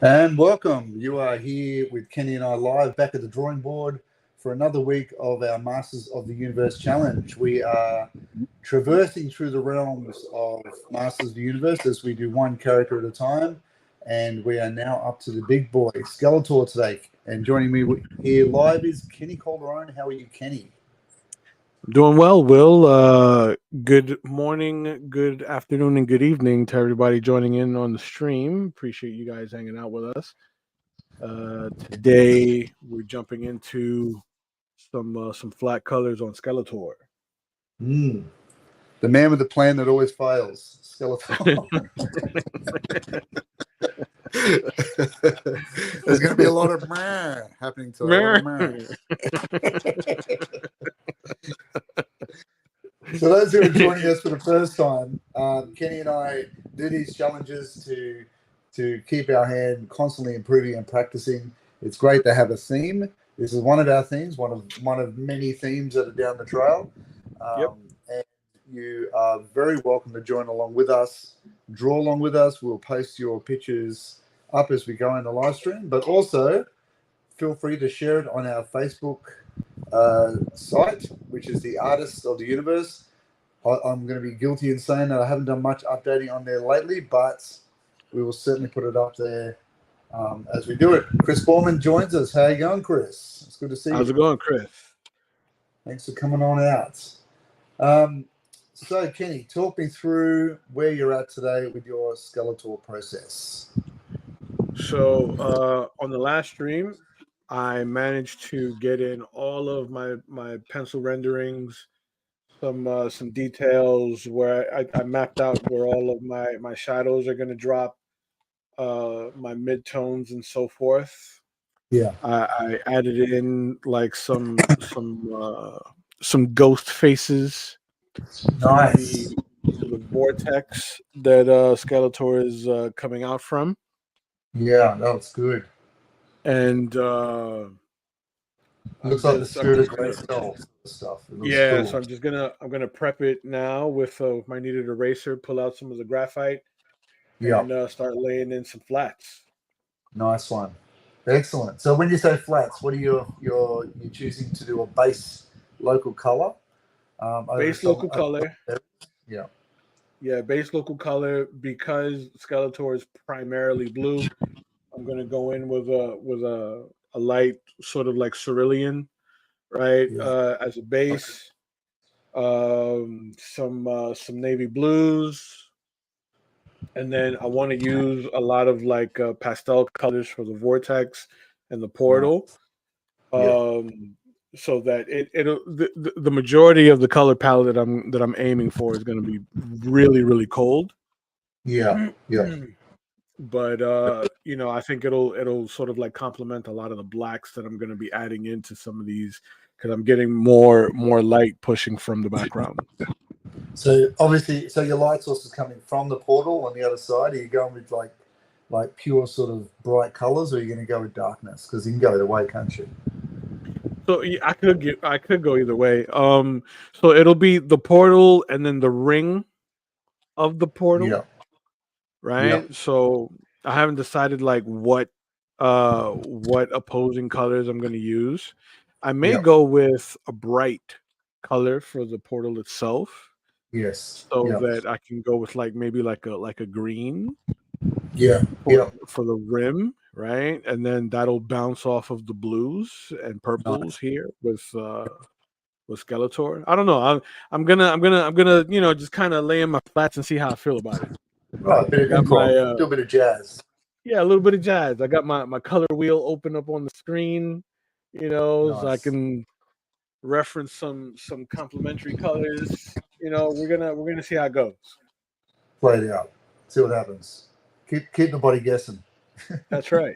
And welcome. You are here with Kenny and I live back at the drawing board for another week of our Masters of the Universe challenge. We are traversing through the realms of Masters of the Universe as we do one character at a time. And we are now up to the big boy, Skeletor, today. And joining me here live is Kenny Calderone. How are you, Kenny? Doing well, Will. Good morning, good afternoon, and good evening to everybody joining in on the stream. Appreciate you guys hanging out with us. Today we're jumping into some flat colors on Skeletor. The man with the plan that always fails, Skeletor. There's going to be a lot of meh happening today. So those who are joining us for the first time, Kenny and I do these challenges to keep our hand constantly improving and practicing. It's great to have a theme. This is one of our themes, one of many themes that are down the trail. And you are very welcome to join along with us, draw along with us. We'll post your pictures up as we go in the live stream, but also feel free to share it on our Facebook site, which is the Artists of the Universe. I'm going to be guilty in saying that I haven't done much updating on there lately, but we will certainly put it up there as we do it. Chris Borman joins us. How you going, Chris? It's good to see you. How's it going, Chris? Thanks for coming on out. So, Kenny, talk me through where you're at today with your Skeletor process. So on the last stream, I managed to get in all of my pencil renderings, some details where I mapped out where all of my shadows are going to drop, my midtones and so forth. Yeah, I added in like some ghost faces. nice. The vortex that Skeletor is coming out from. Yeah, that was good. And looks like the spirit of Grayskull stuff. Yeah, cool. so I'm gonna prep it now with my kneaded eraser, pull out some of the graphite, and start laying in some flats. Nice one, excellent. So when you say flats, what are you're choosing to do a base local color? Base local color. Yeah, base local color because Skeletor is primarily blue. I'm gonna go in with a light sort of like cerulean, right? As a base. Some navy blues, and then I want to use a lot of like pastel colors for the vortex and the portal, so that the majority of the color palette that I'm aiming for is going to be really, really cold. Yeah. But I think it'll sort of like complement a lot of the blacks that I'm going to be adding into some of these, because I'm getting more light pushing from the background. So obviously, your light source is coming from the portal on the other side. Are you going with like pure sort of bright colors, or are you going to go with darkness? Because you can go either way, can't you? So I could go either way. So it'll be the portal and then the ring of the portal. Yeah. Right. Yeah. So I haven't decided like what opposing colors I'm going to use. I may go with a bright color for the portal itself. Yes. So that I can go with like maybe like a green. Yeah. For the rim, right? And then that'll bounce off of the blues and purples here with Skeletor. I don't know. I'm gonna just kind of lay in my flats and see how I feel about it. Right, a bit of improv, a little bit of jazz. Yeah, a little bit of jazz. I got my color wheel open up on the screen, so I can reference some complementary colors. We're gonna see how it goes. Play it out. See what happens. Keep the body guessing. That's right.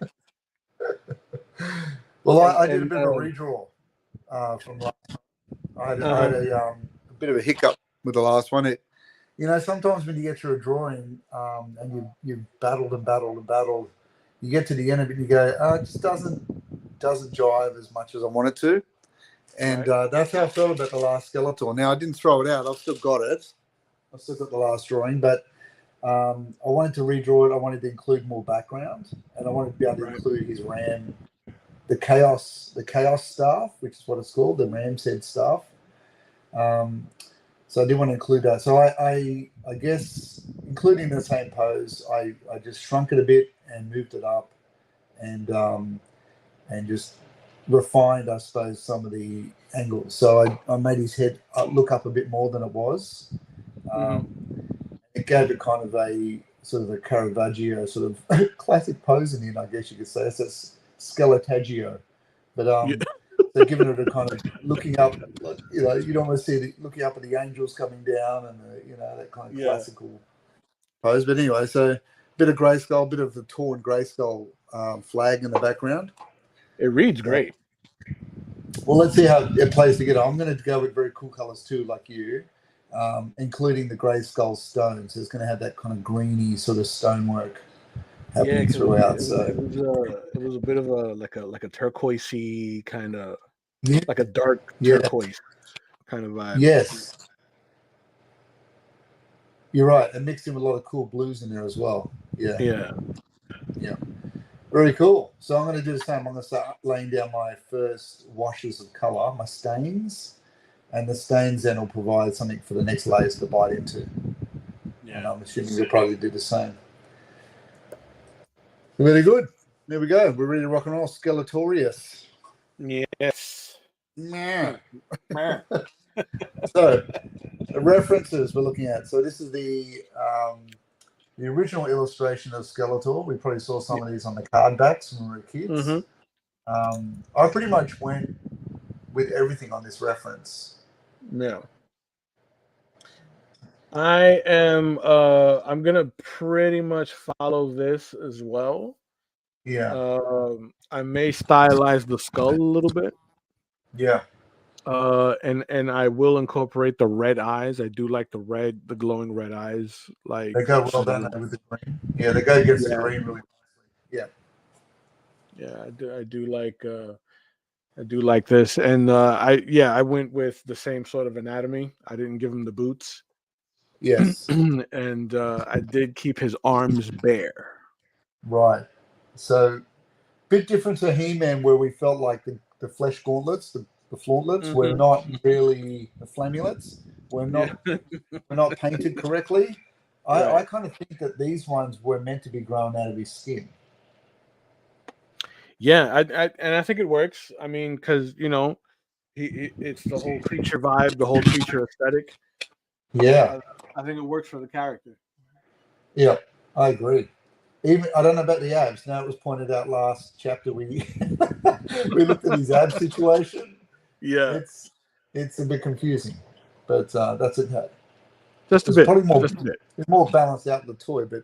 Well, I did a bit of a redraw from last time. I had a bit of a hiccup with the last one. Sometimes when you get through a drawing and you've battled and battled and battled, you get to the end of it and you go, it just doesn't jive as much as I want it to. And that's how I felt about the last Skeletor. Now, I didn't throw it out. I've still got it. I've still got the last drawing. But I wanted to redraw it. I wanted to include more background, and I wanted to be able to Right. include his ram, the chaos staff, which is what it's called, the ram's head staff. So I did want to include that. So I guess including the same pose, I just shrunk it a bit and moved it up, and just refined, I suppose, some of the angles. So I made his head look up a bit more than it was. It gave it kind of a sort of a Caravaggio sort of classic posing in, I guess you could say. It's Skeletaggio. But so giving it a kind of looking up, like, you'd almost see looking up at the angels coming down, and that kind of classical pose. But anyway, so a bit of Grayskull, bit of the torn Grayskull flag in the background. It reads great. Well, let's see how it plays together. I'm going to go with very cool colors too, like you, including the Grayskull stones. So it's going to have that kind of greeny sort of stonework happening throughout. It was a bit of a like a turquoisey kind of, Yeah. like a dark turquoise kind of vibe. Yes, you're right. It mixed in with a lot of cool blues in there as well. Yeah. Very cool. So I'm going to do the same. I'm going to start laying down my first washes of color, my stains, and the stains then will provide something for the next layers to bite into. Yeah. And I'm assuming you'll probably do the same. Very good. There we go. We're ready to rock and roll. Skeletorius. Yes. Yeah. So, the references we're looking at. So this is the original illustration of Skeletor. We probably saw some of these on the card backs when we were kids. I pretty much went with everything on this reference. Yeah. I am I'm gonna pretty much follow this as well. Yeah. I may stylize the skull a little bit. Yeah. And I will incorporate the red eyes. I do like the glowing red eyes. Like, they go well down with the green. Yeah, they go against the green really nicely. Yeah. Yeah, I do like this. And I went with the same sort of anatomy. I didn't give him the boots. Yes. And I did keep his arms bare. Right. So, bit different to He-Man, where we felt like the flesh gauntlets, the flauntlets, were not really the flamulets. We're not painted correctly. I kind of think that these ones were meant to be grown out of his skin. Yeah, I think it works. I mean, because it's the whole creature vibe, the whole creature aesthetic. Yeah, I think it works for the character. Yeah, I agree. Even I don't know about the abs. Now it was pointed out last chapter we looked at his ab situation. Yeah, it's a bit confusing, but that's okay. Just a bit. Probably more. It's more balanced out in the toy, but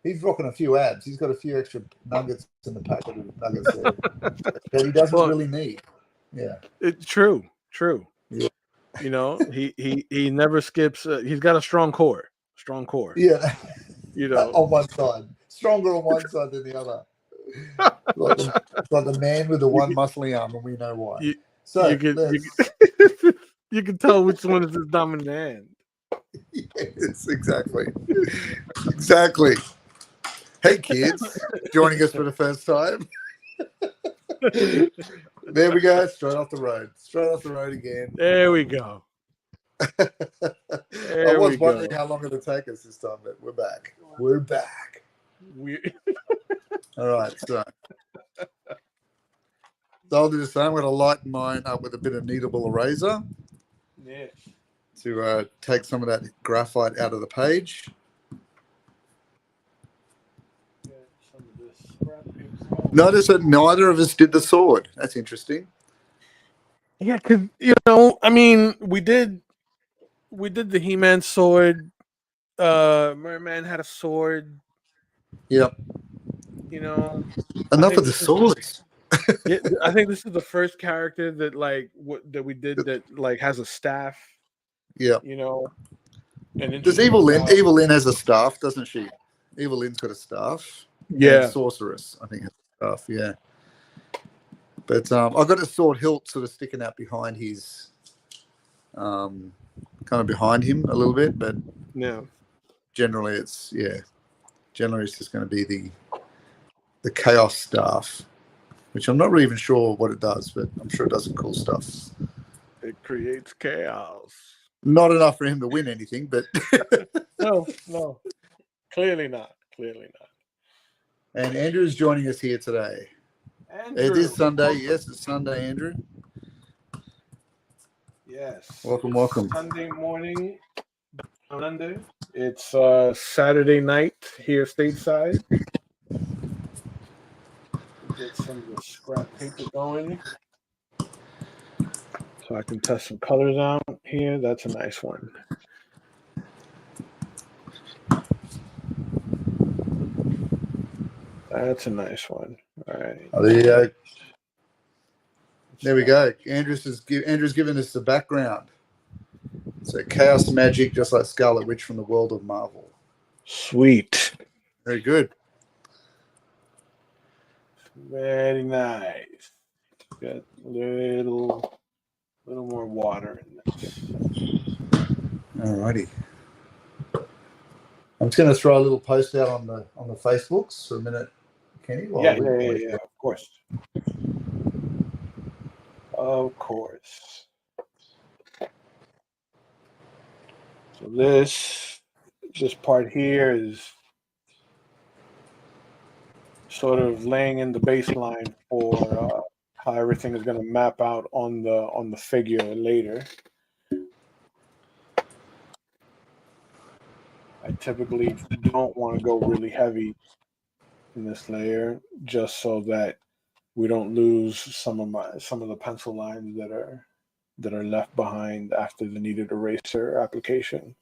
he's rocking a few abs. He's got a few extra nuggets in the packet of nuggets there that he doesn't really need. Yeah, it's true. Yeah. He never skips. He's got a strong core. Yeah. On one side, stronger on one side than the other. like the man with the one muscly arm, and we know why. You can tell which one is his dominant hand. Yes, exactly. Hey, kids, joining us for the first time. There we go. Straight off the road again. There we go. I was wondering how long it'll take us this time, but we're back. All right, so I'll do the same. I'm going to lighten mine up with a bit of kneadable eraser. Yes. To take some of that graphite out of the page. Notice that neither of us did the sword. That's interesting. Yeah, because I mean, we did the He-Man sword. Merman had a sword. Yep. Enough of the swords. Yeah, I think this is the first character that that we did that has a staff. Yeah. And does Evil Lynn has a staff, doesn't she? Evil Lynn's got a staff. Yeah. And Sorceress, I think, has a staff. Yeah. But I've got a sword hilt sort of sticking out behind his, kind of behind him a little bit, but yeah. generally it's just going to be the chaos staff, which I'm not really even sure what it does, but I'm sure it does some cool stuff. It creates chaos. Not enough for him to win anything, but No, clearly not. And Andrew is joining us here today. Andrew. It is Sunday. Yes, it's Sunday, Andrew. Yes. Welcome. Sunday morning. Sunday. It's Saturday night here stateside. Get some of the scrap paper going. So I can test some colors out here. That's a nice one. That's a nice one. All right. There we go. Andrew's given us the background. So chaos magic, just like Scarlet Witch from the world of Marvel. Sweet. Very good. Very nice. Got a little more water in this. Alrighty. I'm just going to throw a little post out on the Facebooks for a minute, Kenny. Yeah, of course. Of course. So this part here is sort of laying in the baseline for how everything is going to map out on the figure later. I typically don't want to go really heavy in this layer, just so that we don't lose some of the pencil lines that are left behind after the kneaded eraser application.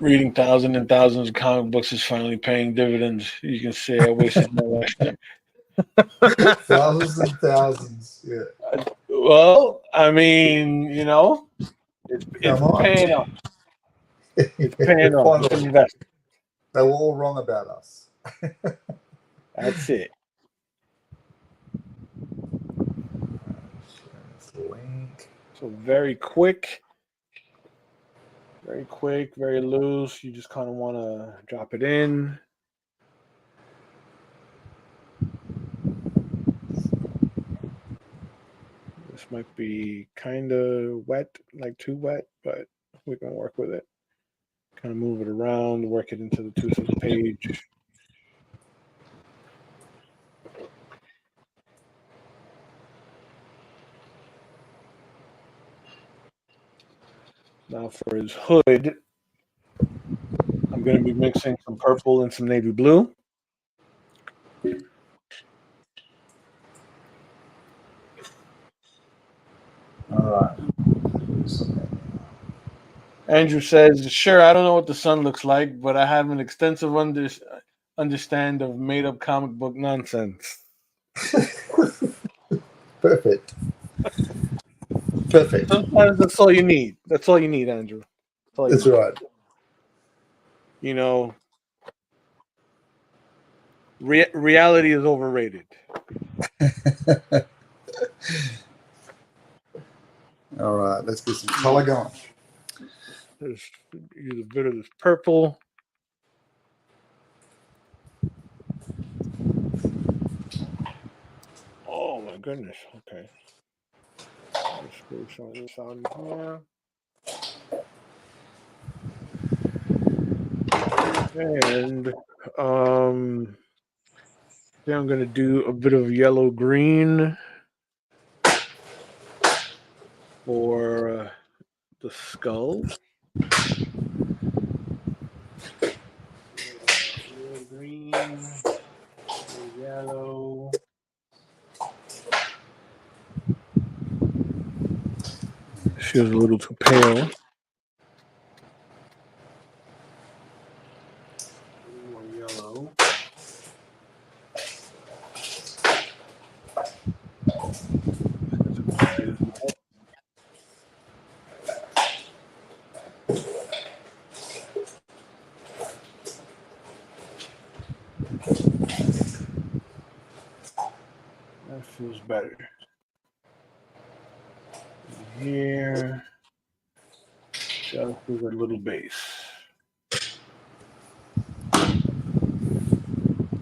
Reading thousands and thousands of comic books is finally paying dividends. You can say I wasted my lifetime. Thousands and thousands. Yeah. Well, I mean, it's paying off. It's paying off. It's an investment. They were all wrong about us. That's it. So very quick, very loose. You just kind of want to drop it in. This might be kind of wet, like too wet, but we can work with it. Kind of move it around, work it into the two-sided page. Now for his hood, I'm going to be mixing some purple and some navy blue. All right. Andrew says, sure, I don't know what the sun looks like, but I have an extensive understand of made-up comic book nonsense. Perfect. Sometimes that's all you need. That's all you need, Andrew. That's right. Reality is overrated. All right, let's get some color going. Use a bit of this purple. Oh my goodness. Okay. Let's do some of this on here. And then I'm going to do a bit of yellow green for the skull. Yellow green, yellow. She was a little too pale. More yellow. was better. Here, just with a little base.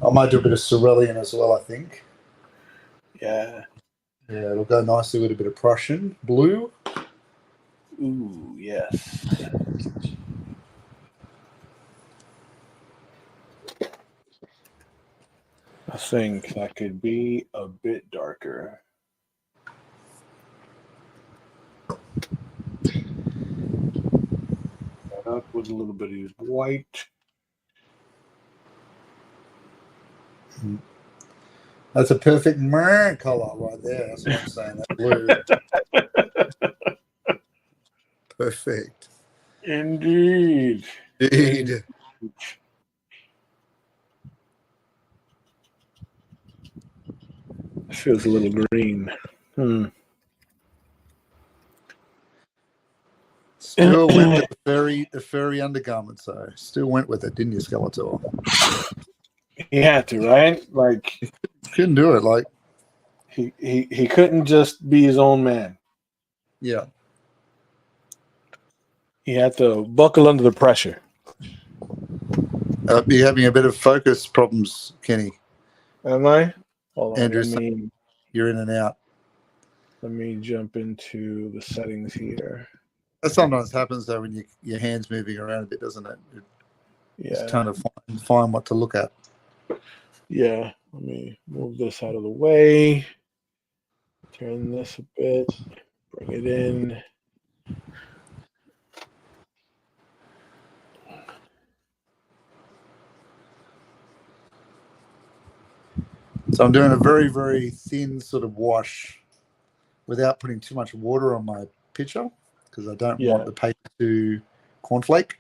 I might do a bit of cerulean as well, I think. Yeah. Yeah, it'll go nicely with a bit of Prussian blue. Ooh, yes. I think that could be a bit darker. That up with a little bit of white. That's a perfect color right there. That's what I'm saying. That blue. Perfect. Indeed. Indeed. It feels a little green. Still went with the furry undergarments, though. Still went with it, didn't you, Skeletor? He had to, right? Like couldn't do it. Like he couldn't just be his own man. Yeah. He had to buckle under the pressure. You're having a bit of focus problems, Kenny. Am I? Hold on. Andrew, you're in and out. Let me jump into the settings here. That sometimes happens though when your hand's moving around a bit, doesn't it? It's trying to find what to look at. Yeah. Let me move this out of the way. Turn this a bit. Bring it in. So I'm doing a very, very thin sort of wash without putting too much water on my picture because I don't want the paper to cornflake.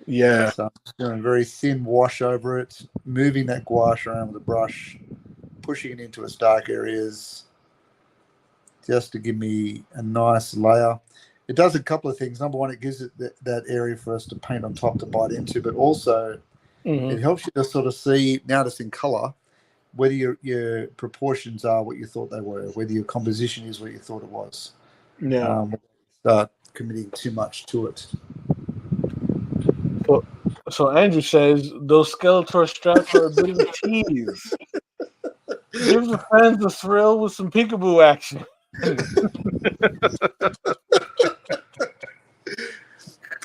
Yeah. So I'm just doing a very thin wash over it, moving that gouache around with a brush, pushing it into its dark areas just to give me a nice layer. It does a couple of things. Number one, it gives it that area for us to paint on top to bite into, but also it helps you to sort of see, now that's in color, whether your proportions are what you thought they were, whether your composition is what you thought it was. Yeah. Start committing too much to it. So Andrew says those Skeletor straps are a bit of a tease. Gives the fans a thrill with some peekaboo action. It's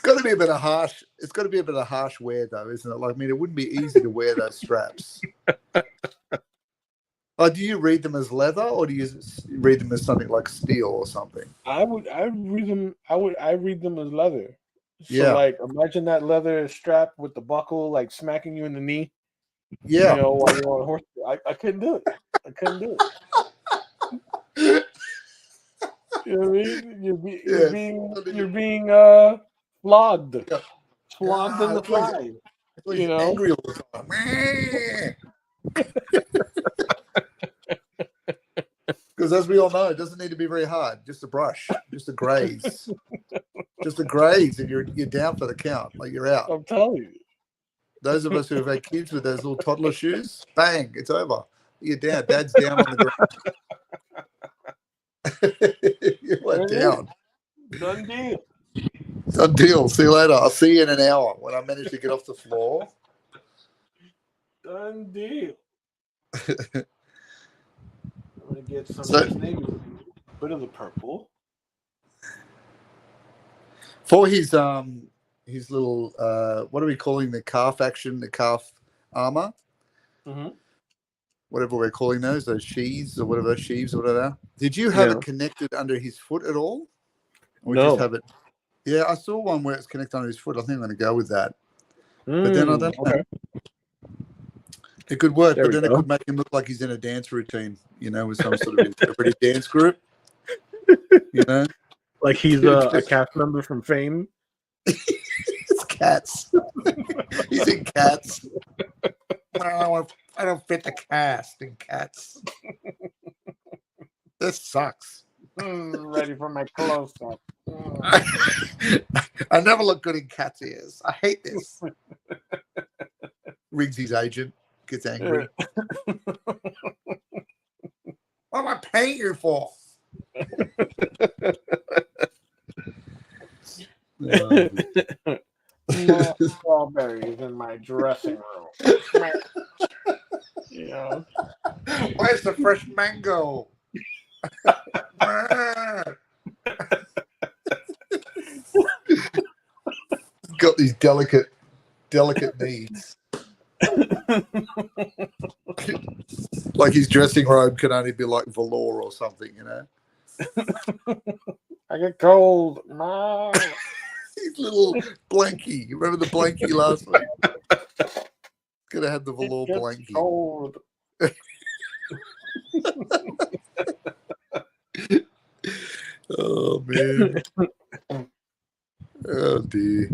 got to be a bit of harsh. It's got to be a bit of harsh wear, though, isn't it? Like, I mean, it wouldn't be easy to wear those straps. Do you read them as leather, or do you read them as something like steel or something? I read them as leather. So, Yeah. like, imagine that leather strap with the buckle, like, smacking you in the knee. Yeah. You know, while you're on a horse. I couldn't do it. I couldn't do it. You know what I mean? You're being flogged. Yeah. Flogged in the thigh. He's angry all the time. Because as we all know, it doesn't need to be very hard. Just a brush, just a graze. Just a graze, and you're down for the count. Like, you're out. I'm telling you. Those of us who have had kids with those little toddler shoes, bang, it's over. You're down. Dad's down on the ground. You're down. Done deal. Done deal. See you later. I'll see you in an hour when I manage to get off the floor. Done deal. I'm gonna get some of this navy blue, a bit of the purple. For his little what are we calling the calf action, the calf armor? Whatever we're calling those sheaths or whatever, sheaves or whatever. Did you have it connected under his foot at all? Or no. Just have it? Yeah, I saw one where it's connected under his foot. I think I'm going to go with that. But then I don't know. Okay. It could work, but then it could make him look like he's in a dance routine, with some sort of interpretive dance group. Like he's a cast member from Fame. It's Cats. He's in Cats. I don't fit the cast in Cats. This sucks. Ready for my close-up. I never look good in Cat's ears. I hate this. Rings his agent. Gets angry. Well, my paint you for? More strawberries in my dressing room. You know, Where's the fresh mango? Got these delicate needs. Like his dressing robe can only be like velour or something, you know. I get cold. No. His little blankie. You remember the blankie last week? Could have had the velour It gets blankie. cold. Oh man. Oh dear.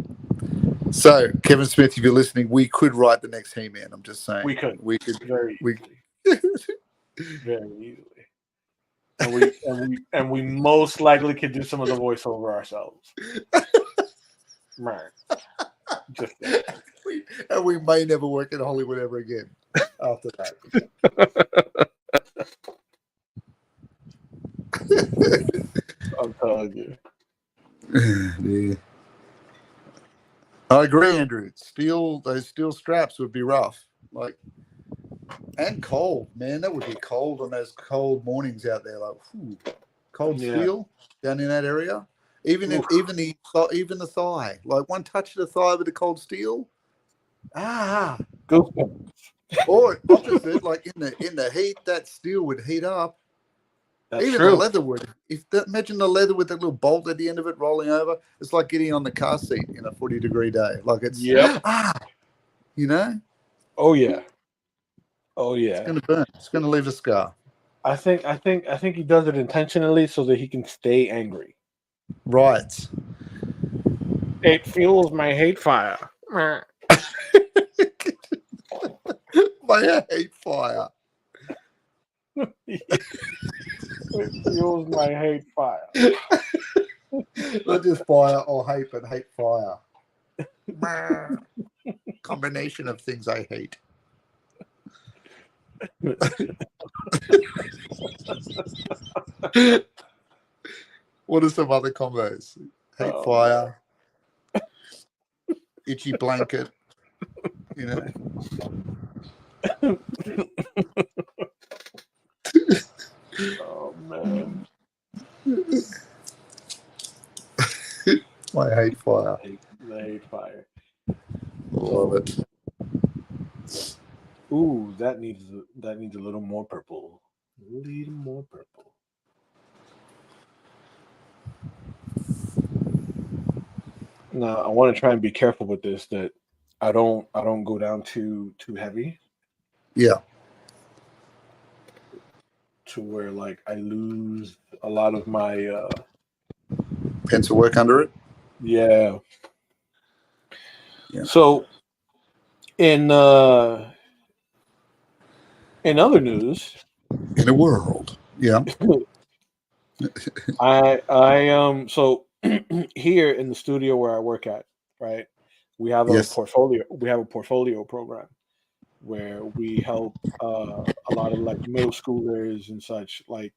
So, Kevin Smith, if you're listening, we could write the next He-Man. I'm just saying. We could very easily. Very easily. And we most likely could do some of the voiceover ourselves. Right. Just and we may never work in Hollywood ever again after that. I'm telling you. Yeah. I agree, Andrew. Those steel straps would be rough. Like, and cold, man. That would be cold on those cold mornings out there. Like, whew, cold steel down in that area. Even the thigh. Like one touch of the thigh with the cold steel. Goosebumps. Or opposite, like in the heat, that steel would heat up. That's Even true. the leather would. Imagine the leather with that little bolt at the end of it rolling over. It's like getting on the car seat in a 40-degree day. Like it's you know. Oh yeah. It's gonna burn. It's gonna leave a scar. I think he does it intentionally so that he can stay angry. Right. It fuels my hate fire. My hate fire. It fuels my hate fire. Not just fire or hate, but hate fire. Combination of things I hate. What are some other combos? Hate fire, itchy blanket, you know. Oh man. My hate fire. The hate fire. Love it. Ooh, that needs a little more purple. A little more purple. Now I want to try and be careful with this that I don't go down too heavy. Yeah. To where like I lose a lot of my pencil work under it. Yeah. Yeah. So in other news, in the world, yeah. So here in the studio where I work at, right, we have a portfolio program where we help a lot of like middle schoolers and such like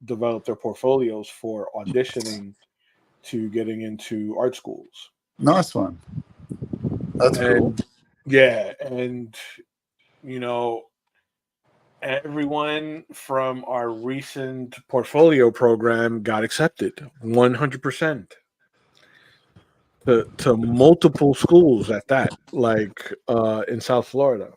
develop their portfolios for auditioning to getting into art schools. Nice one. That's cool. Yeah, and you know, everyone from our recent portfolio program got accepted 100% to multiple schools at that, like in South Florida.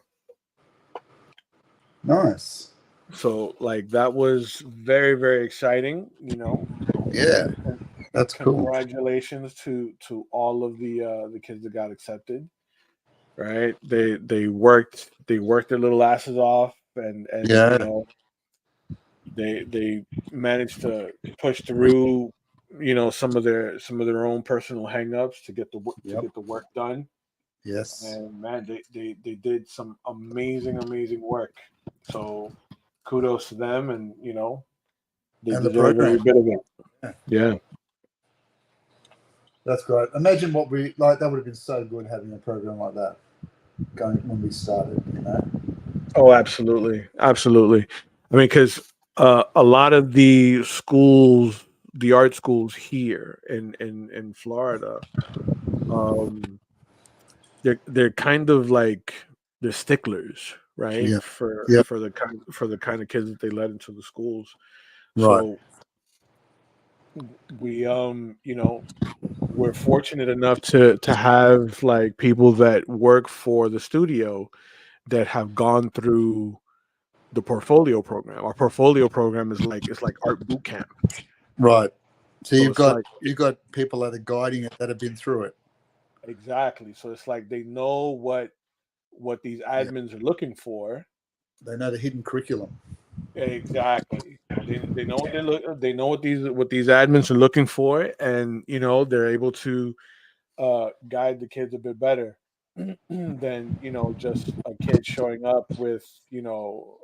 Nice. So like that was very, very exciting, you know. Yeah. That's cool. Congratulations to all of the kids that got accepted. Right? They worked their little asses off and you know they managed to push through, you know, some of their own personal hangups to get the work done. Yes. And man, they did some amazing work. So kudos to them, and you know, they deserve every bit of it. Yeah. That's great. Imagine what we like. That would have been so good having a program like that going when we started. You know. Oh, absolutely. I mean, because A lot of the schools, the art schools here in Florida, um, they're kind of like they're sticklers, right? Yeah. Yeah. For the kind of kids that they let into the schools. Right. So we you know, we're fortunate enough to have like people that work for the studio that have gone through the portfolio program. Our portfolio program is like it's like art boot camp. Right. So So you've it's got like people that are guiding it that have been through it. exactly. So it's like they know what these Yeah. admins are looking for. They know the hidden curriculum. Exactly. They know what they know what these admins are looking for, and you know they're able to guide the kids a bit better than you know just a kid showing up with you know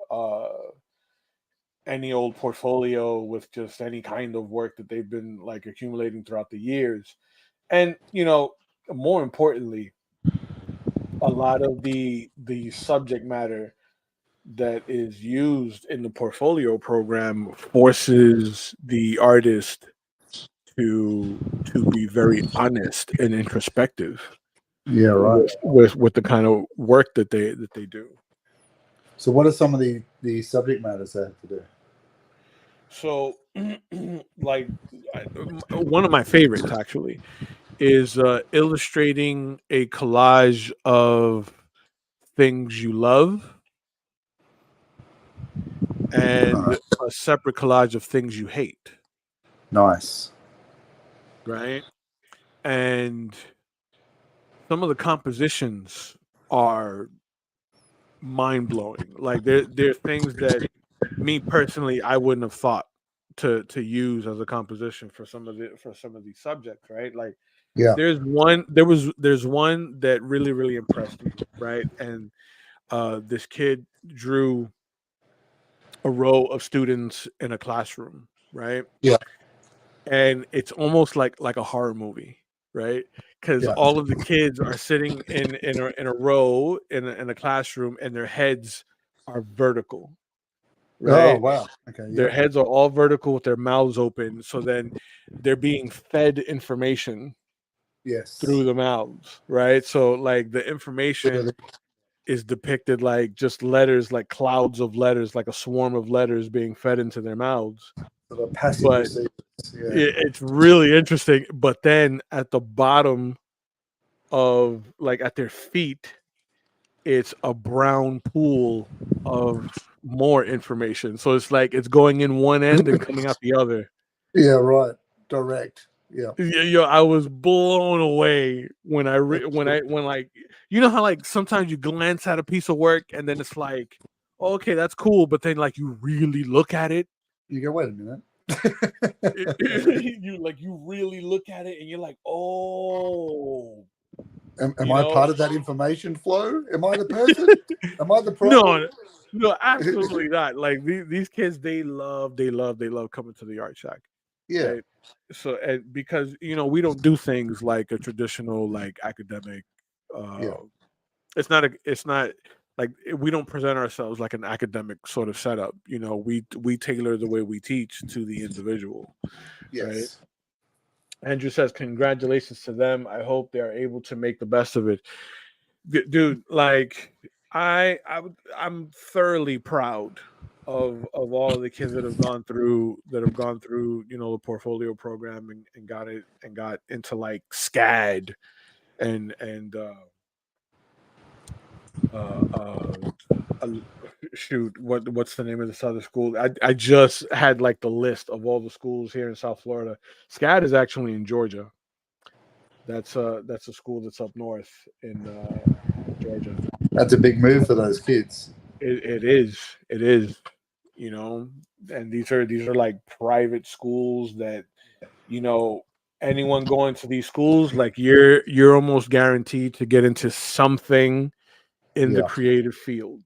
any old portfolio with just any kind of work that they've been like accumulating throughout the years. And you know, more importantly, a lot of the subject matter that is used in the portfolio program forces the artist to be very honest and introspective Yeah. Right. with the kind of work that they do. So what are some of the subject matters they have to do? So, like one of my favorites actually is illustrating a collage of things you love and a separate collage of things you hate, Nice. right? And some of the compositions are mind blowing. Like there are things that me personally I wouldn't have thought to use as a composition for some of these subjects, right? Like Yeah. there's one that really impressed me, right? And this kid drew a row of students in a classroom, right? Yeah. And it's almost like a horror movie, right? Because Yeah. all of the kids are sitting in a row in a classroom, and their heads are vertical, Oh right? wow. Okay. Their Yep. heads are all vertical with their mouths open. So then they're being fed information through Yes. the mouths, right? So like the Literally information is depicted like just letters, like clouds of letters, like a swarm of letters being fed into their mouths. sort of passive But receivers. Yeah. it's really interesting. But then at the bottom of like at their feet, it's a brown pool of more information. So it's like it's going in one end and coming out the other. Yeah. Right. Direct. Yeah. Yo, I was blown away when That's cool. when like you know how like sometimes you glance at a piece of work and then it's like, "Oh, okay, that's cool," but then like you really look at it, You go. Wait a minute. you like you really look at it and you're like, "Oh," Am you I know? part of that information flow? Am I the person? Am I the problem? No, no, absolutely not. Like these kids, they love coming to the art shack, Yeah. right? So, and because you know we don't do things like a traditional like academic. Yeah. It's not like we don't present ourselves like an academic sort of setup. You know, we tailor the way we teach to the individual, right? Yes. Andrew says, "Congratulations to them. I hope they are able to make the best of it." Dude, like I'm thoroughly proud of all of the kids that have gone through you know the portfolio program and got it and got into like SCAD and uh uh uh, shoot what's the name of this other school. I just had like the list of all the schools here in South Florida. SCAD is actually in Georgia. That's a school that's up north in Georgia. That's a big move for those kids. It is, you know, and these are like private schools that, you know, anyone going to these schools, like you're almost guaranteed to get into something in the Yeah. creative field.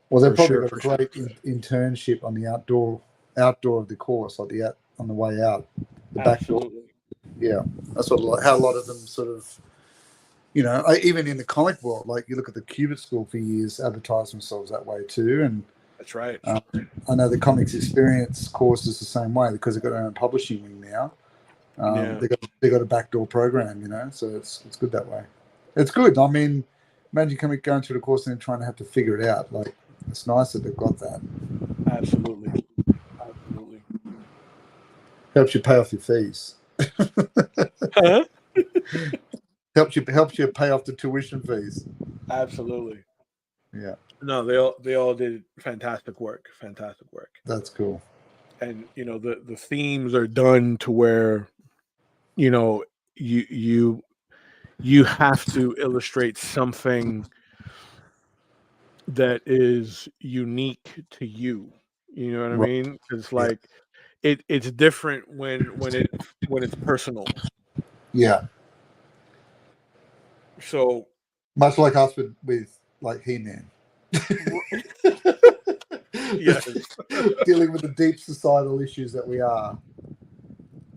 Well, they've For probably sure, got a for sure, great for sure. internship on the outdoor of the course, like on the way out, the back door. Absolutely. Yeah, that's how a lot of them sort of, even in the comic world, like you look at the Cubit School for years, advertise themselves that way too, and That's right. I know the Comics Experience course is the same way because they've got their own publishing wing now. Yeah. They got a backdoor program, so it's good that way. It's good. I mean, imagine going through the course and then trying to have to figure it out. Like, it's nice that they've got that. Absolutely. Absolutely. Helps you pay off your fees. Huh? helps you pay off the tuition fees. Absolutely. Yeah. No, they all did fantastic work. Fantastic work. That's cool. And the themes are done to where you you have to illustrate something that is unique to you. You know what I Right. mean? It's Yeah. like it's different when it's personal. Yeah. So Much like us with like He-Man. yes, Dealing with the deep societal issues that we are.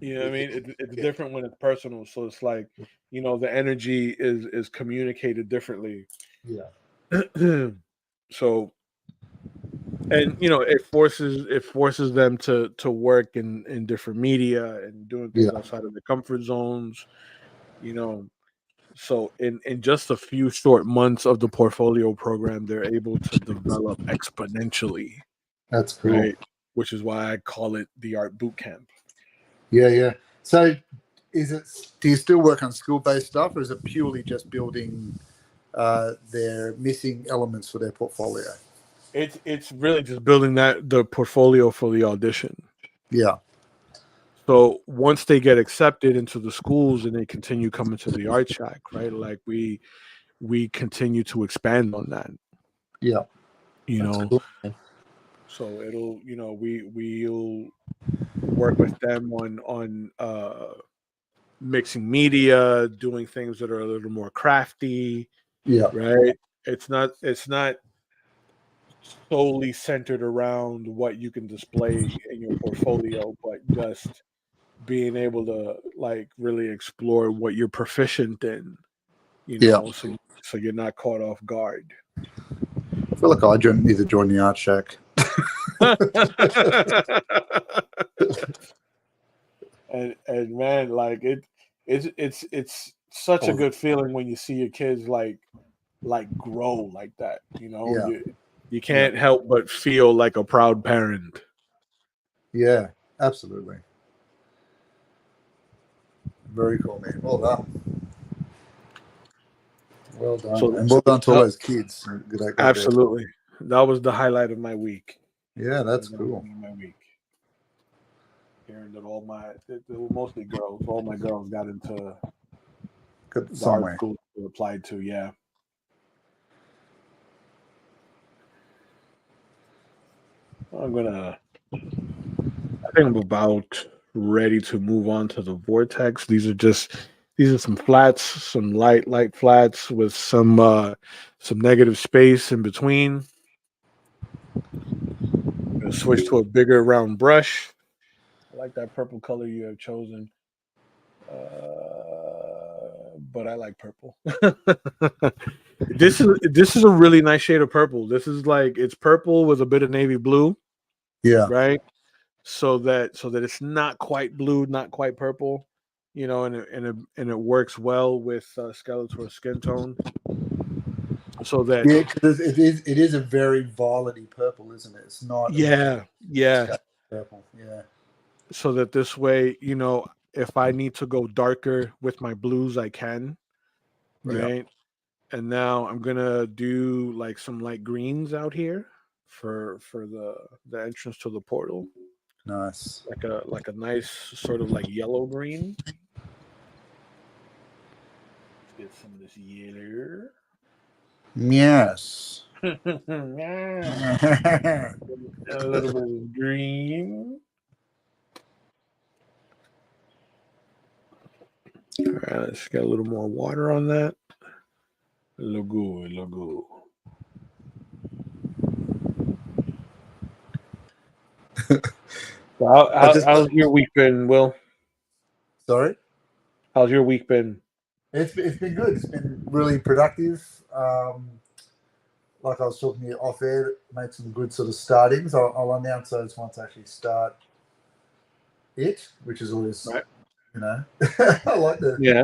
you know what I mean. It's different when it's personal. So it's like the energy is communicated differently. Yeah. So and it forces them to work in different media and doing things Yeah. outside of their comfort zones. So in just a few short months of the portfolio program, they're able to develop exponentially, That's cool. right? Which is why I call it the art boot camp. Yeah. So do you still work on school-based stuff, or is it purely just building their missing elements for their portfolio? It's really just building the portfolio for the audition. Yeah. So once they get accepted into the schools and they continue coming to the art shack, right? Like we continue to expand on that. Yeah. You That's know, cool. so it'll we'll work with them on mixing media, doing things that are a little more crafty, Yeah. right? It's not solely centered around what you can display in your portfolio, but just being able to like really explore what you're proficient in, Yeah. so you're not caught off guard. I feel like I need to join the art shack. and man, like it's such a good feeling when you see your kids like grow like that. Yeah. You can't help but feel like a proud parent. Yeah. Absolutely. Very cool, man. Well done. Well done. So, And well done to all uh, those kids that got there. absolutely, that was the highlight of my week. Yeah, That that's was the cool. highlight of my week. Hearing that they were mostly girls. All my girls got into Good the art somewhere. school they applied to. Yeah. I think I'm about ready to move on to the vortex. These are some flats, some light flats with some negative space in between. Gonna switch to a bigger round brush. I like that purple color you have chosen. But I like purple. This is a really nice shade of purple. This is like it's purple with a bit of navy blue, Yeah. right? So that it's not quite blue, not quite purple, and it works well with Skeletor skin tone. So that Yeah, because it is a very violety purple, isn't it? It's not a very yeah. scaly purple. Yeah. So that this way, if I need to go darker with my blues, I can, Yeah. right? And now I'm gonna do like some light greens out here for the entrance to the portal, Nice. like a nice sort of like yellow green. Let's get some of this yellow. Yes. Yeah. A little bit of green. All right, let's get a little more water on that. Look good, look good. So how's your week been, Will? Sorry. How's your week been? It's been good. It's been really productive. like I was talking to you off air, made some good sort of startings. I'll announce those once I actually start it, which is always, right. I like to Yeah.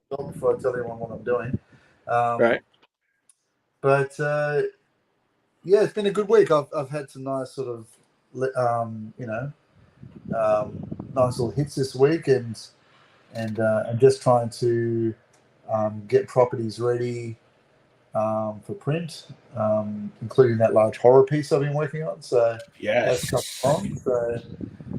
before I tell everyone what I'm doing. Right. But yeah, it's been a good week. I've had some nice sort of, nice little hits this week, and I'm just trying to get properties ready for print, including that large horror piece I've been working on. So that's coming Yes. on. So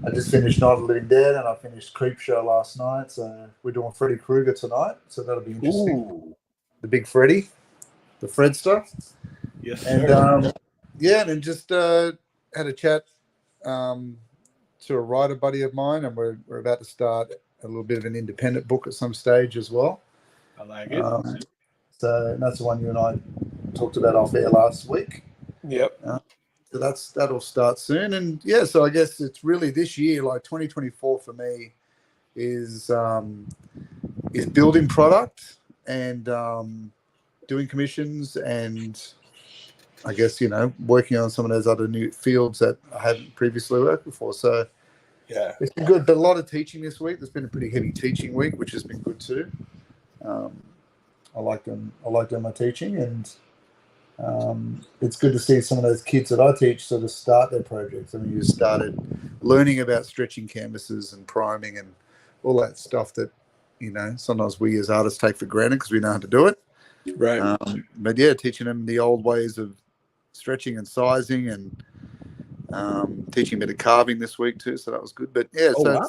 I just finished Night of the Living Dead, and I finished Creepshow last night. So we're doing Freddy Krueger tonight. So that'll be interesting. Ooh. The big Freddy, the Fredster. Yes, And sir. yeah, and then just had a chat to a writer buddy of mine, and we're about to start a little bit of an independent book at some stage as well. I like it. So that's the one you and I talked about off air last week. Yep. So that'll start soon, and yeah, so I guess it's really this year, like 2024 for me, is building product and doing commissions, and I guess working on some of those other new fields that I hadn't previously worked before. So Yeah. it's been good, but a lot of teaching this week. There's been a pretty heavy teaching week, which has been good too. I like doing my teaching, and it's good to see some of those kids that I teach sort of start their projects. I mean, you started learning about stretching canvases and priming and all that stuff that sometimes we as artists take for granted because we know how to do it. Right. But yeah, teaching them the old ways of stretching and sizing, and teaching a bit of carving this week too. So that was good. But yeah, Wow.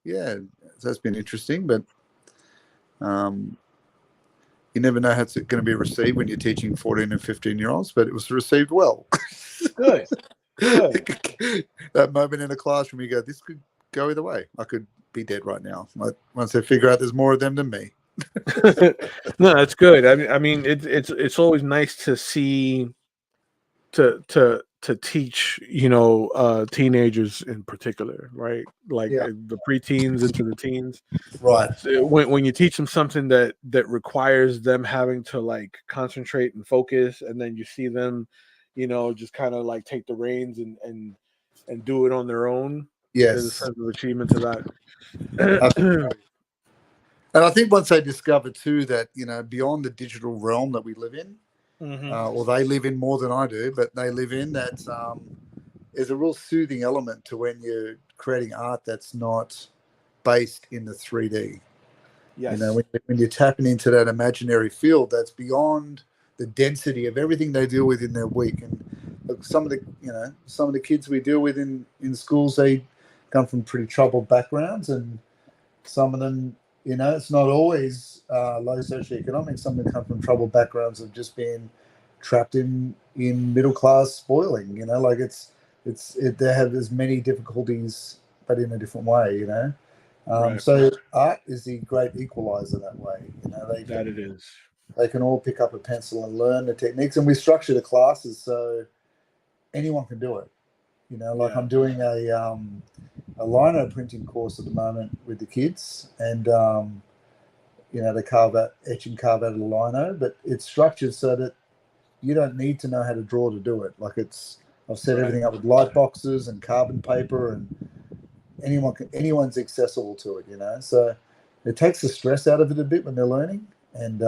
So that's been interesting. But you never know how it's going to be received when you're teaching 14 and 15-year-olds, but it was received well. Good. That moment in a classroom, you go, this could go either way. I could be dead right now. Once they figure out there's more of them than me. No, that's good. I mean, it's always nice to see to teach teenagers in particular, right? Like the preteens into the teens, right? So when you teach them something that requires them having to like concentrate and focus, and then you see them just kind of like take the reins and do it on their own. There's a Yes. sense of achievement to that. And I think once they discover too that beyond the digital realm that we live in, or they live in more than I do, but they live in that, there's a real soothing element to when you're creating art that's not based in the 3D. Yes. When you're tapping into that imaginary field that's beyond the density of everything they deal with in their week. And look, some of the kids we deal with in schools, they come from pretty troubled backgrounds, and some of them, it's not always low socioeconomic. Some of them come from troubled backgrounds of just being trapped in middle class spoiling. Like they have as many difficulties, but in a different way. Right. So art is the great equalizer that way. It is. They can all pick up a pencil and learn the techniques, and we structure the classes so anyone can do it. I'm doing a lino printing course at the moment with the kids, and they etch and carve out of the lino, but it's structured so that you don't need to know how to draw to do it. Like I've set everything up with light boxes and carbon paper, and anyone's accessible to it. So it takes the stress out of it a bit when they're learning, and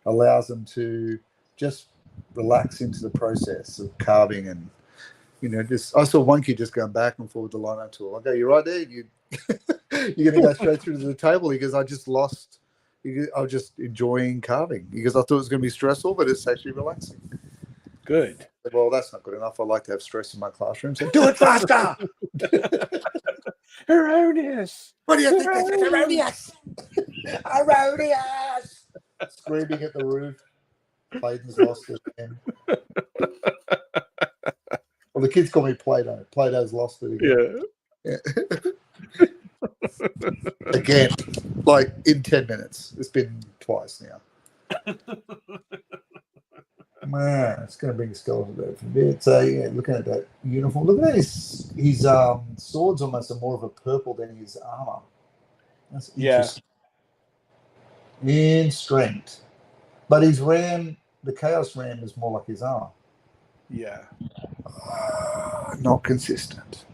allows them to just relax into the process of carving. And I saw one kid just going back and forth with the lino tool. I go, "You're right there. You're going to go straight through to the table." He goes, "I was just enjoying carving." Because I thought it was going to be stressful, but it's actually relaxing. Good. Well, that's not good enough. I like to have stress in my classroom. So do it faster. Erroneous. What do you think? This is erroneous. Erroneous. Screaming at the roof. Clayton's lost it again. Well, the kids call me Play-Doh. Play-Doh's lost it again. Yeah. Again, like in 10 minutes. It's been twice now. Man, it's going to bring Skeletor there for a bit. So, yeah, looking at that uniform. Look at that. His swords almost are more of a purple than his armor. That's interesting. In strength. But his ram the Chaos Ram is more like his arm. Yeah. Not consistent.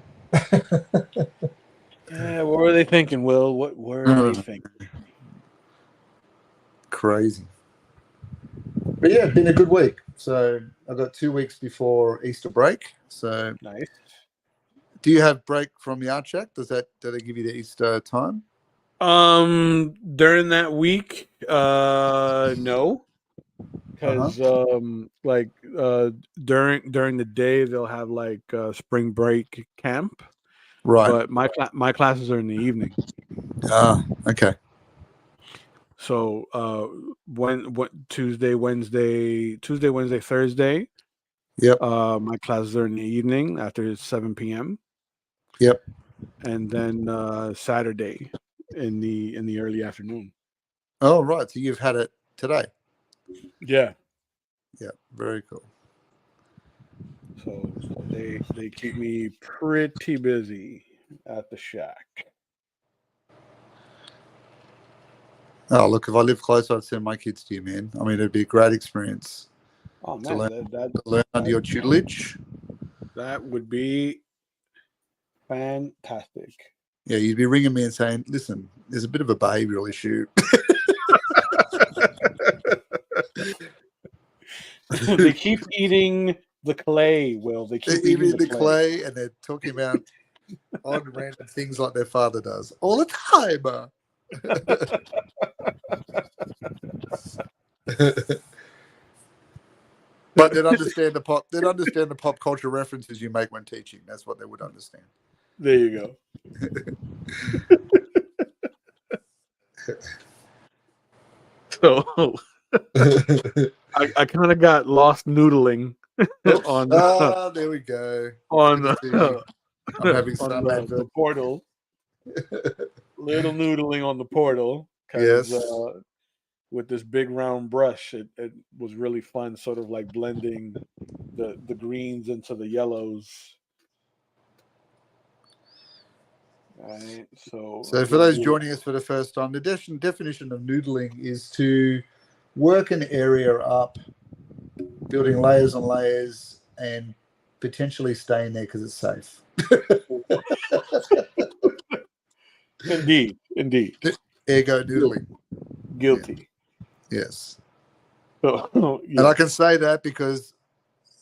Yeah. What were they thinking, Will? What were they thinking? Crazy. But yeah, been a good week. So I got 2 weeks before Easter break. So Nice. do you have break from the art check? Do they give you the Easter time? During that week, no, because during the day they'll have like spring break camp, Right. but my classes are in the evening. Okay. So what Tuesday, Wednesday, Thursday. Yep. My classes are in the evening after 7 p.m. Yep. and then Saturday in the early afternoon. Oh, right. So you've had it today. Yeah. Yeah. Very cool. So they keep me pretty busy at the shack. Oh, look, if I live close, I'd send my kids to you, man. I mean, it'd be a great experience Oh to man, learn under your tutelage. that would be fantastic. Yeah, you'd be ringing me and saying, listen, there's a bit of a behavioral issue. They keep eating the clay, Will. They keep They're eating eating the clay and they're talking about odd random things like their father does all the time. But they'd understand the pop culture references you make when teaching. That's what they would understand. There you go. So I kind of got lost noodling on there we go. on I'm having on some the portal. Little noodling on the portal because yes. With this big round brush, it was really fun, sort of like blending the greens into the yellows. Right. So for those joining us for the first time, the definition of noodling is to work an area up, building layers on layers, and potentially staying there because it's safe. Indeed. Ergo noodling. Guilty. Yeah. Yes. So, and I can say that because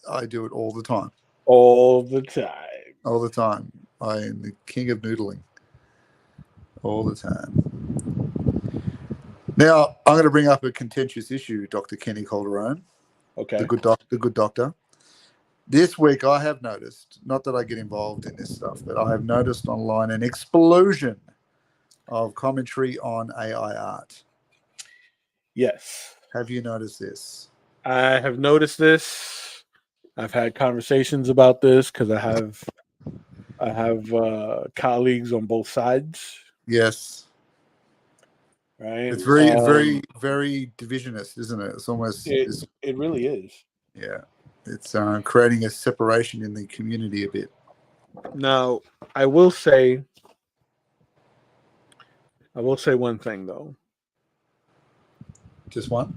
I do it all the time. All the time. All the time. I am the king of noodling. All the time. Now, I'm going to bring up a contentious issue, Dr. Kenny Calderon. Okay. The good doctor. This week, I have noticed, not that I get involved in this stuff, but I have noticed online an explosion of commentary on AI art. Yes. Have you noticed this? I have noticed this. I've had conversations about this because I have colleagues on both sides. Yes. Right. It's very, very divisionist, isn't it? It's almost. It really is. Yeah. It's creating a separation in the community a bit. Now, I will say one thing though. Just one?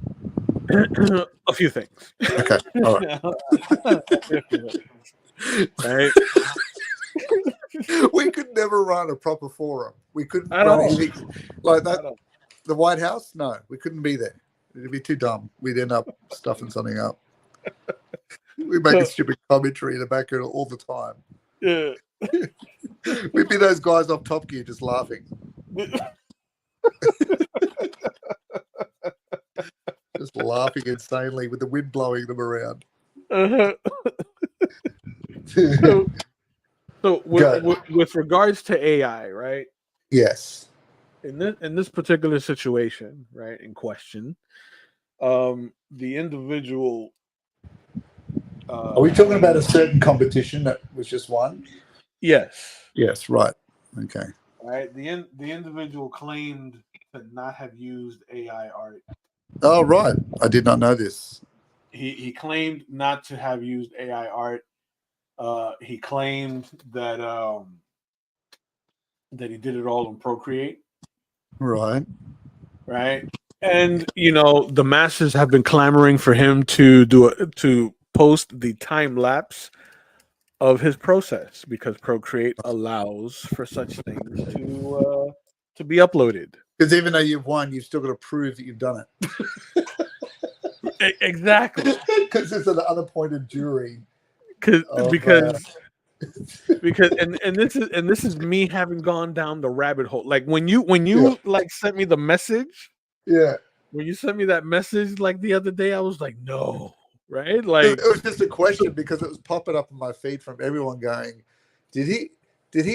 A few things. Okay. All right. Right. We could never run a proper forum. We couldn't I run know. anything like that. The White House? No, we couldn't be there. It'd be too dumb. We'd end up stuffing something up. We make a stupid commentary in the background all the time. Yeah. We'd be those guys off Top Gear just laughing. Just laughing insanely with the wind blowing them around. So with regards to AI, right? Yes. In this particular situation, right, in question, the individual. Are we talking about a certain competition that was just won? Yes. Yes. Right. Okay. Right. The individual claimed to not have used AI art. Oh, right. I did not know this. He claimed not to have used AI art. He claimed that he did it all on Procreate. Right. Right. And the masses have been clamoring for him to to post the time lapse of his process because Procreate allows for such things to be uploaded. Because even though you've won, you've still got to prove that you've done Exactly. it. Because there's an unappointed jury. Because this is me having gone down the rabbit hole. Like when you like sent me the message. Yeah. When you sent me that message like the other day, I was like, no, right? Like it was just a question because it was popping up on my feed from everyone going, did he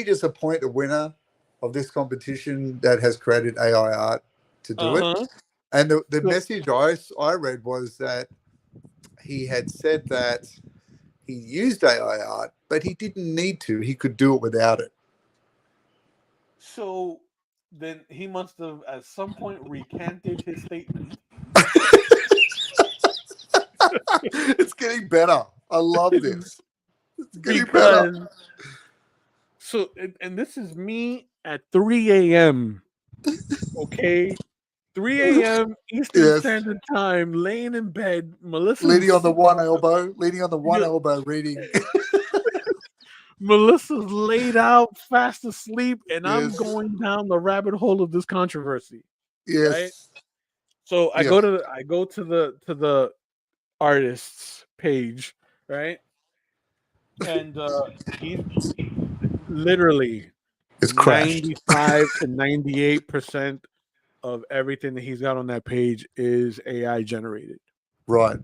just appoint a winner of this competition that has created AI art to do it? And the message I read was that he had said that he used AI art, but he didn't need to. He could do it without it. So then he must have at some point recanted his statement. It's getting better. I love this. It's getting better. So, and this is me at 3 a.m. Okay, 3 a.m. Eastern Standard Time, laying in bed. Melissa leaning on the one elbow, reading. Melissa's laid out, fast asleep, and I'm going down the rabbit hole of this controversy. Yes. Right? So I go to the artist's page, right? And he's literally it's 95 to 98% of everything that he's got on that page is AI generated. Right.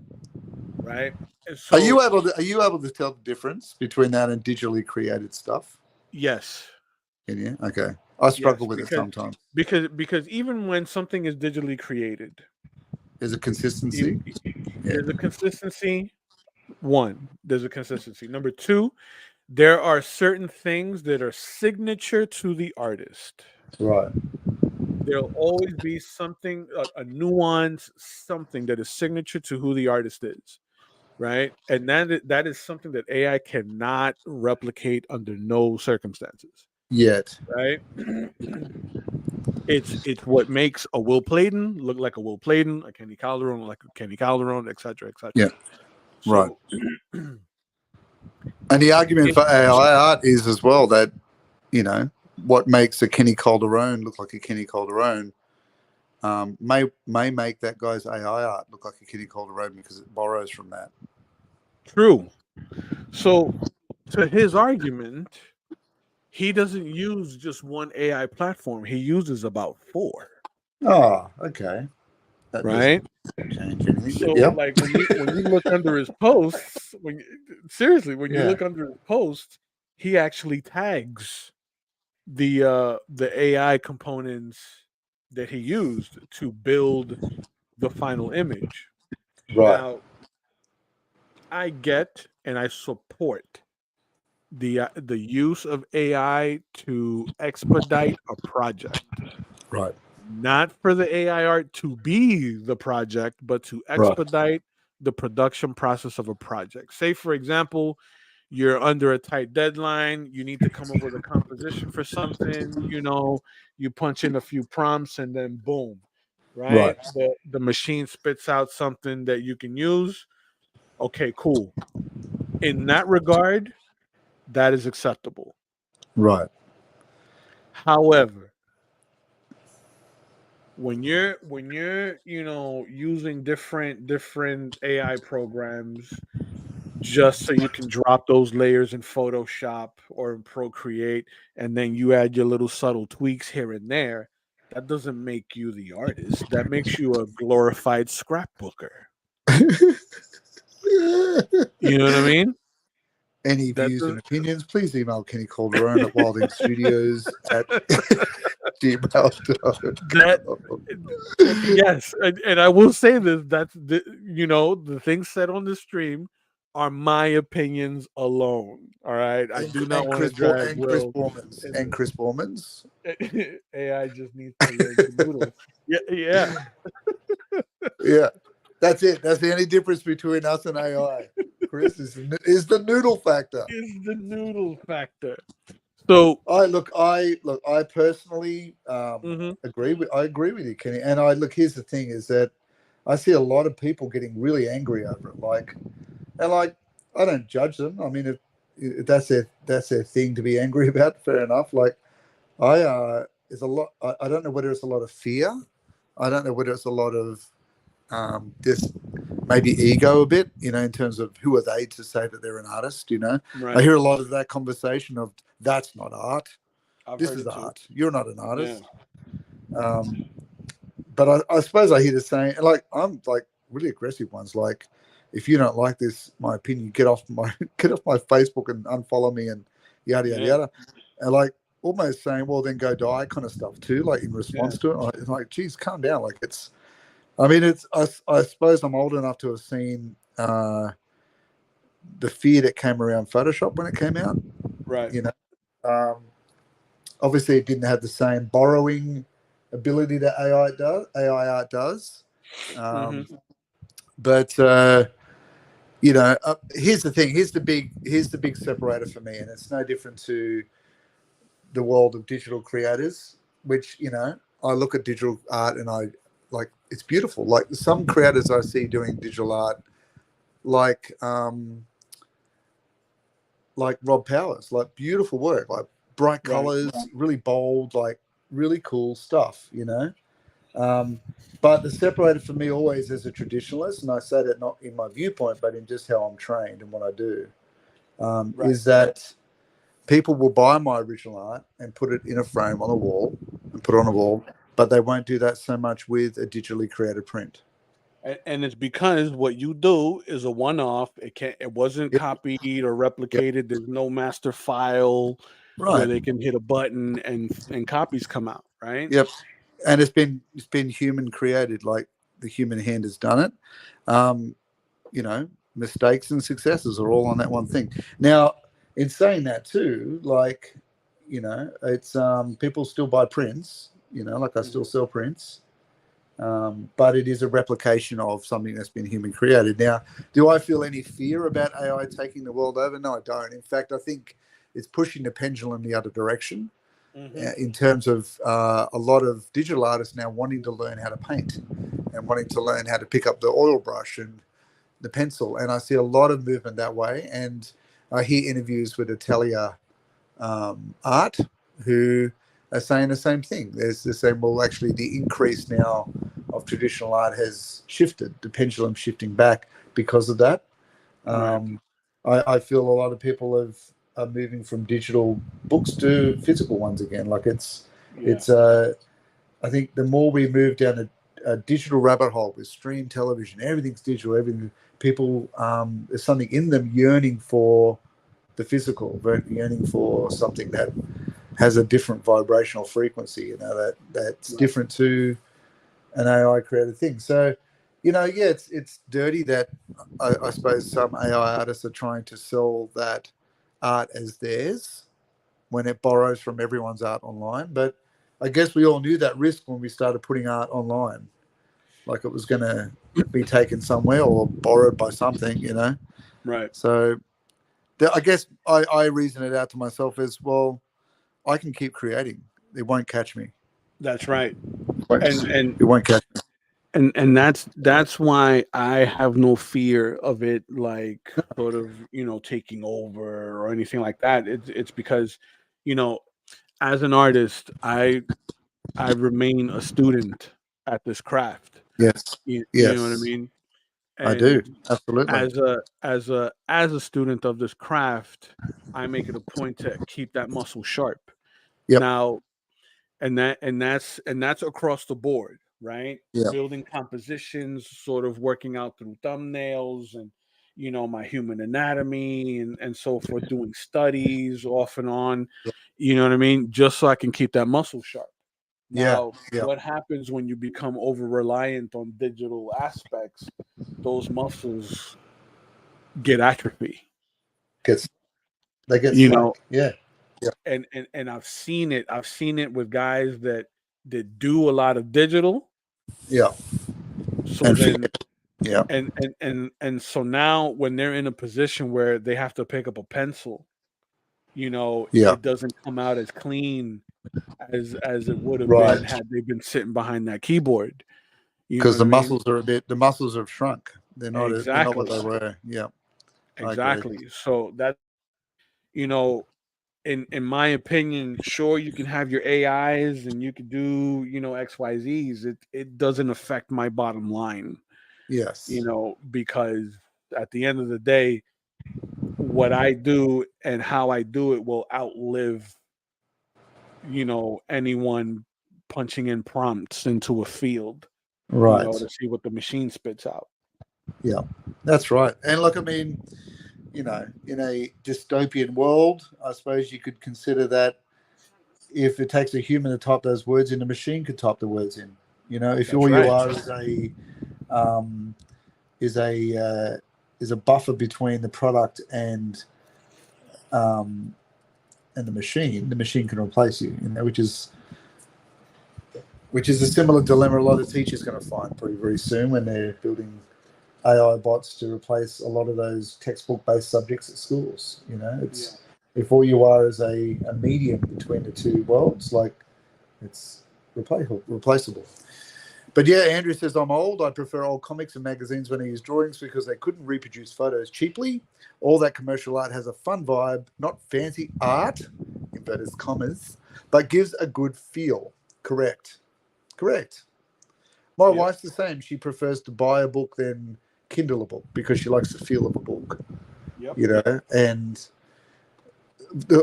And so, are you able to tell the difference between that and digitally created stuff? Yes. Can you? Okay. I struggle with it sometimes. Because even when something is digitally created, there's a consistency. There's a consistency. One, there's a consistency. Number two, there are certain things that are signature to the artist. Right. There'll always be something, a nuance, something that is signature to who the artist is. Right. And that is something that AI cannot replicate under no circumstances. Yet. Right. It's what makes a Will Pladen look like a Will Pladen, a Kenny Calderon like a Kenny Calderon, etc., etc. Yeah. So, right. And the argument for AI art is as well that, what makes a Kenny Calderon look like a Kenny Calderon may make that guy's AI art look like a Kenny Calderon because it borrows from that. True. So, to his argument, he doesn't use just one AI platform. He uses about 4. Oh, okay. That right? Change anything. So, like when you look under his posts, when you look under his posts, he actually tags the AI components that he used to build the final image. Right. Now, I get and I support the use of AI to expedite a project. Right. Not for the AI art to be the project, but to expedite the production process of a project. Say, for example, you're under a tight deadline, you need to come up with a composition for something, you punch in a few prompts and then boom, right? The machine spits out something that you can use. Okay, cool. In that regard, that is acceptable. Right. However, when you're using different AI programs just so you can drop those layers in Photoshop or in Procreate, and then you add your little subtle tweaks here and there, that doesn't make you the artist. That makes you a glorified scrapbooker. You know what I mean? Any views and opinions, please email Kenny Calderon at Wilding Studios at gmail.com. Yes, and I will say this: that's the things said on the stream are my opinions alone. All right, I do not want to drag Will and Chris Borman's. AI just needs to learn to noodle. Yeah. Yeah. That's it. That's the only difference between us and AI. Chris is the noodle factor. Is the noodle factor. So, I personally mhm, I agree with you, Kenny. And I look, here's the thing: is that I see a lot of people getting really angry over it. Like, I don't judge them. I mean, if that's their thing to be angry about, fair enough. Like, there's a lot. I don't know whether it's a lot of fear. I don't know whether it's a lot of just maybe ego a bit, in terms of who are they to say that they're an artist. I right. hear a lot of that conversation of that's not art. I've This heard is it too. art. You're not an Yeah. artist. Um, but I suppose I hear the saying, like, I'm like really aggressive ones. Like, if you don't like this, my opinion, get off my get off my Facebook and unfollow me and yada yada Yeah. yada. And like almost saying, well, then go die, kind of stuff too. Like in Yeah. response to it, like, geez, calm down. Like it's. I mean, it's. I suppose I'm old enough to have seen the fear that came around Photoshop when it came out. Right. You know, um, obviously it didn't have the same borrowing ability that AI art does. Hmm. Um, but here's the thing. Here's the big separator for me, and it's no different to the world of digital creators. Which I look at digital art and I like it's beautiful. Like some creators I see doing digital art, like like Rob Powers, like beautiful work, like bright Right. colors, really bold, like really cool stuff. Um, but the separator for me always as a traditionalist, and I say that not in my viewpoint, but in just how I'm trained and what I do, Right. is that people will buy my original art and put it in a frame on a wall and put it on a wall, but they won't do that so much with a digitally created print. And it's because what you do is a one-off. It wasn't Yep, copied or yep, replicated. There's no master file where right, they can hit a button and copies come out, right? yep. And it's been human created, like the human hand has done it. Um, Mistakes and successes are all on that one thing. Now, in saying that too, like, it's people still buy prints, like I still Mhm. sell prints. But it is a replication of something that's been human created. Now, do I feel any fear about AI taking the world over? No, I don't. In fact, I think it's pushing the pendulum the other direction Mhm. in terms of a lot of digital artists now wanting to learn how to paint and wanting to learn how to pick up the oil brush and the pencil. And I see a lot of movement that way. And I hear interviews with Atelier Art who are saying the same thing. There's the same, well, actually, the increase now of traditional art has shifted, the pendulum shifting back because of that. Right. Um, I feel a lot of people are moving from digital books to physical ones again. Like Yeah. it's I think the more we move down a digital rabbit hole with stream television, everything's digital, everything, people, there's something in them yearning for the physical, yearning for something that has a different vibrational frequency, that's Right. different to an AI created thing. So, yeah, it's dirty that I suppose some AI artists are trying to sell that art as theirs when it borrows from everyone's art online. But I guess we all knew that risk when we started putting art online, like it was going to be taken somewhere or borrowed by something. Right. So I guess I reason it out to myself as well. I can keep creating. It won't catch me. That's right. It won't, And and it won't catch me. and that's why I have no fear of it, like sort of taking over or anything like that. It's because you know as an artist, I remain a student at this craft. Yes. You know what I Yes. mean? I do. And Absolutely. as a student of this craft, I make it a point to keep that muscle sharp. Yep. Now, and that's across the board, right? Yep. Building compositions, sort of working out through thumbnails and my human anatomy and so forth, doing studies off and on, you know what I mean? Just so I can keep that muscle sharp. Yeah. Now, Yeah. what happens when you become over reliant on digital aspects? Those muscles get atrophy. Gets they get You know, slack. Yeah. Yeah. and I've seen it. I've seen it with guys that do a lot of digital. Yeah. So And then forget. Yeah. and so now when they're in a position where they have to pick up a pencil Yeah. it doesn't come out as clean as it would have been Right. had they been sitting behind that keyboard. You know Because what I mean? the muscles have shrunk. They're not what Exactly. they were. Yeah. I agree. Exactly. So that, you know, in my opinion, sure you can have your AIs and you can do, XYZs. It doesn't affect my bottom line, Yes. because at the end of the day, what I do and how I do it will outlive, anyone punching in prompts into a field, Right. to see what the machine spits out. Yeah. That's right. And look, I mean, in a dystopian world, I suppose you could consider that if it takes a human to type those words in, a machine could type the words in. If That's all you right. are um, is a is a buffer between the product um, and the machine can replace you. Which is a similar dilemma a lot of teachers are going to find pretty very soon when they're building AI bots to replace a lot of those textbook-based subjects at schools. It's if all you are is a medium between the two worlds, like it's replaceable. But yeah, Andrew says, I'm old. I prefer old comics and magazines when I use drawings because they couldn't reproduce photos cheaply. All that commercial art has a fun vibe, not fancy art, inverted commas, but gives a good feel. Correct. My Yep. wife's the same. She prefers to buy a book than Kindle a book because she likes the feel of a book. Yep. And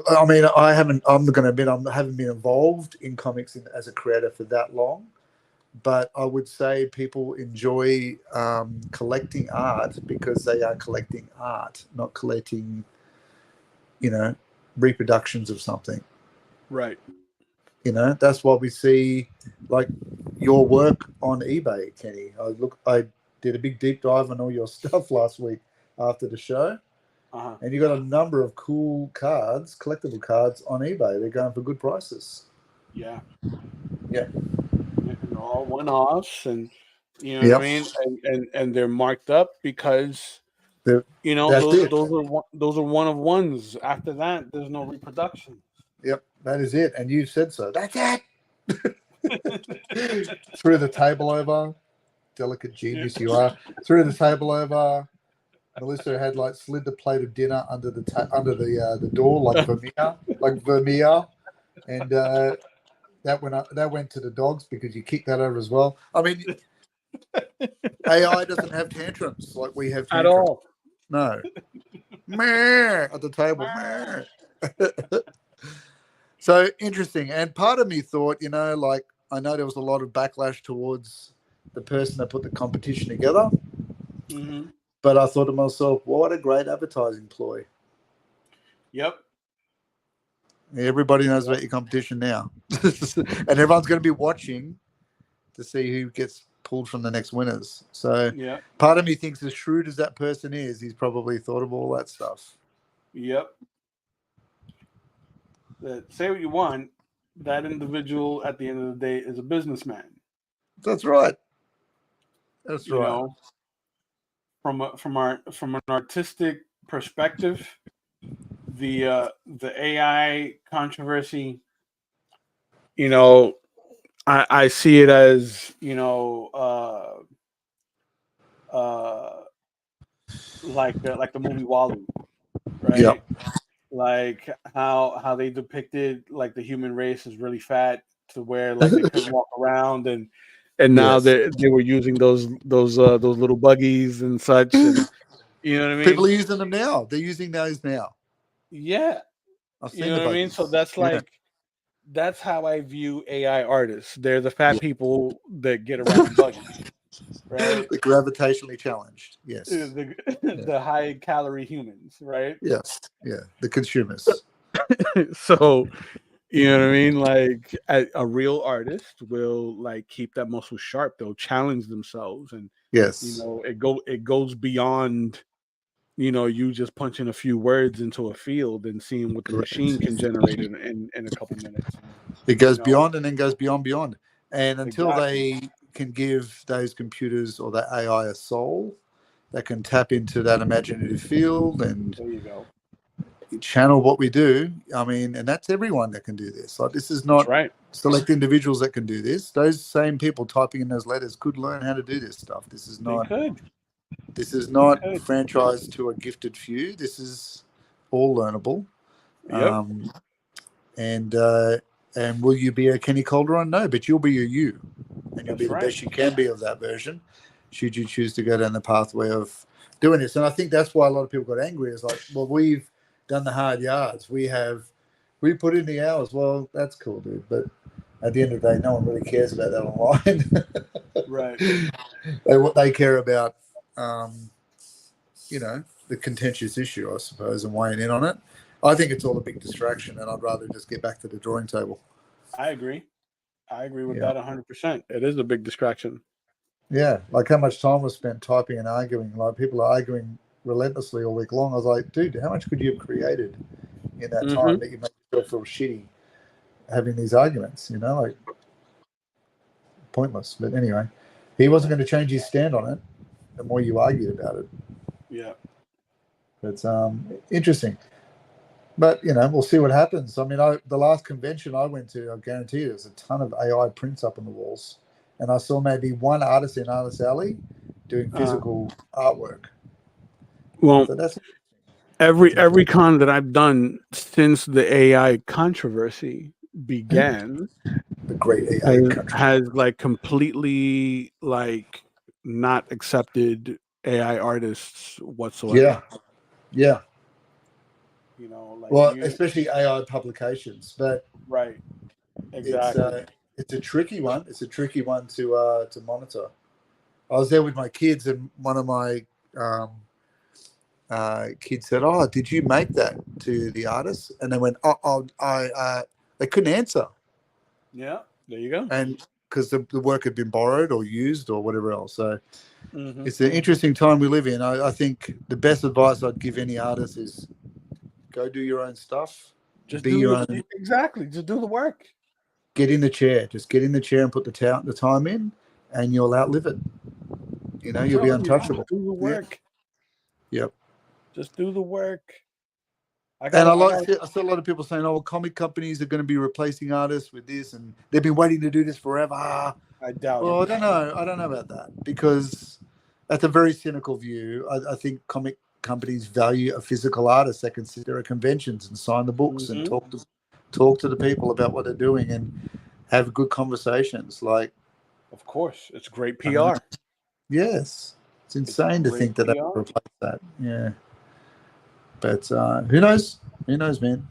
I mean, I'm going to admit, I haven't been involved in comics as a creator for that long. But I would say people enjoy collecting art because they are collecting art, not collecting, reproductions of something. Right. That's why we see, like, your work on eBay, Kenny. I did a big deep dive on all your stuff last week after the show, and you got a number of cool cards, collectible cards on eBay. They're going for good prices. Yeah. Yeah. And they're all one-offs, and you know what I Yep. mean, and they're marked up because That's those it. those are one of ones. After that, there's no reproduction. Yep, that is it. And you said so. That's it. Threw the table over. Delicate genius you are. Threw the table over. Melissa had slid the plate of dinner under the door like Vermeer, and that went to the dogs because you kicked that over as well. I mean, AI doesn't have tantrums like we have At tantrums. all. No, meh, at the table. Meh. So interesting. And part of me thought, I know there was a lot of backlash towards the person that put the competition together. Mm-hmm. But I thought to myself, what a great advertising ploy. Yep. Everybody knows about your competition now. And everyone's going to be watching to see who gets pulled from the next winners. So part of me thinks, as shrewd as that person is, he's probably thought of all that stuff. Yep. Say what you want, that individual at the end of the day is a businessman. That's right. From an artistic perspective, the AI controversy, I see it as like the movie Wall-E, right? Yep. Like how they depicted like the human race is really fat to where like they couldn't walk around, and now Yes. they were using those little buggies and such, and you know what I mean. People are using them now. They're using those now. Yeah, I've you seen know the what I mean. buggies. So that's that's how I view AI artists. They're the fat people that get around buggies, right? The gravitationally challenged. Yes. The high calorie humans, right? Yes. Yeah. The consumers. So you know what I mean? Like a real artist will like keep that muscle sharp. They'll challenge themselves, and Yes. it goes beyond you just punching a few words into a field and seeing what the machine can generate in a couple minutes. It goes beyond and then goes beyond. And until Exactly. they can give those computers or that AI a soul that can tap into that imaginative field, and There you go. channel what we do. I mean, and that's everyone that can do this. Like, this is That's not right. select individuals that can do this. Those same people typing in those letters could learn how to do this stuff. This is They not could. franchised to a gifted few. This is all learnable. Yep. And will you be a Kenny Calderon? No, but you'll be a you, and you'll That's be the right. best you can be of that version, should you choose to go down the pathway of doing this. And I think that's why a lot of people got angry. Is like, well, we've done the hard yards. We put in the hours. Well, that's cool, dude. But at the end of the day, no one really cares about that online. Right. What they care about, the contentious issue, I suppose, and weighing in on it. I think it's all a big distraction, and I'd rather just get back to the drawing table. I agree with that 100%. It is a big distraction. Yeah, like how much time was spent typing and arguing. Like, people are arguing relentlessly all week long. I was like, dude, how much could you have created in that time that you make yourself feel shitty having these arguments? Like, pointless. But anyway, he wasn't going to change his stand on it the more you argued about it. Yeah. It's interesting. But, we'll see what happens. I mean, the last convention I went to, I guarantee you, there's a ton of AI prints up on the walls. And I saw maybe one artist in Artist Alley doing physical artwork. Well, so that's every con that I've done since the AI controversy began the great AI has like completely like not accepted AI artists whatsoever. Yeah. Like, well, especially AI publications, but right, exactly. It's a tricky one. It's a tricky one to monitor. I was there with my kids, and one of my kids said, "Oh, did you make that to the artist?" And they went, they couldn't answer. Yeah, there you go. And because the work had been borrowed or used or whatever else. So it's an interesting time we live in. I think the best advice I'd give any artist is go do your own stuff. Just be your own. Exactly. Just do the work. Get in the chair. Just get in the chair and put the time in, and you'll outlive it. You'll be untouchable. Do the work. Yep. Just do the work. I saw a lot of people saying, "Oh, well, comic companies are going to be replacing artists with this, and they've been waiting to do this forever." I doubt it. Well, I don't know about that, because that's a very cynical view. I think comic companies value a physical artist that can sit there at conventions and sign the books and talk to the people about what they're doing and have good conversations. Like, of course, it's great PR. Yes, it's insane to think that they will replace that. Yeah, but who knows? Who knows, man?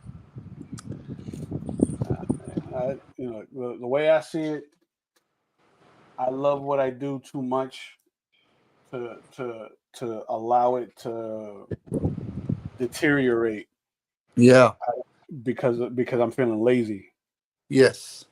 The way I see it, I love what I do too much to allow it to deteriorate. Yeah, because I'm feeling lazy. Yes.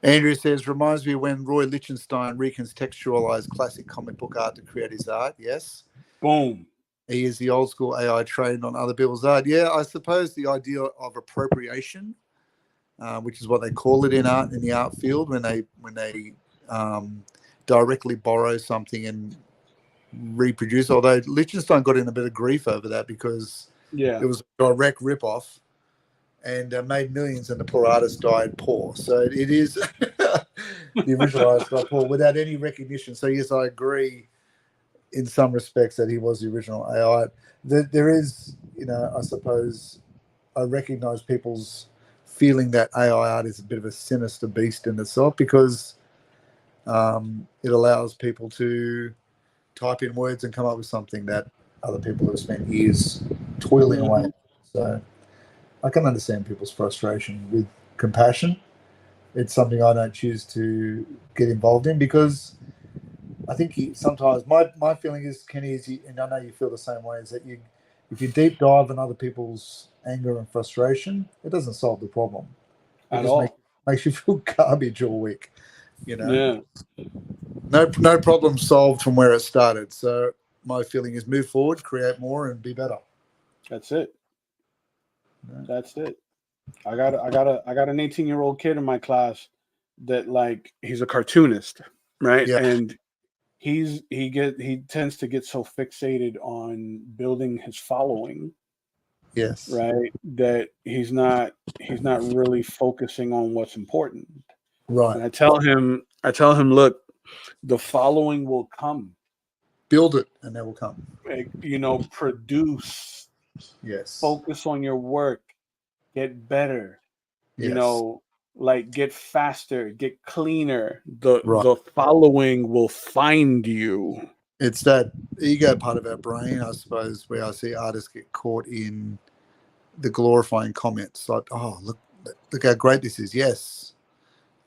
Andrew says, reminds me when Roy Lichtenstein recontextualized classic comic book art to create his art. Yes. Boom. He is the old school AI trained on other people's art. Yeah, I suppose the idea of appropriation, which is what they call it in the art field, when they directly borrow something and reproduce. Although Lichtenstein got in a bit of grief over that because it was a direct rip-off and made millions, and the poor artist died poor. So it is the original artist died poor without any recognition. So yes, I agree in some respects that he was the original AI. There is, I suppose, I recognize people's feeling that AI art is a bit of a sinister beast in itself, because it allows people to type in words and come up with something that other people have spent years toiling away. So I can understand people's frustration with compassion. It's something I don't choose to get involved in, because I think sometimes my feeling is, Kenny, and I know you feel the same way, is that if you deep dive on other people's anger and frustration, it doesn't solve the problem. It just makes you feel garbage all week. Yeah. No problem solved from where it started. So my feeling is move forward, create more, and be better. That's it. That's it. I got an 18-year-old kid in my class that, like, he's a cartoonist, right? Yeah. And he tends to get so fixated on building his following, Yes. right? That he's not really focusing on what's important. Right. And I tell him, look, the following will come. Build it and they will come. Like, produce, Yes. focus on your work, get better, Yes. like get faster, get cleaner. The Right. the following will find you. It's that ego part of our brain, I suppose, where I see artists get caught in the glorifying comments like, oh, look how great this is. Yes.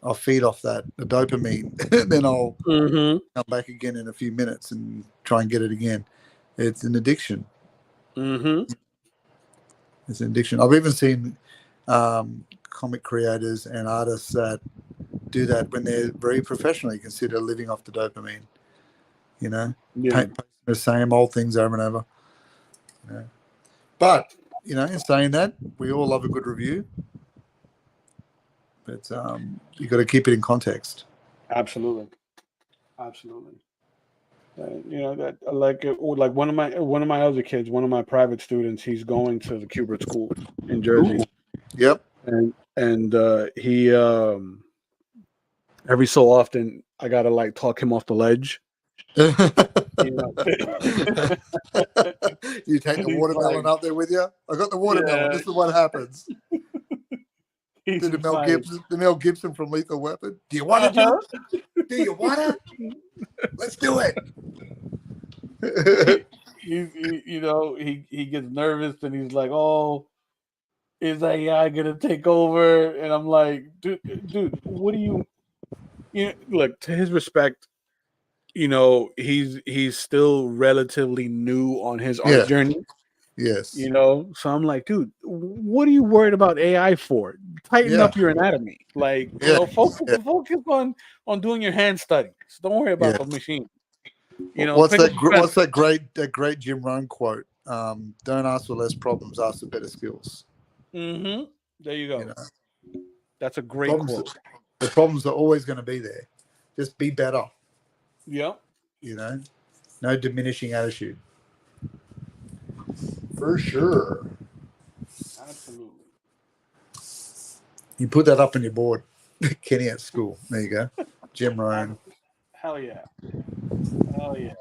I'll feed off the dopamine. Then I'll Mm-hmm. come back again in a few minutes and try and get it again. It's an addiction. Mm-hmm. It's an addiction. I've even seen comic creators and artists that do that when they're very professionally consider living off the dopamine. Yeah. Painting the same old things over and over. But in saying that, we all love a good review, but you got to keep it in context. Absolutely. That like one of my other kids, one of my private students, he's going to the Kubert School in Jersey. Ooh. Yep. And he every so often I gotta like talk him off the ledge. You He's take the watermelon like, up there with you. I got the watermelon. yeah, This is what happens. he's To the Mel Gibson from Lethal Weapon. Do you want to uh-huh. do it? Do you want to? Let's do it. He gets nervous and he's like, "Oh, is AI gonna take over?" And I'm like, "Dude, what do you?" Look, to his respect, he's still relatively new on his art Yeah. journey. Yes. So I'm like, dude, what are you worried about AI for? Tighten Yeah. up your anatomy. Like, Yeah. focus on doing your hand studies. Don't worry about Yeah. the machine. What's Pick up that? the pen. What's that great Jim Rohn quote? Don't ask for less problems, ask for better skills. Mm-hmm. There you go. You know, That's a great problems. quote. The problems are always going to be there. Just be better. Yep. No diminishing attitude. For sure. Absolutely. You put that up on your board. Kenny at school. There you go. Jim Rohn. Hell yeah. Hell yeah.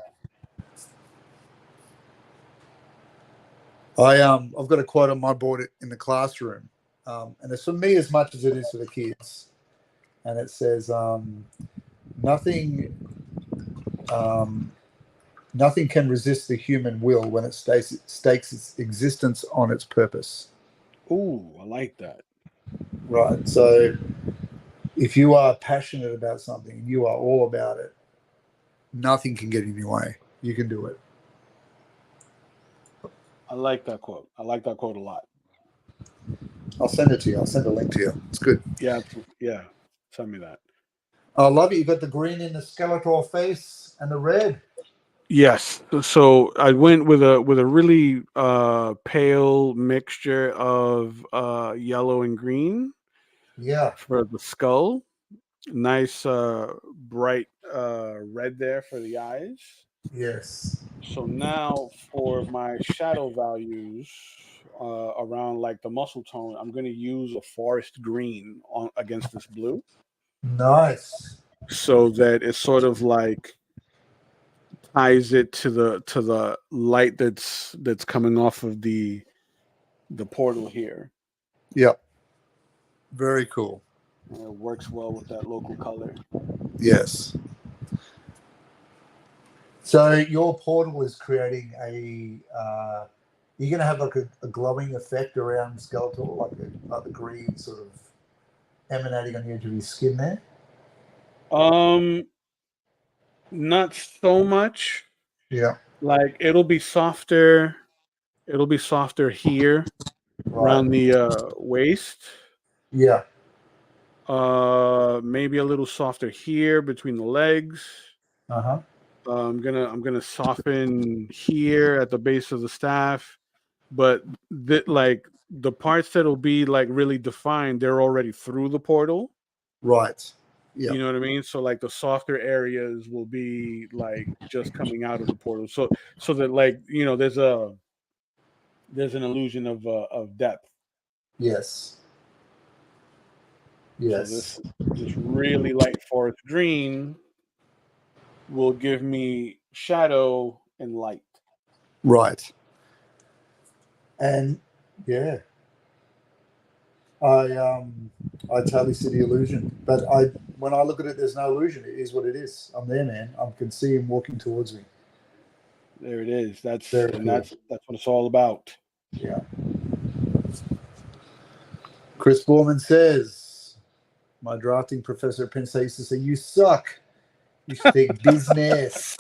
I've got a quote on my board in the classroom, and it's for me as much as it is for the kids. And it says, "Nothing, nothing can resist the human will when it stakes its existence on its purpose." Ooh, I like that. Right. So, if you are passionate about something, you are all about it. Nothing can get in your way. You can do it. I like that quote. I like that quote a lot. I'll send it to you. I'll send a link to you. It's good. Yeah. Send me that. I love it. You got the green in the Skeletor face and the red. Yes. So I went with a really pale mixture of yellow and green Yeah. for the skull. Nice bright red there for the eyes. Yes. So now for my shadow values around like the muscle tone, I'm going to use a forest green against this blue. Nice. So that it sort of like ties it to the light that's coming off of the portal here. Yep. Very cool. And it works well with that local color. Yes. So your portal is creating you're going to have like a glowing effect around Skeletor, like the green sort of emanating on the edge of his skin there. Not so much. Yeah. Like it'll be softer. It'll be softer here around the waist. Yeah. Maybe a little softer here between the legs. Uh-huh. I'm gonna soften here at the base of the staff, but the parts that'll be like really defined, they're already through the portal. Right. Yeah. You know what I mean? So like the softer areas will be like just coming out of the portal. So that like, you know, there's an illusion of depth. Yes. So Yes. this really light forest green will give me shadow and light. Right. And yeah, I totally see the illusion. But when I look at it, there's no illusion. It is what it is. I'm there, man. I can see him walking towards me. There it is. That's Very and cool. that's what it's all about. Yeah. Chris Borman says, my drafting professor at Penn State used to say, "You suck. You should take business."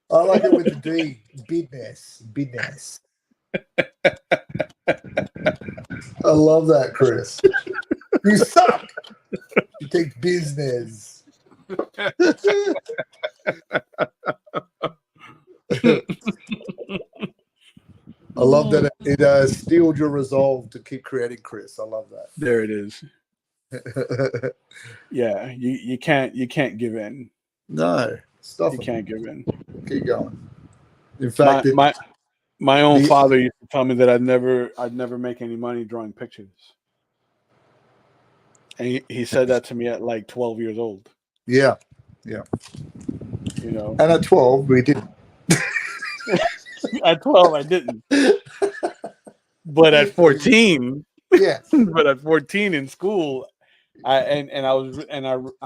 I like it with the D. Business. Business. I love that, Chris. You suck. You take business. I love that it steeled your resolve to keep creating, Chris. I love that. There it is. Yeah, you can't give in. No, stop. You can't give in. Keep going. In fact, my own father used to tell me that I'd never make any money drawing pictures, and he said that to me at like 12 years old. Yeah, yeah. You know, and at 12 we didn't. At 12 I didn't, but at 14, yeah. But at 14 in school, I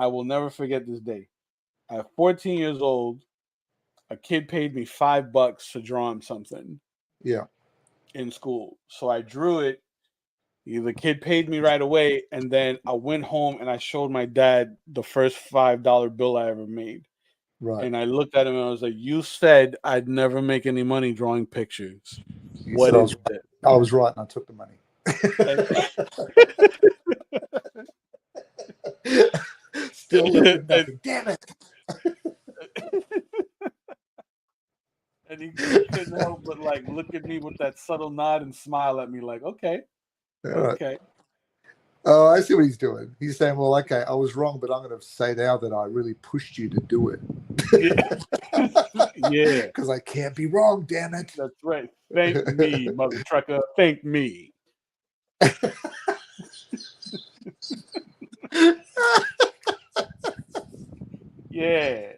will never forget this day. At 14 years old, a kid paid me $5 to draw him something. Yeah. In school, so I drew it. The kid paid me right away, and then I went home and I showed my dad the first $5 bill I ever made. Right. And I looked at him and I was like, "You said I'd never make any money drawing pictures. What is it?" I was right, and I took the money. Still left nothing. Damn it. And he couldn't help but like look at me with that subtle nod and smile at me like, "Okay, okay." Right. Oh, I see what he's doing. He's saying, "Well, okay, I was wrong, but I'm going to say now that I really pushed you to do it." Yeah. Because I can't be wrong, damn it. That's right. Thank me, mother trucker. Thank me. Yeah.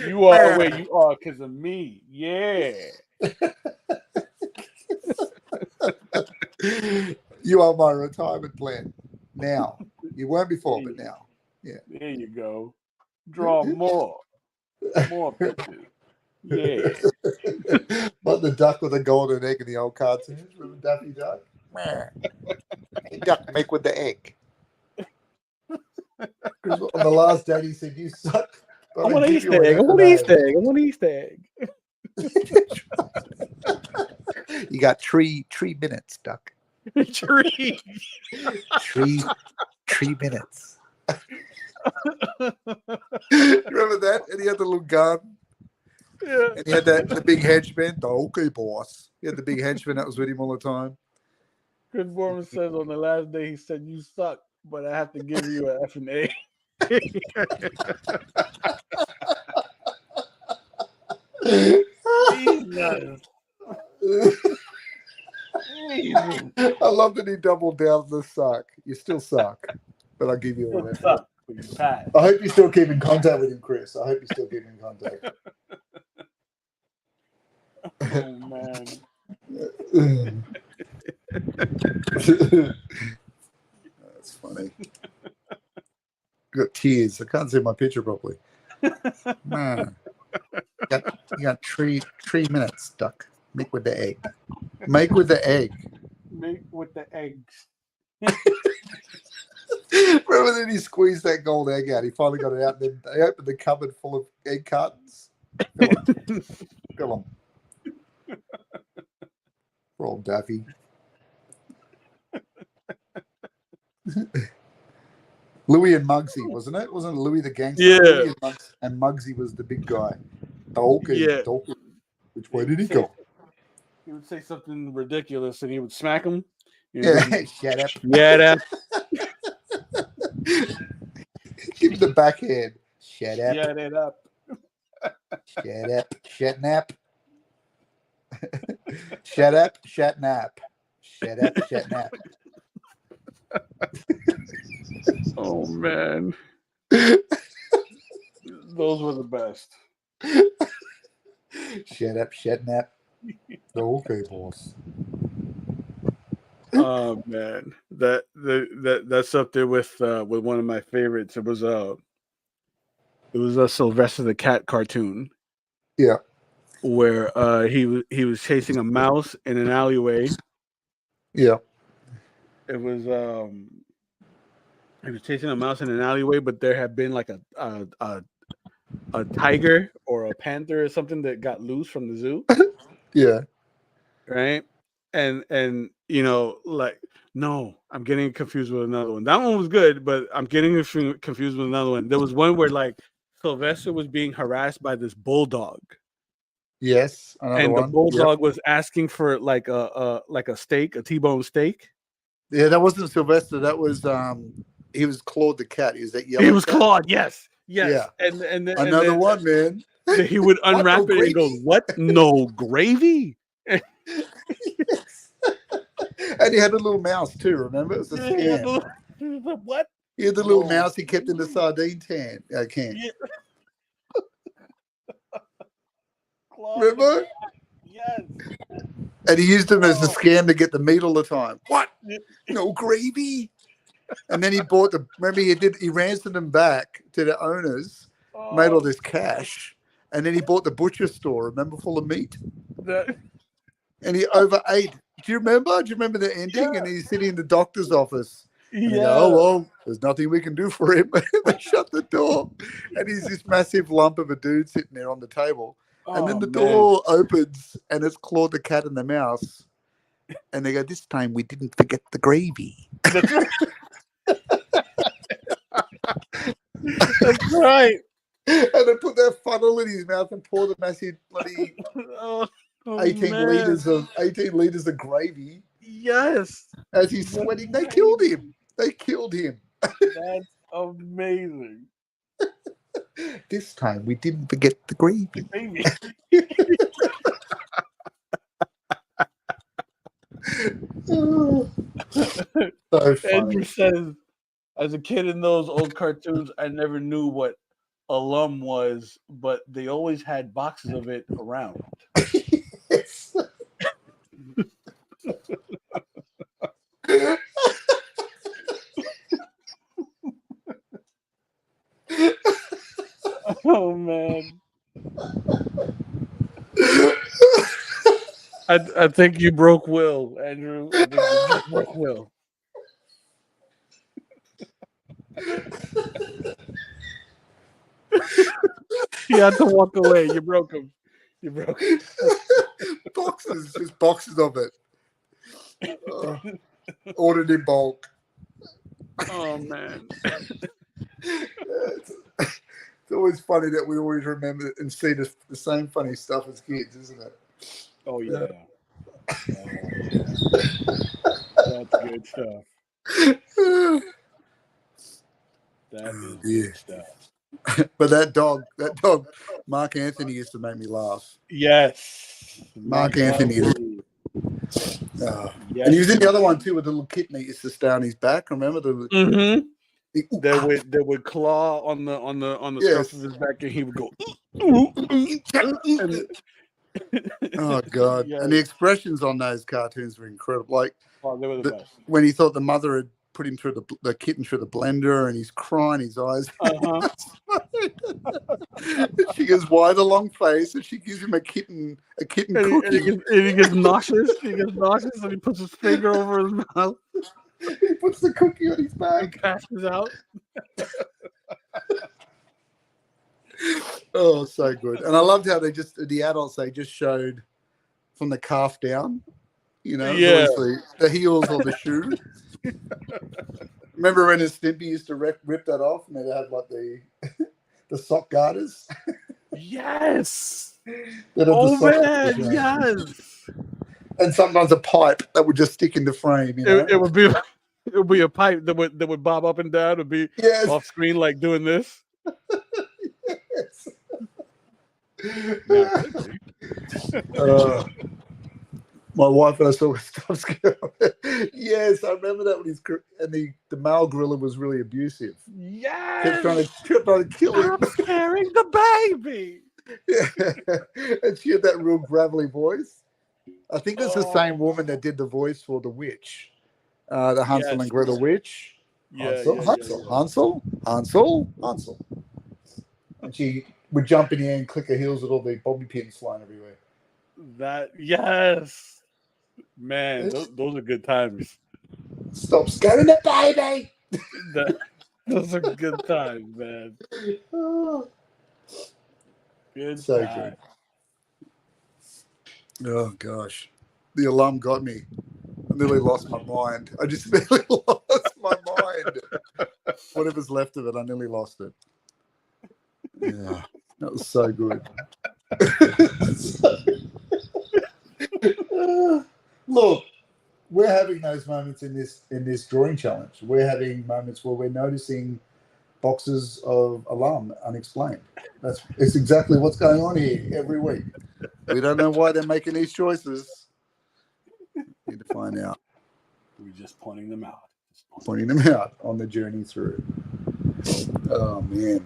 You are where you are because of me. Yeah. You are my retirement plan. Now. You weren't before, but now. Yeah. There you go. Draw more. More pictures. Yeah. Like the duck with the golden egg in the old cartoons. Remember Daffy Duck? Hey, duck, make with the egg. Because on the last date he said, "You suck." I want an Easter egg. I want an Easter egg. I want an Easter egg. You got three minutes, duck. Three minutes. Remember that? And he had the little gun. Yeah. And he had the big henchman. Okay, boss. He had the big henchman that was with him all the time. Chris Borman says on the last day, he said, "You suck, but I have to give you an F and A." Jesus. I love that he doubled down the suck. You still suck, but I'll give you a suck, but you pass. I hope you still keep in contact with him, Chris. I hope you still keep in contact. Oh man. That's funny. Got tears. I can't see my picture properly. Man. You got 3 minutes, duck. Make with the egg. Make with the egg. Make with the eggs. Remember then he squeezed that gold egg out. He finally got it out. And then they opened the cupboard full of egg cartons. Fill them. Poor old Daffy. Louis and Muggsy, wasn't it? Wasn't it Louis the gangster? Yeah. Louis and Muggsy was the big guy. Okay. Yeah. Which way did he go? say something ridiculous, and he would smack him. Yeah, shut up. Yeah, that. Give him the backhand. Shut up. Shut it up. Shut up. Shut nap. Shut up. Shut nap. Shut up. Shut nap. Oh man, those were the best. Shut up. Shut nap. Okay, boss. Oh man, that's up there with one of my favorites. It was a Sylvester the Cat cartoon. Yeah. Where he was chasing a mouse in an alleyway. Yeah. It was he was chasing a mouse in an alleyway, but there had been like a tiger or a panther or something that got loose from the zoo. Yeah. Right. And you know, like, no, I'm getting confused with another one. That one was good, but I'm getting confused with another one. There was one where like Sylvester was being harassed by this bulldog. Yes, another And the one. bulldog was asking for like a steak, a T-bone steak. Yeah, that wasn't Sylvester. That was he was Claude the cat. Is that yellow? He was cat? Claude, yes. Yeah. And another then, one, man. He would unwrap no it and go, "What? No gravy?" Yes. And he had a little mouse too. Remember, it was a scam. What? He had the little mouse he kept in the sardine can. Yeah. Remember? Yes. And he used them as a scam to get the meat all the time. What? No gravy? And then he bought the. Remember, he ransomed them back to the owners, made all this cash, and then he bought the butcher store. Remember, full of meat. And he overate. Do you remember? Do you remember the ending? Yeah. And he's sitting in the doctor's office. And they go, oh, well, there's nothing we can do for him. They shut the door. And he's this massive lump of a dude sitting there on the table. And then the door opens, and it's Claude the cat and the mouse. And they go, this time we didn't forget the gravy. That's right. And they put their funnel in his mouth and pour the massive bloody 18 liters of gravy. Yes. As he's sweating, they killed him. That's amazing. This time we didn't forget the gravy. So funny. Andrew says, as a kid in those old cartoons, I never knew what alum was, but they always had boxes of it around. Yes. Oh man. I think you broke Will, Andrew. I think you just broke Will. He had to walk away. You broke him. Boxes, just boxes of it. Ordered in bulk. Oh man. It's always funny that we always remember and see the same funny stuff as kids, isn't it? Oh yeah. That's good stuff. That is good stuff. But that dog, Mark Anthony used to make me laugh. Yes. Mark Anthony. Yes. And he was in the other one too with the little kitten that used to stay on his back. Remember the That would claw on the scruff of his back, and he would go. Oh God! Yes. And the expressions on those cartoons were incredible. Like, they were the best. When he thought the mother had put him through the kitten through the blender, and he's crying his eyes. She goes, "Why the long face?" And she gives him a kitten cookie. And he gets nauseous. And he puts his finger over his mouth. He puts the cookie on his back. He passes out. Oh, so good. And I loved how the adults just showed from the calf down, the heels or the shoe. Remember when Stimpy used to rip that off, and they had like the sock garters? Yes. Oh man, yes. and sometimes a pipe that would just stick in the frame. You know. It would be it would be a pipe that would bob up and down. It would be Yes. off screen like doing this. Yes. Yeah, it could be. My wife and I saw stuff. Yes, I remember that when the male gorilla was really abusive. Yes. Kept trying to kill him. Stop scaring the baby. Yeah. And she had that real gravelly voice. I think it's the same woman that did the voice for the witch, the Hansel and Gretel witch. Hansel. And she would jump in the air and click her heels with all the bobby pins flying everywhere. Man, those are good times. Stop scaring the baby. Those are good times, man. Good So time. good. Oh gosh, the alarm got me. I nearly lost my mind. I just nearly lost my mind. Whatever's left of it, I nearly lost it. Yeah, that was so good. Look, we're having those moments in this drawing challenge. We're having moments where we're noticing boxes of alarm unexplained. It's exactly what's going on here every week. We don't know why they're making these choices. Need to find out. We're just pointing them out. Pointing them out on the journey through. Oh man.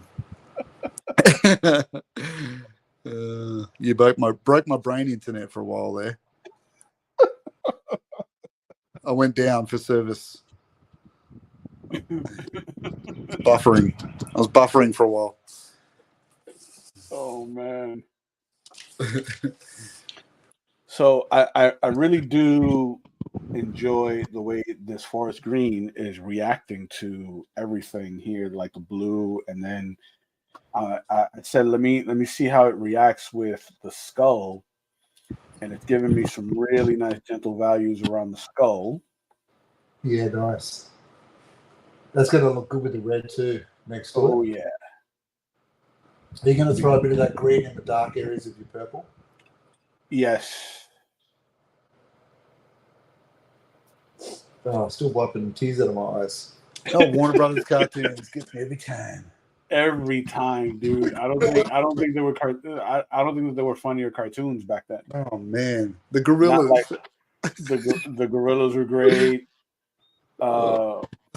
You broke my brain internet for a while there. I went down for service. Buffering. I was buffering for a while. Oh man. So I really do enjoy the way this forest green is reacting to everything here, like the blue, and then I said, let me see how it reacts with the skull, and it's giving me some really nice gentle values around the skull. Yeah, nice. That's going to look good with the red too next to it. Oh yeah. Are you going to throw a bit of that green in the dark areas of your purple? Yes. Oh, still wiping tears out of my eyes. Oh, Warner Brothers cartoons gets me every time. Every time, dude. I don't think I don't think there were I don't think that there were funnier cartoons back then. Oh man, the gorillas. The gorillas were great.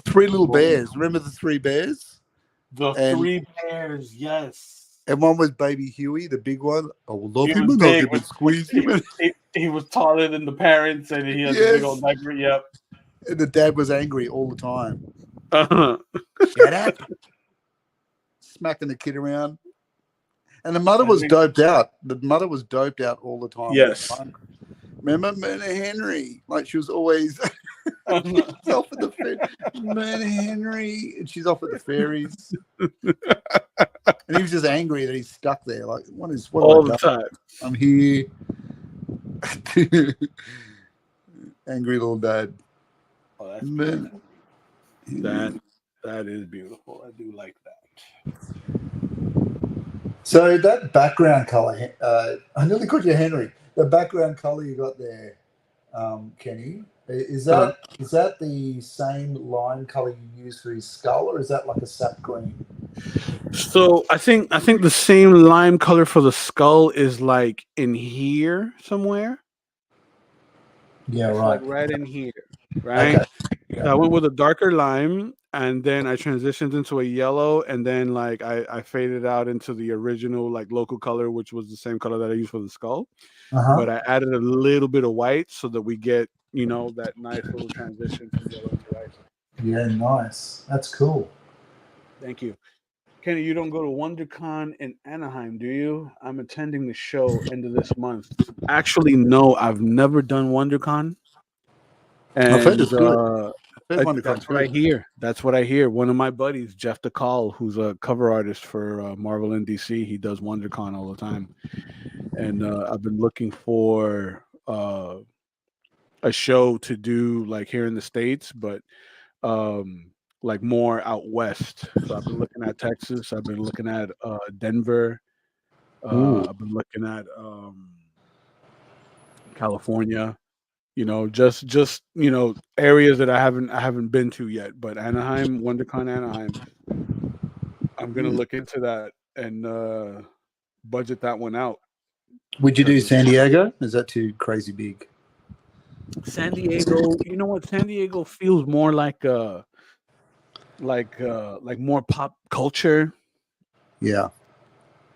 Three little bears. Remember the three bears? Three bears, yes. And one was Baby Huey, the big one. I will love him and big, hug him and squeeze him. He was taller than the parents, and he had a big old diaper. Yep. And the dad was angry all the time. Uh-huh. Shut up. Smacking the kid around. And the mother was doped out. The mother was doped out all the time. Yes. Remember Myrna Henry? Like she was always off at the fairies. Myrna Henry. And she's off at the fairies. And he was just angry that he's stuck there. Like, what all the time. I'm here. Angry little dad. Oh, that's beautiful. That is beautiful. I do like that. So that background color, I nearly called you Henry. The background color you got there, Kenny, is that the same line color you use for his skull, or is that like a sap green? So I think the same lime color for the skull is like in here somewhere. Yeah, it's right. Like right in here, right? Okay. Yeah. So I went with a darker lime, and then I transitioned into a yellow, and then like I faded out into the original like local color, which was the same color that I used for the skull. But I added a little bit of white so that we get, that nice little transition from yellow to white. Yeah, nice. That's cool. Thank you. Kenny, you don't go to WonderCon in Anaheim, do you? I'm attending the show end of this month. Actually, no, I've never done WonderCon. And I've heard it's good. That's what I hear. That's what I hear. One of my buddies, Jeff DeCall, who's a cover artist for Marvel and DC, he does WonderCon all the time. And I've been looking for a show to do like here in the States, but like more out west. So I've been looking at Texas. I've been looking at Denver. I've been looking at California. just areas that I haven't been to yet. But Anaheim, WonderCon Anaheim, I'm gonna look into that and budget that one out Would you do because San Diego? Is that too crazy big? San Diego, you know what? San Diego feels more like more pop culture Yeah.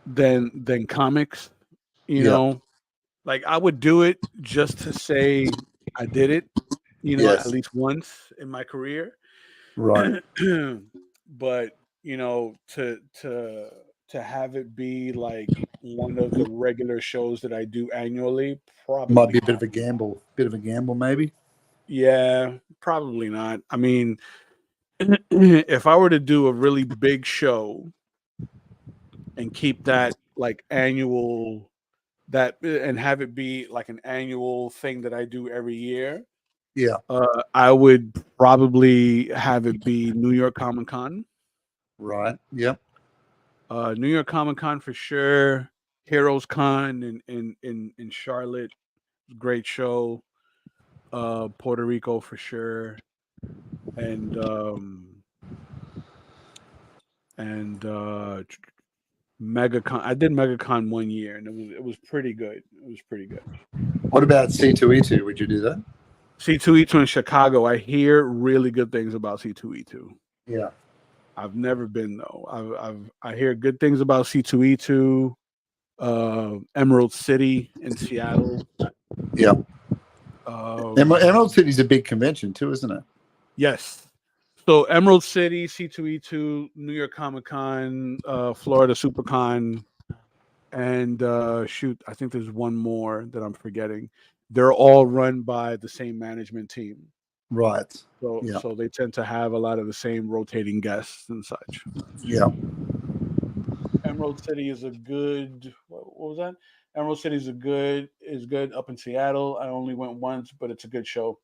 than comics. You Yeah. know, like I would do it just to say I did it. At Yes. least once in my career. Right. But to have it be like one of the regular shows that I do annually, Might probably be a bit not. of a gamble. Bit of a gamble, maybe. Yeah, probably not. I mean, if I were to do a really big show and keep that like annual that and have it be like an annual thing that I do every year, Yeah. I would probably have it be New York Comic Con. Right. Yep. New York Comic Con for sure. Heroes Con in Charlotte, great show. Puerto Rico for sure, and MegaCon. I did MegaCon one year, and it was pretty good. It was pretty good. What about C2E2? Would you do that? C2E2 in Chicago. I hear really good things about C2E2. Yeah. I've never been though. I hear good things about C2E2. Emerald City in Seattle. Yeah. Um, Emerald City's a big convention too, isn't it? yes. So Emerald City, C2E2, New York Comic Con, Florida SuperCon, and shoot, I think there's one more that I'm forgetting. They're all run by the same management team. Right. So Yeah. so they tend to have a lot of the same rotating guests and such. Yeah. Emerald City is a good what was that? Emerald City is good up in Seattle. I only went once, but it's a good show.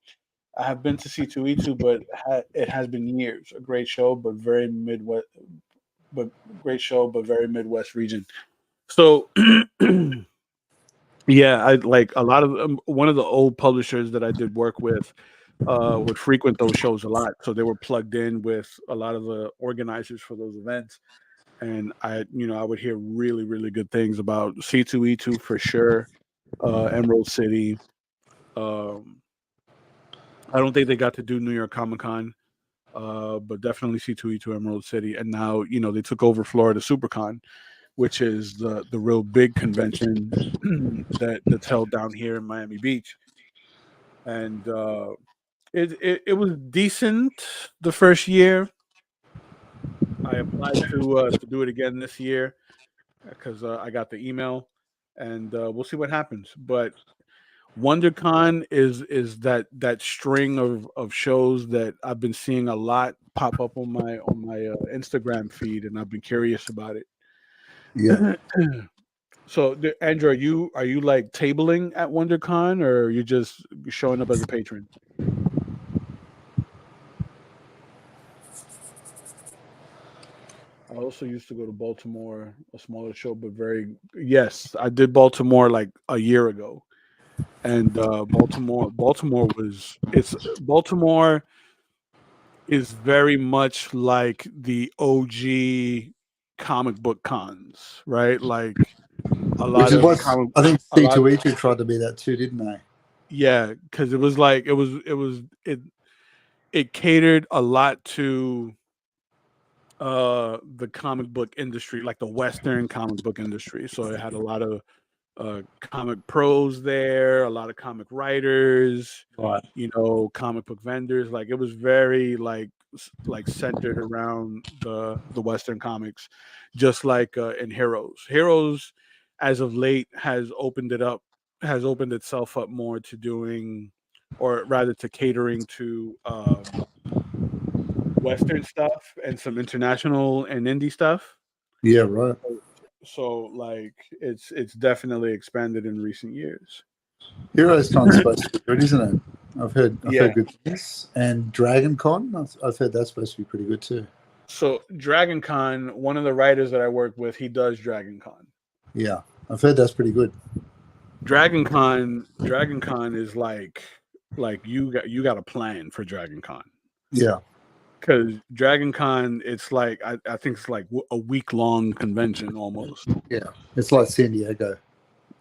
I have been to C2E2, but it has been years. A great show, but very Midwest, but great show, but very Midwest region. So, yeah, I like a lot of one of the old publishers that I did work with would frequent those shows a lot. So they were plugged in with a lot of the organizers for those events. And I would hear really, really good things about C2E2 for sure, Emerald City. Um, I don't think they got to do New York Comic Con, but definitely C2E2 Emerald City. And now, they took over Florida SuperCon, which is the real big convention that's held down here in Miami Beach. And it was decent the first year. I applied to do it again this year because I got the email, and we'll see what happens. But WonderCon is that string of shows that I've been seeing a lot pop up on my Instagram feed, and I've been curious about Yeah. it. So, Andrew, are you like tabling at WonderCon, or are you just showing up as a patron? I also used to go to Baltimore, a smaller show, but very yes, I did Baltimore like a year ago, and Baltimore is very much like the OG comic book cons, right? Like a Which lot is of what comic, I think a lot, C2E2 tried to be that too, didn't they? yeah, because it catered a lot to the comic book industry, like the Western comic book industry. So it had a lot of comic pros there, a lot of comic writers, Right. comic book vendors. Like it was very like centered around the Western comics, just like in Heroes. Heroes, as of late, has opened itself up more to doing, or rather to catering to Western stuff and some international and indie stuff. Yeah. Right. So like it's definitely expanded in recent years. Heroes Con's supposed to be good, isn't it? I've Yeah. heard good things. And Dragon Con, I've heard that's supposed to be pretty good too. So Dragon Con, one of the writers that I work with, he does Dragon Con. Yeah. I've heard that's pretty good. Dragon Con is like like you got a plan for Dragon Con. Yeah. Because Dragon Con, it's like I think it's like a week-long convention almost. Yeah. It's like San Diego.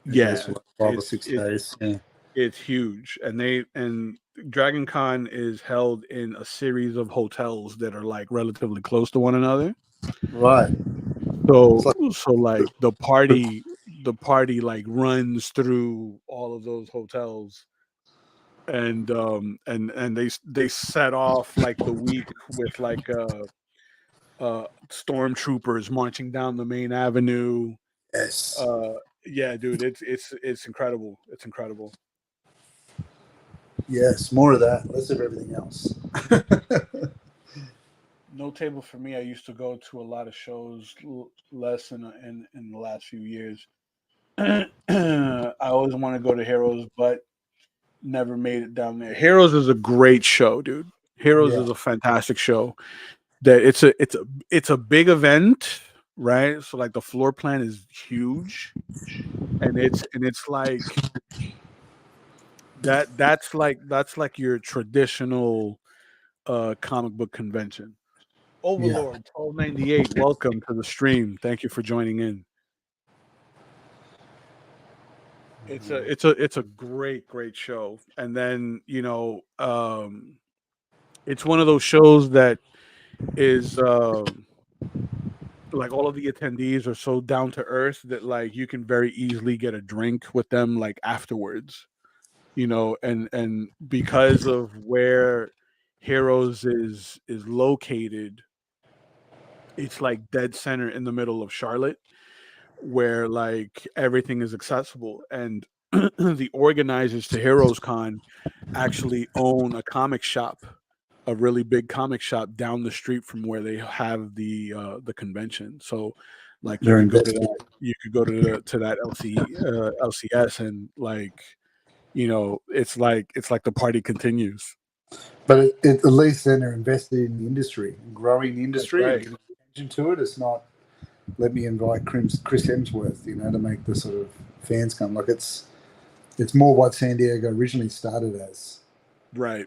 It goes Yeah, for like 5 or 6 days. Yeah. it's huge, and Dragon Con is held in a series of hotels that are like relatively close to one another. Right. It's So like like the party like runs through all of those hotels, and they set off like the week with like stormtroopers marching down the main avenue. yes. Uh, yeah, dude, it's incredible. It's incredible. Yes. More of that. Less of everything else. No table for me. I used to go to a lot of shows, less in the last few years. I always want to go to Heroes, but never made it down there. Heroes is a great show, dude. Heroes Yeah. is a fantastic show. That it's a big event, right? So like the floor plan is huge, and it's like that's like your traditional comic book convention. Yeah. Overlord 1298, welcome to the stream. Thank you for joining in. It's a great show. And then, it's one of those shows that is like all of the attendees are so down to earth that like you can very easily get a drink with them like afterwards. And because of where Heroes is located, it's like dead center in the middle of Charlotte, where like everything is accessible. And the organizers to Heroes Con actually own a comic shop, a really big comic shop down the street from where they have the convention. So like you They're could go to invested. that to that LCS, and like it's like the party continues. But at least then they're invested in the industry, growing the That's industry and right. giving attention to it. It's not, let me invite Chris Hemsworth, to make the sort of fans come. Like it's more what San Diego originally started as, Right.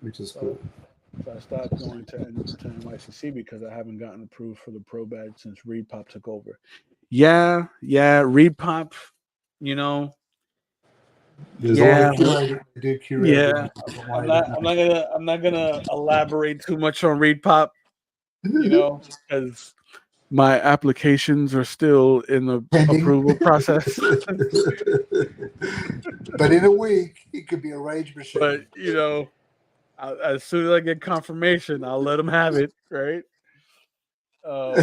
which is So cool. I stopped going to NYCC because I haven't gotten approved for the pro badge since Repop took over. Yeah, Repop, you know, There's always yeah, curated. yeah. I'm not gonna elaborate too much on Repop, because my applications are still in the Pending. approval process. But in a week, it could be a rage But machine. as soon as I get confirmation, I'll let them have it. Right? What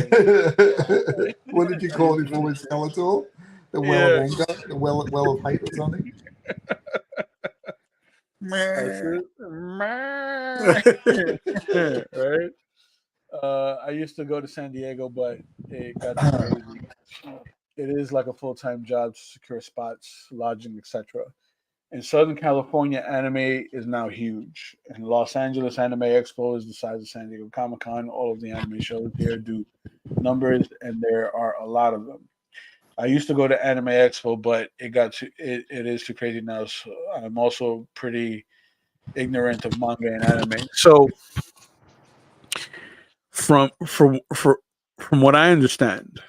did you I call used it to go before, to Skeletor? The well of yeah. anger, the well of hate, or something. That's Meh. it. Right? I used to go to San Diego, but it got too crazy. It is like a full-time job to secure spots, lodging, etc. In Southern California, anime is now huge. In Los Angeles, Anime Expo is the size of San Diego Comic Con. All of the anime shows here do numbers, and there are a lot of them. I used to go to Anime Expo, but it is too crazy now. So I'm also pretty ignorant of manga and anime. So from what I understand,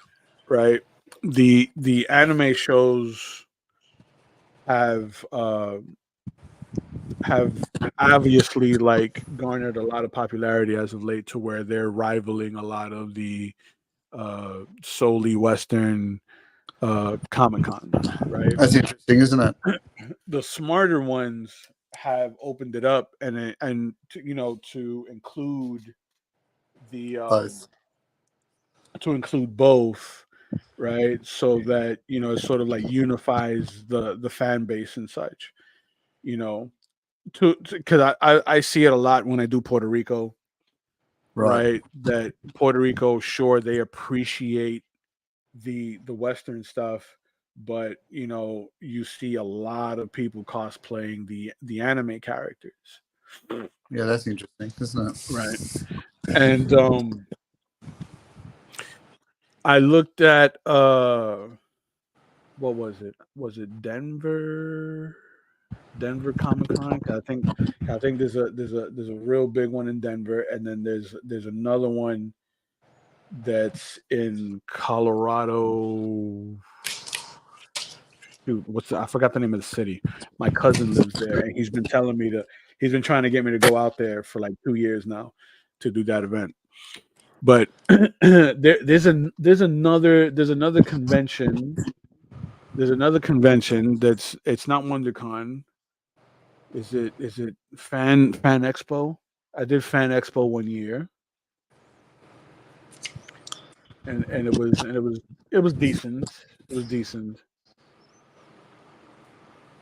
right, the anime shows have have obviously like garnered a lot of popularity as of late, to where they're rivaling a lot of the solely Western Comic Cons, right? That's interesting, isn't it? The smarter ones have opened it up, and to include the Both. to include both, right? So that it sort of like unifies the fan base and such. You know, to because I see it a lot when I do Puerto Rico, Right. right? That Puerto Rico, sure, they appreciate the Western stuff, but you see a lot of people cosplaying the anime characters, Yeah, that's interesting, isn't right? it? And I looked at what was it? Was it Denver? Denver Comic Con. I think there's a real big one in Denver, and then there's another one that's in Colorado. Dude, I forgot the name of the city. My cousin lives there, and he's been telling me he's been trying to get me to go out there for like 2 years now to do that event. But there's another convention. There's another convention it's not WonderCon. Is it Fan Expo? I did Fan Expo 1 year, and it was decent. It was decent.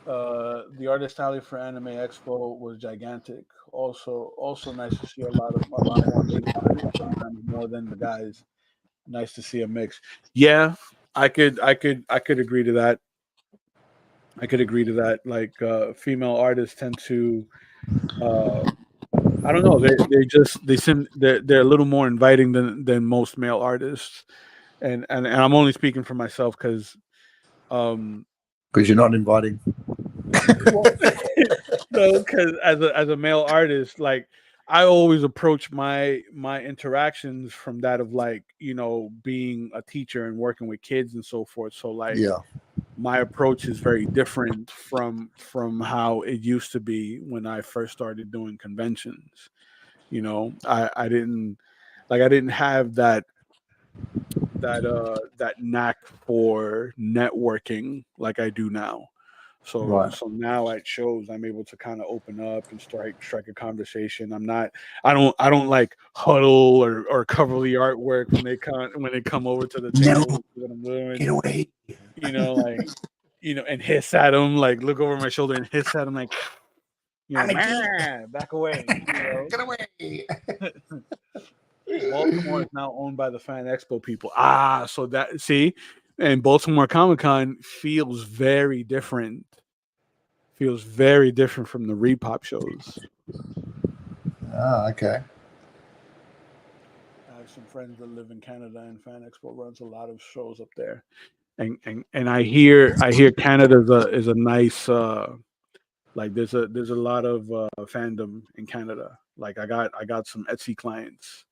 The Artist Alley for Anime Expo was gigantic. Also nice to see a lot more ladies there, sometimes more than the guys. Nice to see a mix. Yeah, I could agree to that. I could agree to that. Like female artists tend to uh, I don't know. They're a little more inviting than most male artists, and I'm only speaking for myself because you're not inviting. well, no, because as a male artist, like I always approach my interactions from that of like being a teacher and working with kids and so forth. So like Yeah. my approach is very different from how it used to be when I first started doing conventions. I didn't have that knack for networking like I do now. So Right. so now at shows I'm able to kind of open up and strike a conversation. I don't like huddle or cover the artwork when they come over to the table. No. What I'm doing, Get away. like and hiss at them, like look over my shoulder and hiss at them, like back away. Get away. Baltimore is now owned by the Fan Expo people. So that and Baltimore Comic Con feels very different. Feels very different from the Repop shows. Okay. I have some friends that live in Canada, and Fan Expo runs a lot of shows up there. And I hear Canada is a nice like there's a lot of fandom in Canada. Like I got some Etsy clients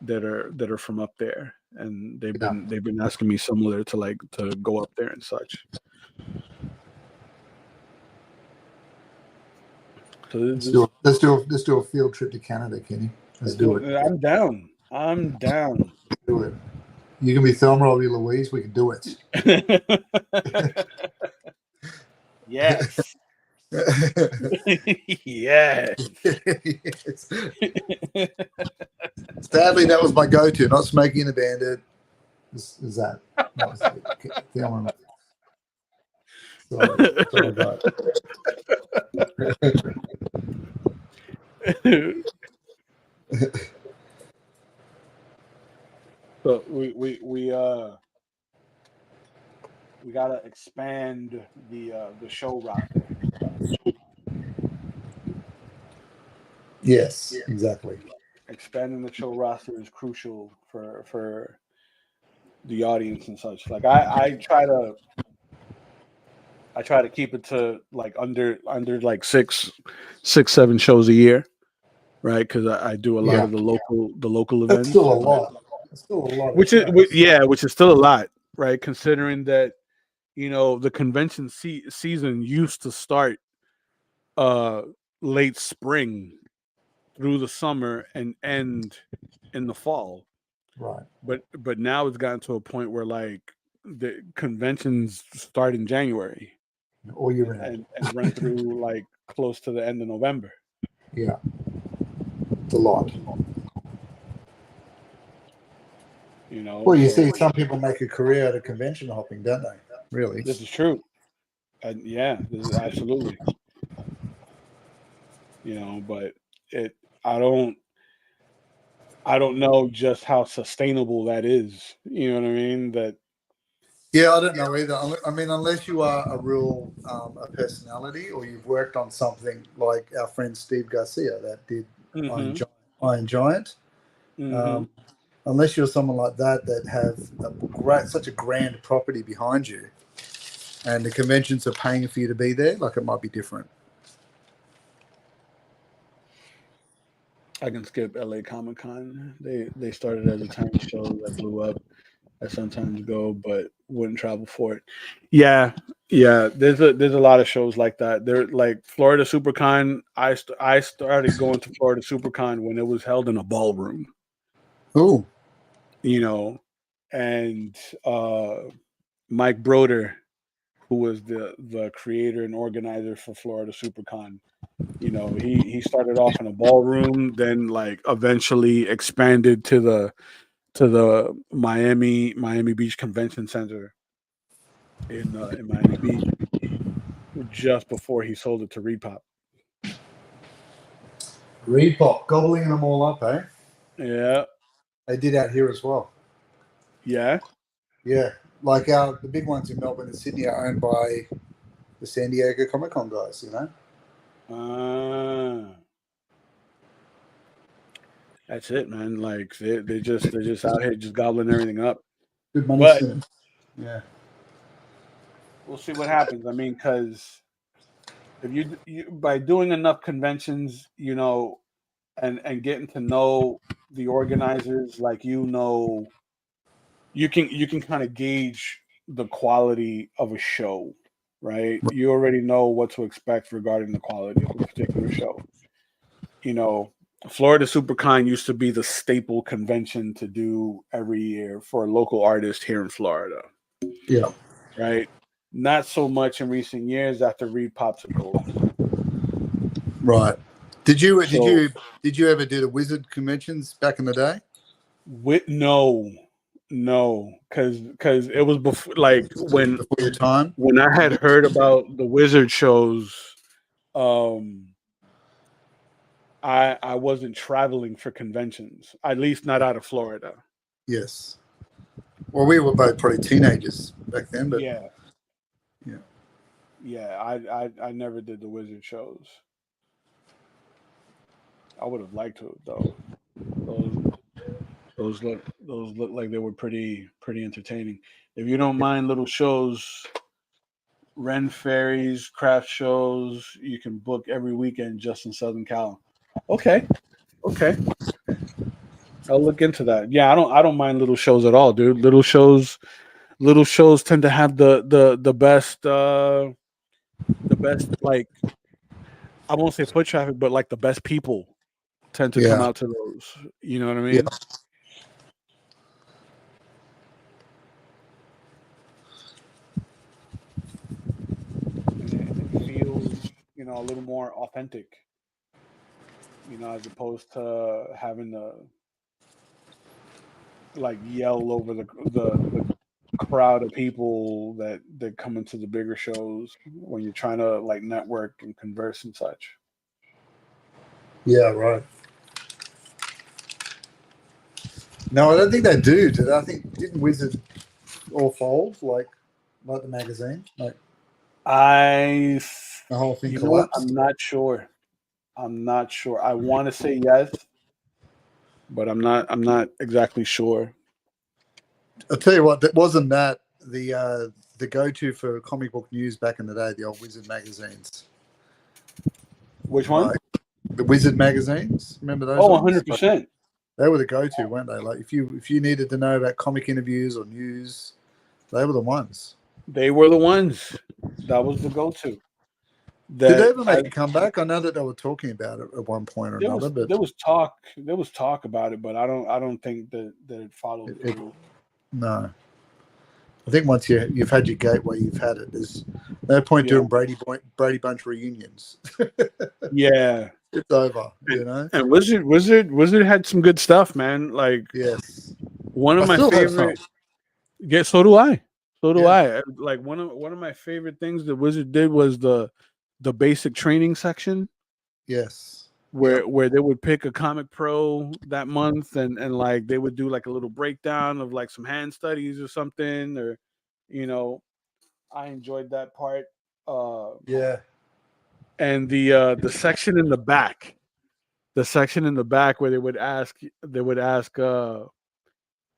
that are from up there, and they've been asking me similar to go up there and such. So let's do a field trip to Canada, Kenny. Let's do it. I'm down. Do it. You can be Thelma, I'll be Louise. We can do it. Yes. Yes. Sadly, that was my go-to. Not Smokey and the Bandit. Is that? That was Thelma. Sorry about it. So we gotta expand the show roster. Yes, exactly. Expanding the show roster is crucial for the audience and such. Like I try to keep it to like under like 7 shows a year, right? Because I do a lot of the local events. That's still a lot. Which is still a lot, right? Considering that the convention season used to start late spring through the summer and end in the fall, right? But now it's gotten to a point where like the conventions start in January, all year and run through like close to the end of November. Yeah, it's a lot. Well, you see, some people make a career out of convention hopping, don't they? Really, this is true. And this is absolutely. But I don't know just how sustainable that is. You know what I mean? Yeah, I don't know either. I mean, unless you are a real a personality, or you've worked on something like our friend Steve Garcia that did Iron Giant. Mm-hmm. Unless you're someone like that have such a grand property behind you, and the conventions are paying for you to be there, like it might be different. I can skip LA Comic Con. They started as a tiny show that blew up. I sometimes go, but wouldn't travel for it. Yeah, yeah. There's a lot of shows like that. They're like Florida SuperCon. I started going to Florida SuperCon when it was held in a ballroom. Oh, You know, and Mike Broder, who was the creator and organizer for Florida SuperCon. You know, he started off in a ballroom, then like eventually expanded to the Miami Beach Convention Center in Miami Beach just before he sold it to Repop. Repop, gobbling them all up, eh? Yeah, They did out here as well. yeah. Yeah, like the big ones in Melbourne and Sydney are owned by the San Diego Comic Con guys. You know. That's it, man. Like they're just out here just gobbling everything up. Good money But spinning. Yeah. we'll see what happens. I mean, because if you by doing enough conventions, you know, and getting to know the organizers, like you can kind of gauge the quality of a show, right? You already know what to expect regarding the quality of a particular show. You know, Florida SuperCon used to be the staple convention to do every year for a local artist here in Florida, Yeah. right? Not so much in recent years after Reed Pop took over. Right. Did you So ever do the Wizard conventions back in the day? no, because it was before, like Before your time? when I had heard about the Wizard shows, um, I wasn't traveling for conventions, at least not out of Florida. Yes. Well, we were both probably teenagers back then, but Yeah, yeah. yeah. I never did the Wizard shows. I would have liked to though. Those those look like they were pretty entertaining. If you don't mind little shows, Ren fairies, craft shows, you can book every weekend just in Southern Cal. Okay, okay. I'll look into that. Yeah, I don't mind little shows at all, dude. Little shows tend to have the best, like, I won't say foot traffic, but like the best people tend to come Yeah. out to those. You know what I Yeah. mean? And it feels, you know, a little more authentic, you know, as opposed to having to like yell over the crowd of people that come into the bigger shows when you're trying to like network and converse and such. Yeah, right. No, I don't think they do. I think didn't Wizard all fold like the magazine? Like I, the whole thing you know what? collapsed? I'm not sure. I'm not sure. I want to say yes, but I'm not exactly sure. I'll tell you what, that wasn't that the go-to for comic book news back in the day, the old Wizard magazines. Which one? Like the Wizard magazines. Remember those Oh, ones? Like, 100%. they were the go-to, weren't they? Like if you needed to know about comic interviews or news, they were the ones. They were the ones. That was the go-to. Did they That ever I make a comeback? I know that they were talking about it at one point or another, but there was talk about it, but I don't think that it followed it through. no. I think once you've had your gateway, you've had it. There's no point Yeah. doing Brady Bunch reunions. Yeah. It's over, you know. And Wizard had some good stuff, man. Like Yes, one of I my still have some. favorite. Yeah, so do I. So do Yeah, I. Like one of my favorite things that Wizard did was the basic training section yes, yep, where they would pick a comic pro that month and like they would do like a little breakdown of like some hand studies or something, or you know, I enjoyed that part. yeah, And the section in the back, the section in the back where they would ask a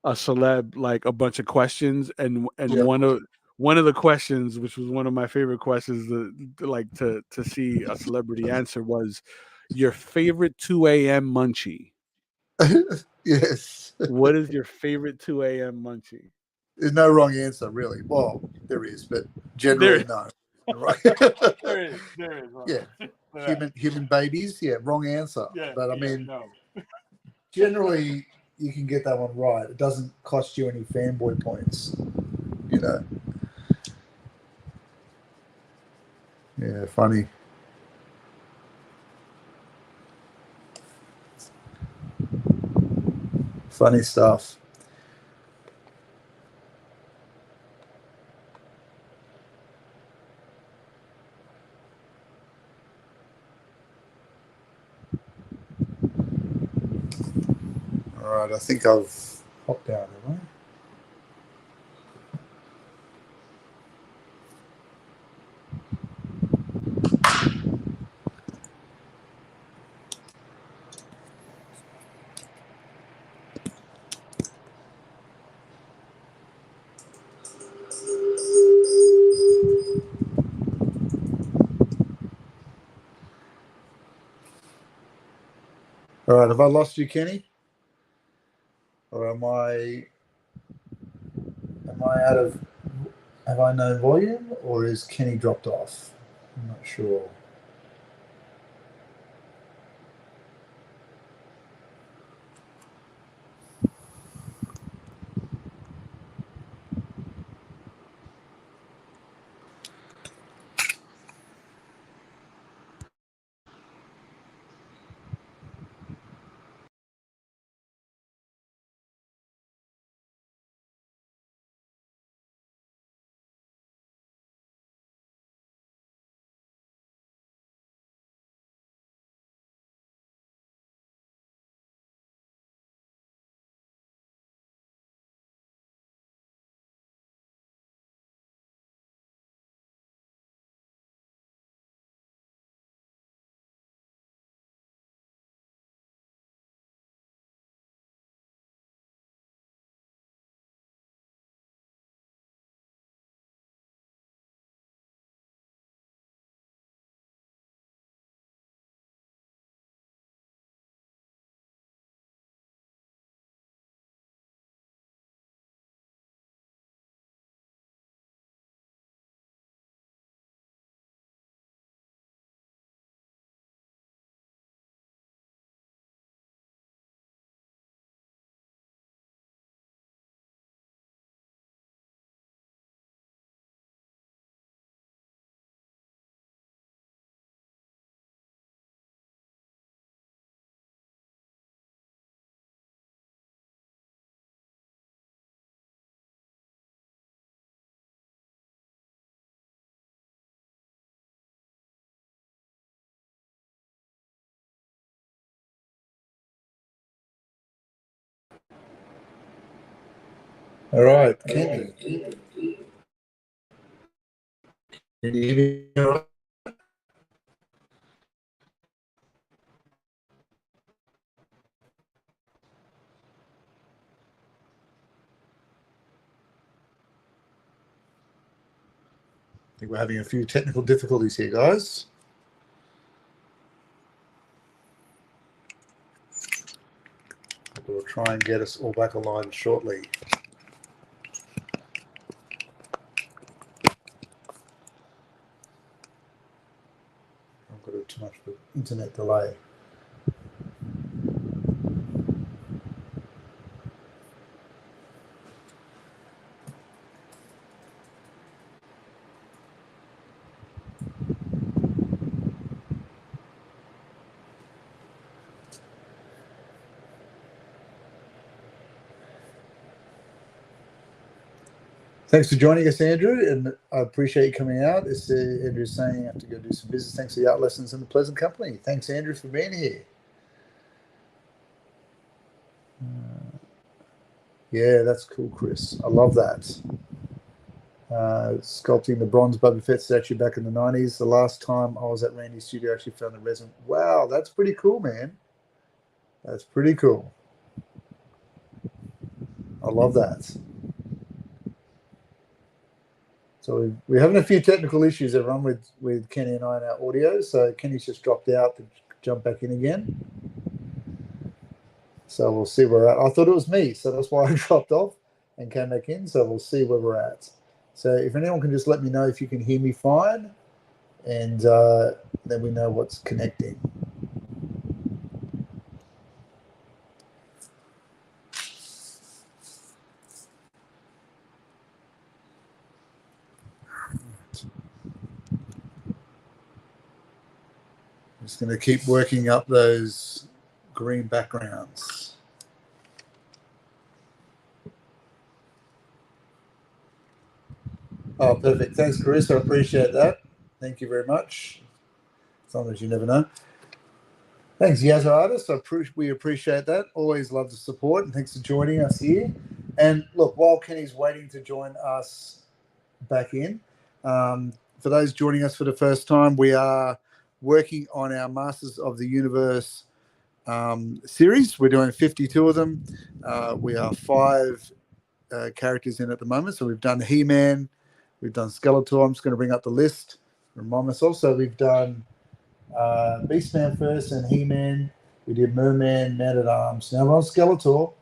celeb like a bunch of questions, and yep. one of the questions, which was one of my favorite questions, to see a celebrity answer, was your favorite 2 a.m. munchie. Yes. What is your favorite 2 a.m. munchie? There's no wrong answer, really. Well, there is, but generally no. Right? There is. Yeah. Human babies. Yeah, wrong answer. Yeah, But I yeah, mean, no. generally you can get that one right. It doesn't cost you any fanboy points. You know. Yeah, funny. Funny stuff. All right, I think I've hopped down, haven't I? All right, have I lost you, Kenny? Or am I out of have I no volume or is Kenny dropped off? I'm not sure. All right, Kenny. Can you hear me all right? I think we're having a few technical difficulties here, guys. We'll try and get us all back online shortly. I've got too much of an internet delay. Thanks for joining us, Andrew, and I appreciate you coming out. As Andrew's saying, I have to go do some business. Thanks for the art lessons and the pleasant company. Thanks, Andrew, for being here. Yeah, that's cool, Chris. I love that. Sculpting the bronze Boba Fett statue back in the 90s. The last time I was at Randy's studio, I actually found the resin. Wow, that's pretty cool, man. That's pretty cool. I love that. So we're having a few technical issues, everyone, with Kenny and I and our audio. So Kenny's just dropped out to jump back in again. So we'll see where we're at. I thought it was me, so that's why I dropped off and came back in. So we'll see where we're at. So if anyone can just let me know if you can hear me fine, and then we know what's connecting. I'm just going to keep working up those green backgrounds. Oh, perfect. Thanks, Chris. I appreciate that. Thank you very much. Sometimes you never know. Thanks, Yazza Artist. We appreciate that. Always love the support, and thanks for joining us here. And look, while Kenny's waiting to join us back in, for those joining us for the first time, we are working on our Masters of the Universe series. We're doing 52 of them. We are 5 characters in at the moment. So we've done He-Man, we've done Skeletor. I'm just going to bring up the list, remind myself. So we've done Beastman first and He-Man. We did Merman, Man-at-Arms. Now we're on Skeletor.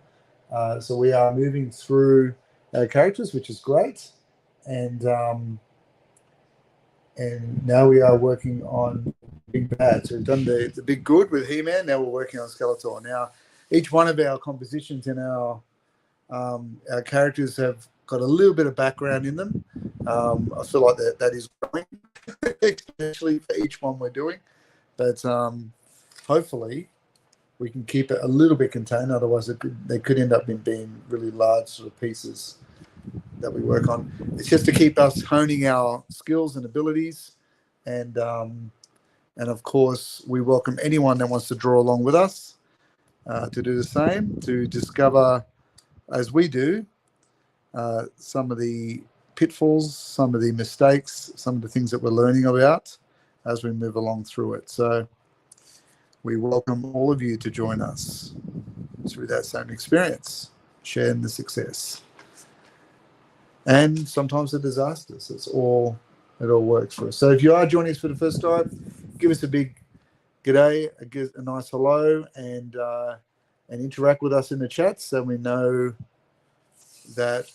So we are moving through our characters, which is great. And now we are working on Big Bad. So we've done the Big Good with He-Man. Now we're working on Skeletor. Now, each one of our compositions in our characters have got a little bit of background in them. I feel like that is growing exponentially for each one we're doing. But hopefully we can keep it a little bit contained. Otherwise, they could end up being really large sort of pieces that we work on. It's just to keep us honing our skills and abilities. And of course, we welcome anyone that wants to draw along with us to do the same, to discover, as we do, some of the pitfalls, some of the mistakes, some of the things that we're learning about as we move along through it. So we welcome all of you to join us through that same experience, sharing the success. And sometimes the disasters. It all works for us. So if you are joining us for the first time, give us a big g'day, a nice hello, and interact with us in the chat so we know that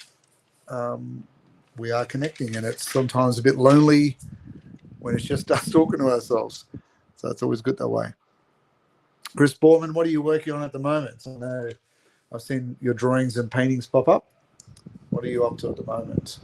we are connecting. And it's sometimes a bit lonely when it's just us talking to ourselves. So it's always good that way. Chris Bortman, what are you working on at the moment? I know I've seen your drawings and paintings pop up. What are you up to at the moment?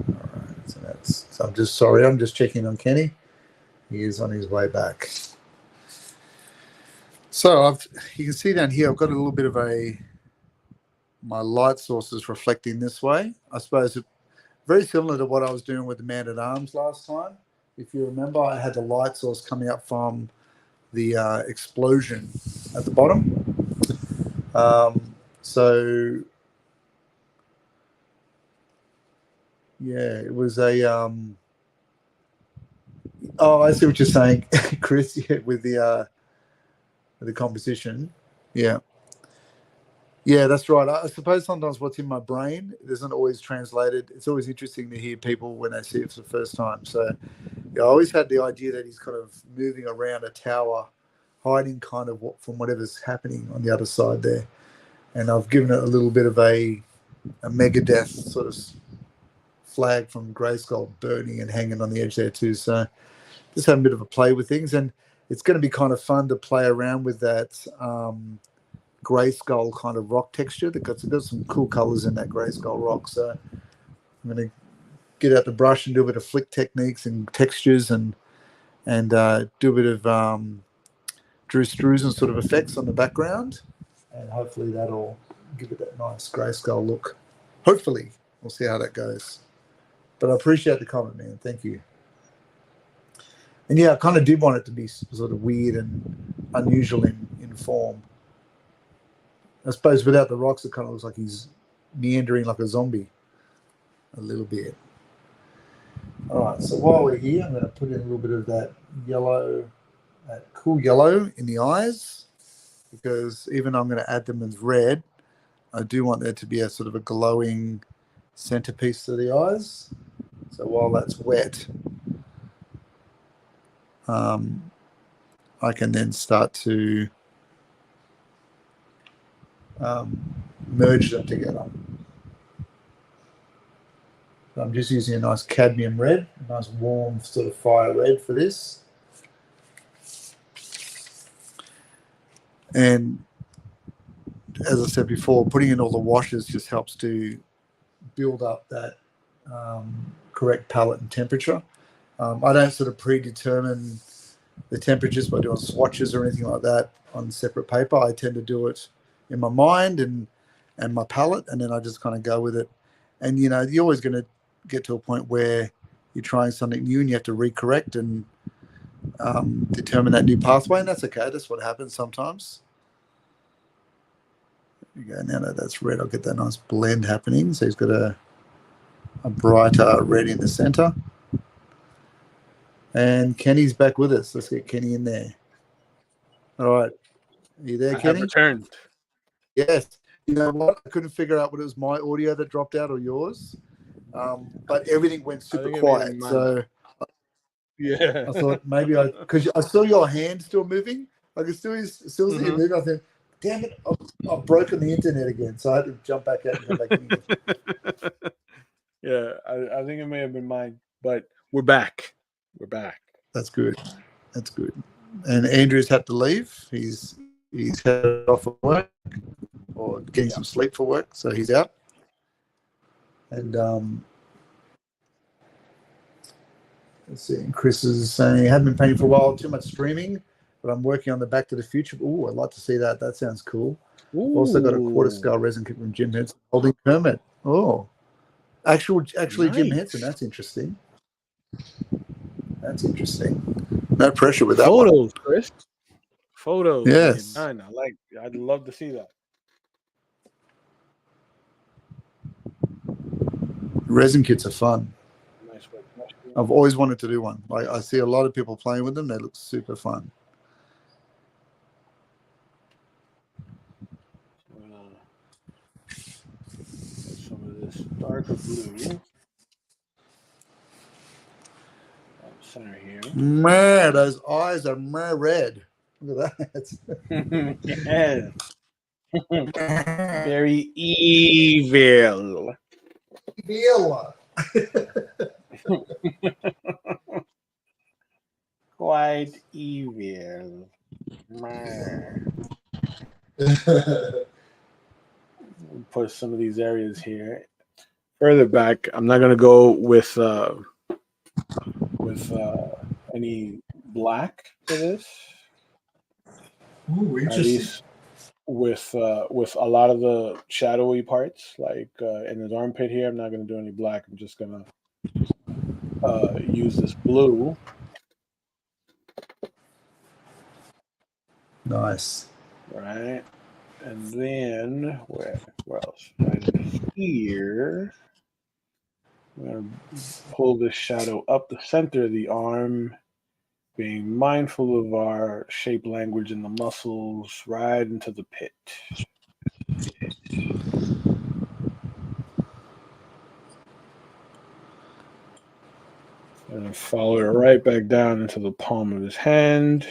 All right, so I'm just checking on Kenny. He is on his way back. So you can see down here, I've got a little bit of my light sources reflecting this way. I suppose very similar to what I was doing with the Man-at-Arms last time. If you remember, I had the light source coming up from the explosion at the bottom. So yeah, it was a oh, I see what you're saying, Chris. Yeah, with the composition. Yeah, that's right. I suppose sometimes what's in my brain isn't always translated. It's always interesting to hear people when they see it for the first time. So yeah, I always had the idea that he's kind of moving around a tower, hiding kind of from whatever's happening on the other side there. And I've given it a little bit of a Megadeth sort of flag from Grayskull burning and hanging on the edge there too. So just having a bit of a play with things. And it's going to be kind of fun to play around with that Grayskull kind of rock texture. It's got some cool colors in that Grayskull rock. So I'm going to get out the brush and do a bit of flick techniques and textures and do a bit of Drew Struzan sort of effects on the background. And hopefully that'll give it that nice Grayskull look. Hopefully. We'll see how that goes. But I appreciate the comment, man. Thank you. And yeah, I kind of did want it to be sort of weird and unusual in form. I suppose without the rocks, it kind of looks like he's meandering like a zombie a little bit. All right, so while we're here, I'm going to put in a little bit of that yellow, that cool yellow in the eyes, because even though I'm going to add them as red, I do want there to be a sort of a glowing centerpiece to the eyes. So while that's wet, I can then start to merge them together. So I'm just using a nice cadmium red, a nice warm sort of fire red for this. And as I said before, putting in all the washes just helps to build up that correct palette and temperature. I don't sort of predetermine the temperatures by doing swatches or anything like that on separate paper. I tend to do it in my mind and my palette, and then I just kind of go with it. And, you know, you're always going to get to a point where you're trying something new and you have to recorrect and determine that new pathway, and that's okay. That's what happens sometimes. There you go. Now that that's red, I'll get that nice blend happening. So he's got a brighter red in the center. And Kenny's back with us. Let's get Kenny in there. All right. Are you there, I Kenny? have returned. Yes. You know what? I couldn't figure out whether it was my audio that dropped out or yours. But everything went super quiet. So yeah, I thought maybe because I saw your hand still moving. I could still see you moving. I thought, damn it, I've broken the internet again. So I had to jump back out and come back in again. Yeah, I think it may have been mine, but we're back. We're back. That's good. That's good. And Andrew's had to leave. He's headed off for work or getting some sleep for work, so he's out. And let's see. Chris is saying, I haven't been painting for a while, too much streaming, but I'm working on the Back to the Future. Oh, I'd like to see that. That sounds cool. Ooh. Also got a quarter scale resin kit from Jim Henson holding Kermit. Oh, actually nice. Jim Henson. That's interesting. That's interesting. No pressure with that Photos, one. Chris. Photos. Yes. I'd love to see that. Resin kits are fun. Nice work. I've always wanted to do one. Like, I see a lot of people playing with them. They look super fun. Some of this darker blue. Center here. Man, those eyes are red. Look at that. Very evil. Quite evil. Put some of these areas here. Further back, I'm not gonna go with any black for this. Ooh, interesting. At least with a lot of the shadowy parts, like in his armpit here, I'm not gonna do any black. I'm just gonna use this blue. Nice. Right. And then where else? Right here. I'm going to pull this shadow up the center of the arm, being mindful of our shape language in the muscles, right into the pit. And follow it right back down into the palm of his hand.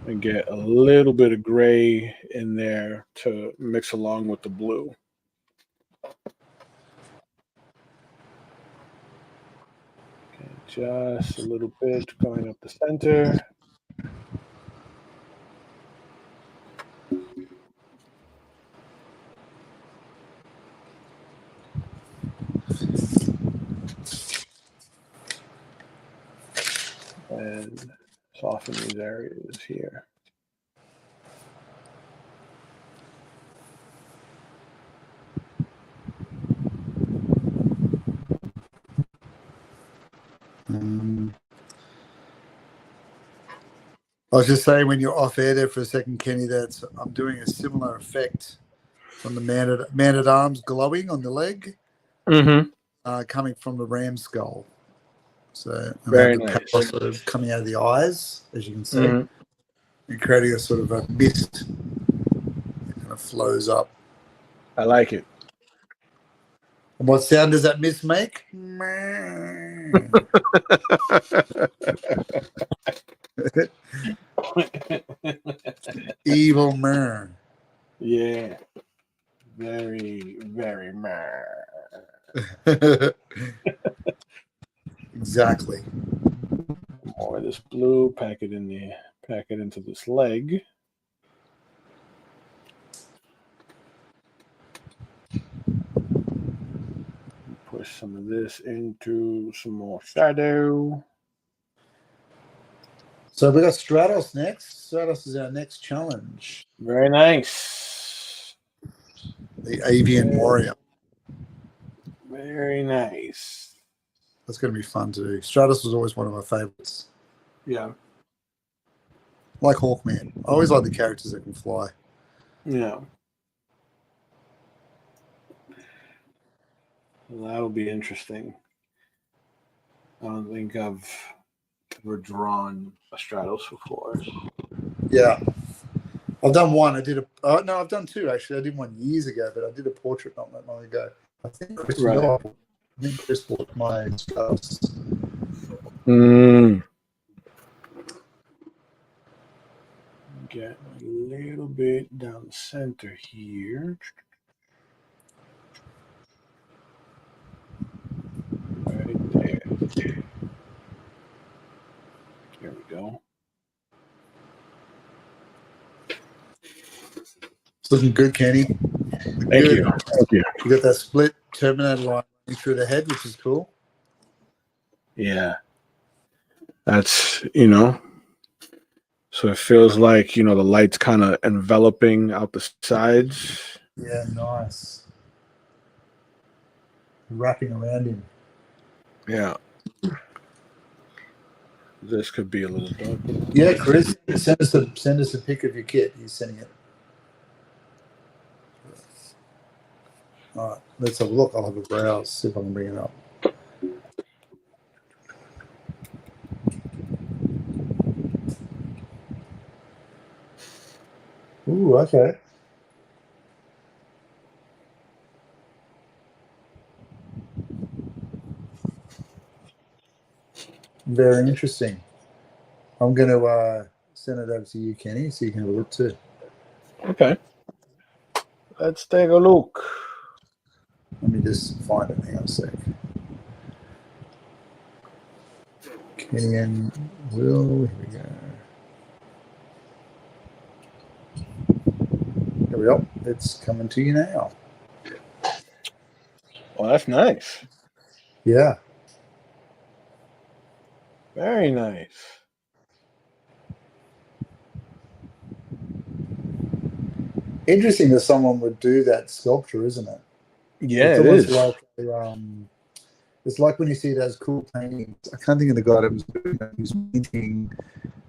And get a little bit of gray in there to mix along with the blue. Okay, just a little bit going up the center. And soften these areas here. I was just saying when you're off air there for a second, Kenny, that I'm doing a similar effect on the man at arms glowing on the leg. Mm-hmm. coming from the ram skull. So and they have Very the nice. power sort of coming out of the eyes, as you can see, Mhm. and creating a sort of a mist that kind of flows up. I like it. And what sound does that mist make? Evil man. Yeah. Very, very mad. Exactly. More of this blue. Pack it into this leg. Push some of this into some more shadow. So we got Stratos next. Stratos is our next challenge. Very nice. The Avian Warrior. Very nice. That's going to be fun to do. Stratos was always one of my favorites. Yeah. Like Hawkman. I always like the characters that can fly. Yeah. Well, that'll be interesting. I don't think I've ever drawn a Stratos before. Yeah. I've done one. I did a. No, I've done two actually. I did one years ago, but I did a portrait not that long ago. I think Chris bought my Stratos. Get a little bit down the center here. Right there. There we go. It's looking good, Kenny. Thank you. Thank you. You got that split Terminator line running through the head, which is cool. Yeah. That's, so it feels like, the light's kind of enveloping out the sides. Yeah, nice. Wrapping around him. Yeah. This could be a little darker. Yeah, Chris, send us a pic of your kit. He's sending it. All right, let's have a look. I'll have a browse, see if I can bring it up. Ooh, okay. Very interesting. I'm going to send it over to you, Kenny, so you can have a look too. Okay. Let's take a look. Let me just find it. Hang on a sec. Kenny and Will. Here we go. Here we go. It's coming to you now. Well, that's nice. Yeah. Very nice. Interesting that someone would do that sculpture, isn't it? Yeah, it's it almost is. like it's like when you see those cool paintings. I can't think of the guy that was doing it. He was painting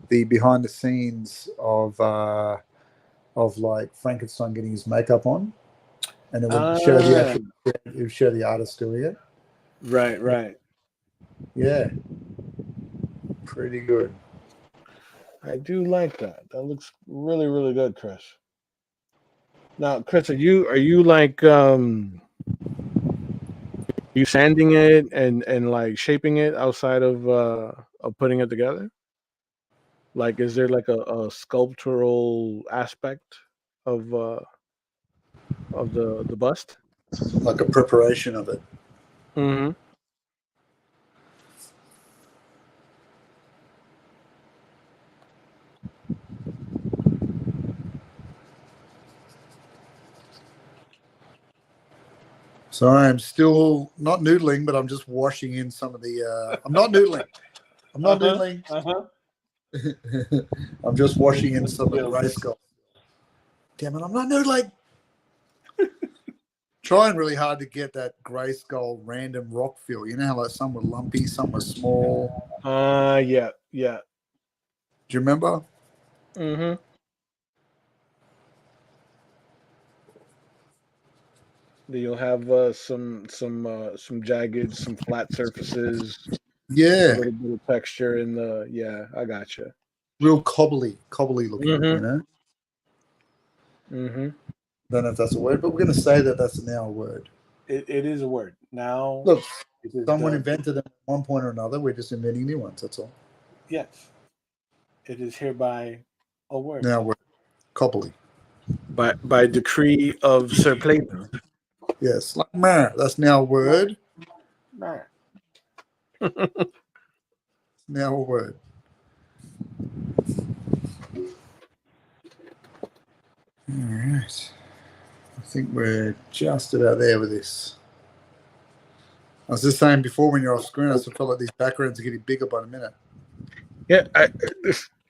the behind the scenes of like Frankenstein getting his makeup on, and it would show the artist doing it. Right. Yeah, pretty good. I do like that. That looks really, really good, Chris. Now, Chris, are you like you sanding it and like shaping it outside of putting it together? Like, is there like a sculptural aspect of the bust? Like a preparation of it. Mm-hmm. So I'm still not noodling, but I'm just washing in some of the. I'm not noodling. I'm not noodling. I'm just washing in some of the gray skull. Damn it! I'm not noodling. Trying really hard to get that grey skull random rock feel. You know how like some were lumpy, some were small. Yeah. Do you remember? Mm-hmm. Then you'll have some jagged, some flat surfaces, a Yeah, little bit of texture in the. Yeah, I gotcha. real cobbly looking. You Mm-hmm. know, Mm-hmm. don't know if that's a word, but we're going to say that that's now a word. It is a word now. Look, It is someone the invented them at one point or another. We're just inventing new ones. That's all. yes. It is hereby a word Now we're cobbly. by decree of Sir Plato. Yes, like meh, that's now a word. Right. Now a word. All right. I think we're just about there with this. I was just saying before when you're off screen, I just felt like these backgrounds are getting bigger by the minute. Yeah,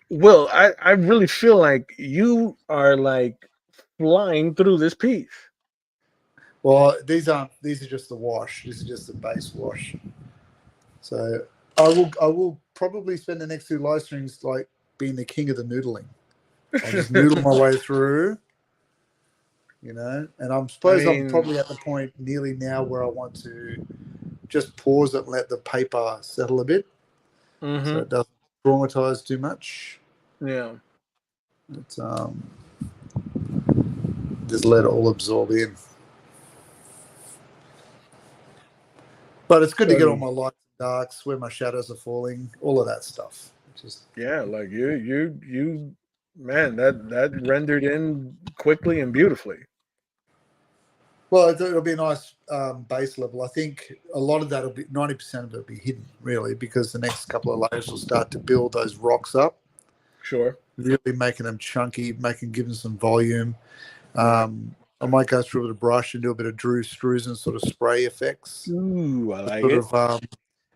Will, I really feel like you are like flying through this piece. Well, these are just the wash. This is just the base wash. So I will probably spend the next two live streams like being the king of the noodling. I'll just noodle my way through, you know. And I I suppose I'm mean, probably at the point nearly now where I want to just pause it and let the paper settle a bit, so mm-hmm. it doesn't traumatize too much. Yeah. It's just let it all absorb in. But it's good to get all So my lights and darks, where my shadows are falling, all of that stuff. Just yeah, like you, man, that rendered in quickly and beautifully. well, it'll be a nice base level. I think a lot of that will be 90% of it will be hidden, really, because the next couple of layers will start to build those rocks up, Sure. really making them chunky, give them some volume. Right. I might go through with a brush and do a bit of Drew Struzan sort of spray effects. Ooh, I like Sort it. of,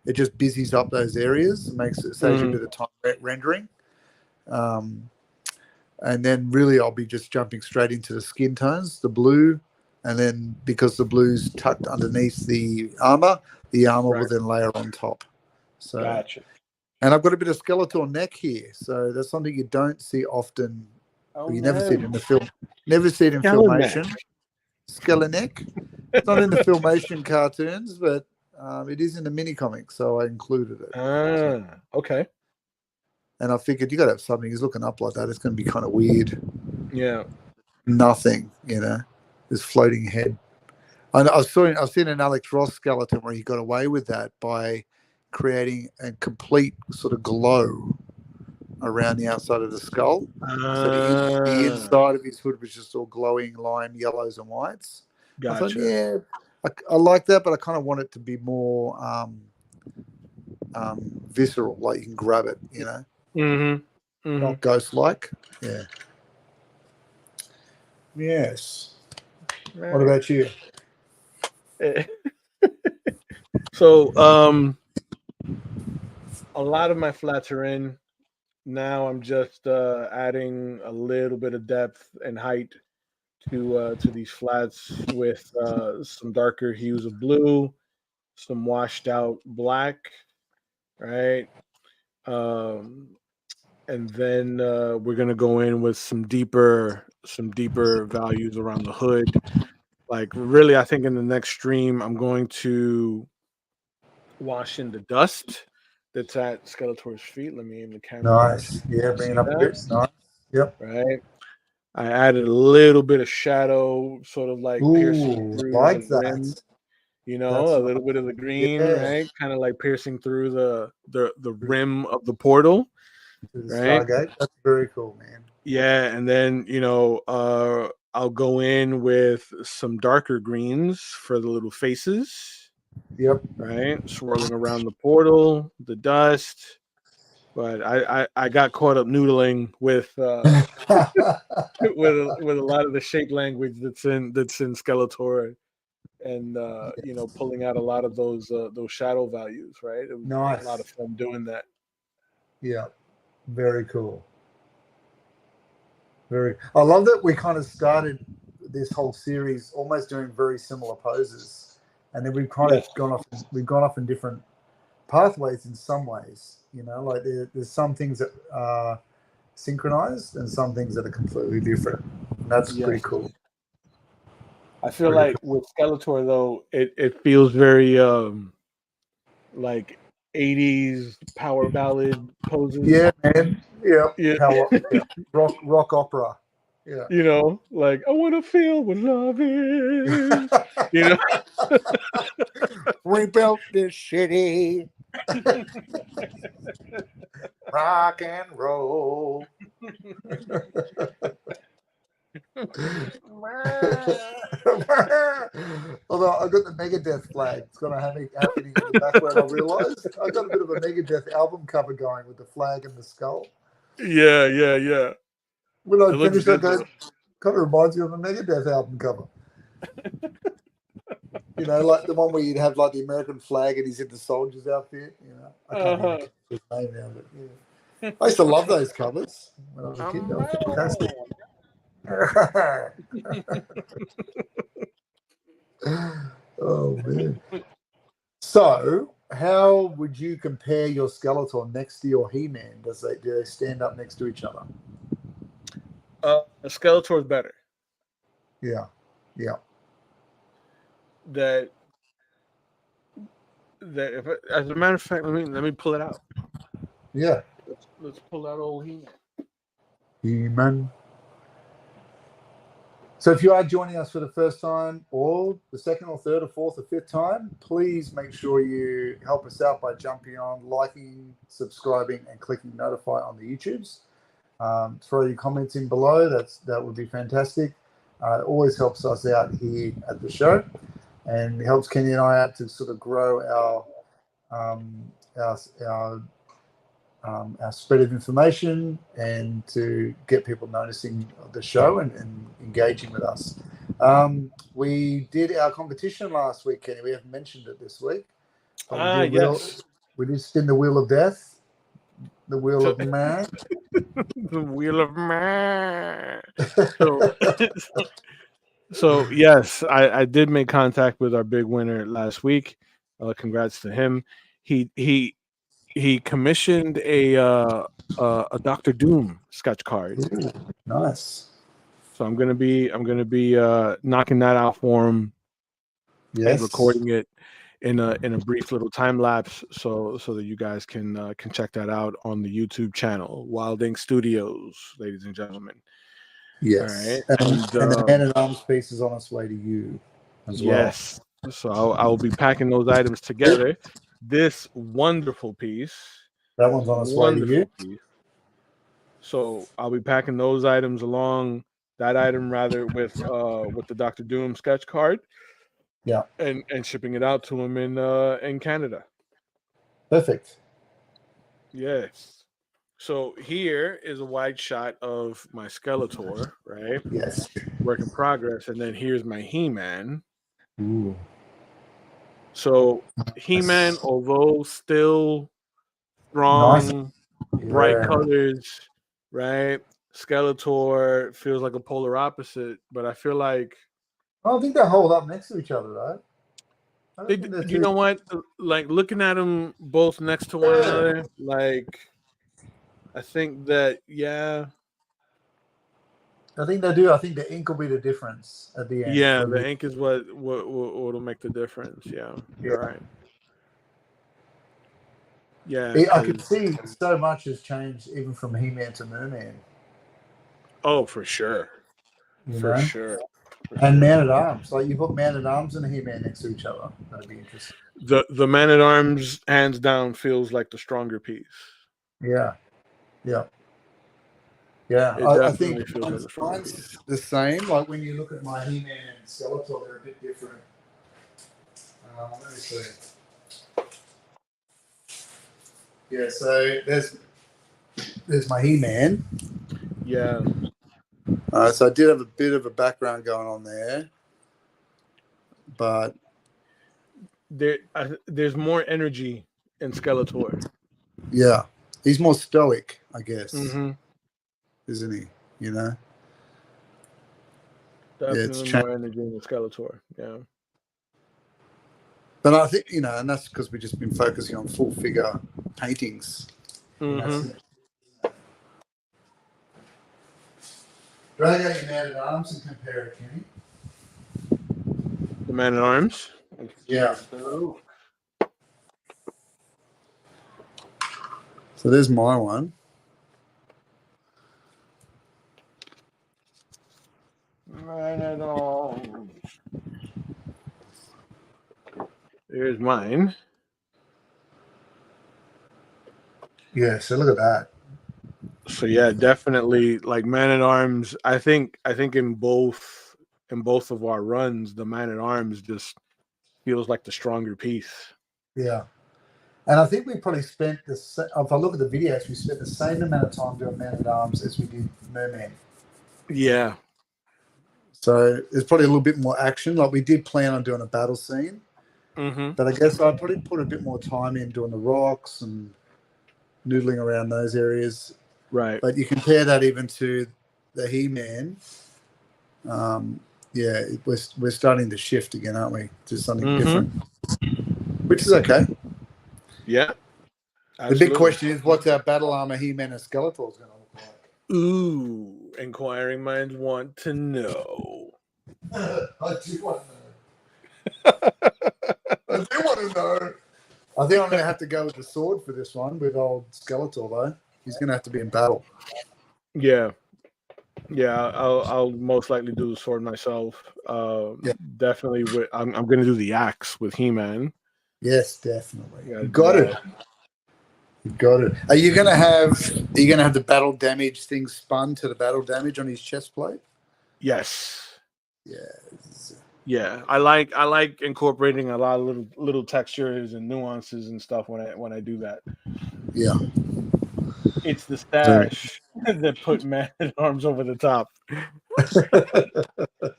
it just busies up those areas, makes it saves you a bit of time rendering. Um, and then really I'll be just jumping straight into the skin tones, the blue, and then because the blue's tucked underneath the armor will Right. then layer on top. So, Gotcha. and I've got a bit of Skeletor neck here, so that's something you don't see often. Oh Or you never see it no. in the film. Never see it in Skeleneck. filmation. Skeleneck. It's not in the filmation cartoons, but it is in the mini comics, so I included it. So, Okay. and I figured you got to have something. He's looking up like that. It's going to be kind of weird. Yeah. Nothing, his floating head. I've seen an Alex Ross skeleton where he got away with that by creating a complete sort of glow around the outside of the skull. So the inside of his hood was just all glowing lime yellows and whites. I thought, Gotcha. yeah, I like that, but I kind of want it to be more visceral, like you can grab it, Mm-hmm. Mm-hmm. not ghost-like. Yeah. Yes. What Right. about you? So, a lot of my flats are in. Now I'm just adding a little bit of depth and height to these flats with some darker hues of blue, some washed out black, right? Um, and then we're gonna go in with some deeper values around the hood. Like really, I think in the next stream, I'm going to wash in the dust that's at Skeletor's feet. Let me aim the camera so Nice. you Yeah, can bring it see up a that. bit. Nice. Yep. Right. I added a little bit of shadow, sort of like piercing Ooh, through the like rim. that. A That's little nice. bit of the green, Yeah. right? Kind of like piercing through the rim of the portal, To the right? Stargate. That's very cool, man. Yeah, and then I'll go in with some darker greens for the little faces, Yep. right? Swirling around the portal, the dust. But I got caught up noodling with with a lot of the shape language that's in Skeletor, and pulling out a lot of those shadow values, right? It was a lot of Nice. fun doing that. Yeah. Very cool. I love that we kind of started this whole series almost doing very similar poses, and then we've kind of Yes. gone off. We've gone off in different pathways in some ways. Like there's some things that are synchronized and some things that are completely different. And that's pretty Yes. cool. I feel like with Skeletor though, it feels very like 80s power ballad poses. Yeah, man. Yeah. Yeah. Power. Yeah. Rock opera. Yeah. You know, like I want to feel what love is. You know, Rebuilt this city. Rock and roll. Although I got the Megadeth flag, it's gonna have me happening in the background. I realised I got a bit of a Megadeth album cover going with the flag and the skull. yeah. When I It looks finished, I good go, though. kind of reminds me of a Megadeth album cover. You know, like the one where you'd have like the American flag and he's in the soldier's outfit. You know, I can't even Uh-huh. get his name now, but yeah. I used to love those covers when I was a kid. They were fantastic. Oh man. So, how would you compare your Skeletor next to your He-Man? Do they stand up next to each other? Skeletor's better. Yeah, yeah, That if as a matter of fact, let me pull it out. yeah. Let's pull out old He-Man. He-Man. So, if you are joining us for the first time, or the second, or third, or fourth, or fifth time, please make sure you help us out by jumping on, liking, subscribing, and clicking notify on the YouTubes. Throw your comments in below. That would be fantastic. It always helps us out here at the show, and it helps Kenny and I out to sort of grow our spread of information and to get people noticing the show and engaging with us. We did our competition last week, Kenny. We haven't mentioned it this week. Yes. We did spin the wheel of death, the wheel of man. The Wheel of Man. So yes, I did make contact with our big winner last week. Congrats to him. He commissioned a Doctor Doom sketch card. Ooh, nice. So I'm gonna be knocking that out for him and Yes. recording it in a brief little time lapse so that you guys can check that out on the YouTube channel, Wild Ink Studios, ladies and gentlemen. All right, Yes. And the Man at Arms piece is on its way to you as well. yes. So I will be packing those items together. This wonderful piece. That one's on its way to you. Piece. So I'll be packing those items along that item rather with the Doctor Doom sketch card. Yeah. And shipping it out to him in Canada. Perfect. Yes. So here is a wide shot of my Skeletor, right? Yes. Work in progress, and then here's my He-Man. Ooh. So He-Man, although still strong, bright colors, right? Skeletor feels like a polar opposite, but I feel like I don't think they hold up next to each other, though. You know what? Like looking at them both next to one another, like I think that I think they do. I think the ink will be the difference at the end. yeah, the ink is what'll make the difference. Yeah, you're right. Yeah, I could see so much has changed even from He-Man to Merman. Oh, for sure. For sure. And Man at Arms, like you put Man at Arms and He-Man next to each other, that'd be interesting. The Man at Arms, hands down, feels like the stronger piece. Yeah. I think mine's the same. Like when you look at my He-Man and Skeletor, they're a bit different. Let me see. Yeah, so there's my He-Man. Yeah. So I did have a bit of a background going on there, but there's more energy in Skeletor. Yeah, he's more stoic, I guess, isn't he? You know, definitely more energy in the Skeletor. Yeah, but I think and that's because we've just been focusing on full figure paintings. Drag out your Man at Arms and compare it, Kenny. Man at Arms. Yeah. So there's my one. Man at Arms. Here's mine. Yeah, so look at that. So yeah, definitely like Man at Arms. I think in both of our runs, the Man at Arms just feels like the stronger piece. Yeah. And I think we probably spent if I look at the videos, we spent the same amount of time doing Man at Arms as we did Merman. Yeah. So there's probably a little bit more action. Like we did plan on doing a battle scene, but I guess I'd probably put a bit more time in doing the rocks and noodling around those areas. Right. But you compare that even to the He-Man. Yeah, we're starting to shift again, aren't we? To something different, which is okay. Yeah. Absolutely. The big question is, what's our battle armor He-Man and Skeletor is going to look like? Ooh, inquiring minds want to know. I do want to know. I do want to know. I think I'm going to have to go with the sword for this one with old Skeletor, though. He's going to have to be in battle. Yeah. Yeah, I'll most likely do the sword myself. Definitely, I'm going to do the axe with He-Man. Yes, definitely. You got it. You got it. Are you going to have the battle damage thing spun to the battle damage on his chest plate? Yes. Yes. Yeah, I like incorporating a lot of little textures and nuances and stuff when I do that. Yeah. It's the stash that put Man at Arms over the top.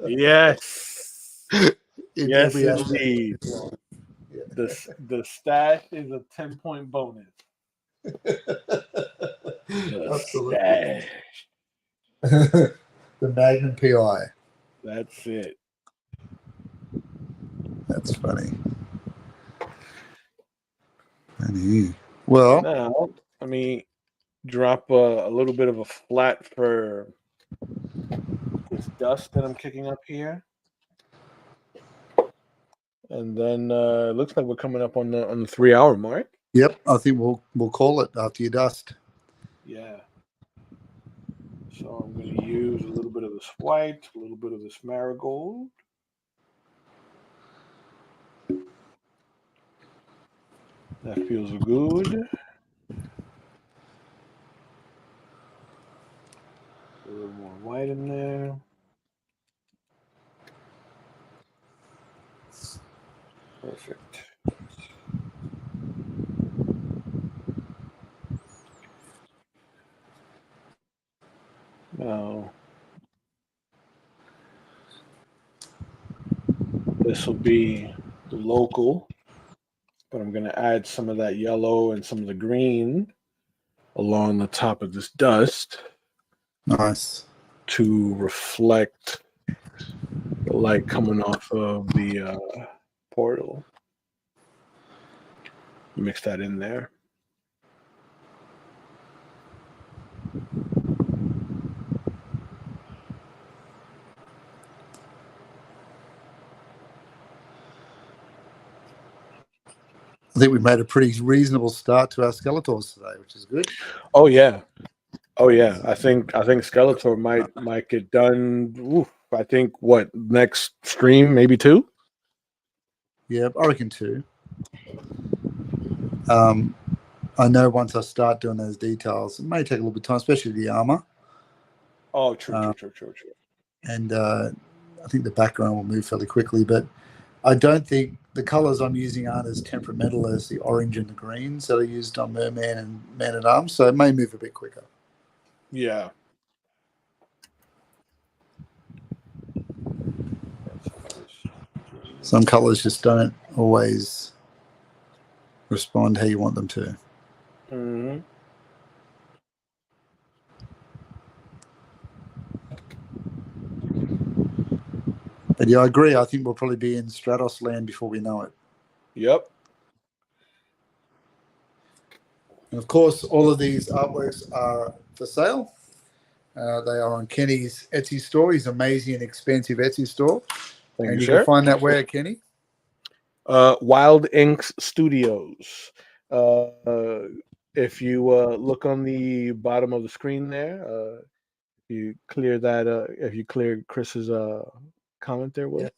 Yes. Yes, indeed. The stash is a 10-point bonus. Absolutely. The Magnum PI. That's it. That's funny. Well, now let me drop a little bit of a flat for this dust that I'm kicking up here. And then it looks like we're coming up on the 3-hour mark. Yep, I think we'll call it after your dust. Yeah. So I'm going to use a little bit of this white, a little bit of this marigold. That feels good. A little more white in there. Perfect. Now, this will be the local, but I'm going to add some of that yellow and some of the green along the top of this dust. Nice. To reflect the light coming off of the portal. Mix that in there. I think we made a pretty reasonable start to our Skeletors today, which is good. Oh yeah. I think Skeletor might get done. Oof, I think what next stream, maybe 2. Yeah, I reckon 2. I know once I start doing those details, it may take a little bit of time, especially the armor. Oh, true. And I think the background will move fairly quickly, but I don't think the colors I'm using aren't as temperamental as the orange and the greens that I used on Merman and Man at Arms, so it may move a bit quicker. Yeah. Some colors just don't always respond how you want them to. Mm-hmm. But yeah, I agree. I think we'll probably be in Stratos land before we know it. Yep. And of course, all of these artworks are for sale. They are on Kenny's Etsy store, his amazing and expensive Etsy store. Thank And you, you sir. can find that where, Kenny? Wild Inks Studios. If you look on the bottom of the screen there, you clear that. If you clear Chris's comment there, Will. Yeah.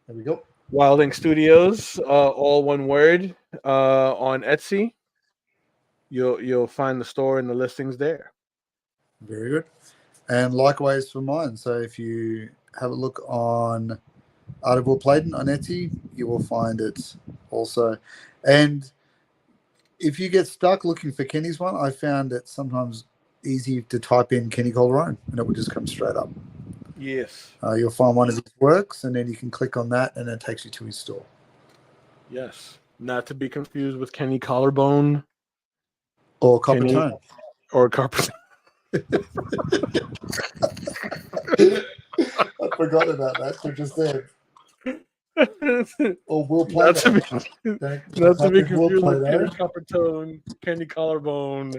There we go. Wild Ink Studios, all one word. On Etsy, you'll find the store and the listings there. Very good. And likewise for mine. So if you have a look on Art of Will Playdon on Etsy, you will find it also. And if you get stuck looking for Kenny's one, I found it sometimes easy to type in Kenny Calderone and it will just come straight up. Yes. You'll find one of his works and then you can click on that and it takes you to his store. Yes. Not to be confused with Kenny Collarbone. Or Copper Tone. Or Copper. I forgot about that for just there. Or Will Play Not to be confused with Kenny Coppertone, Kenny Collarbone.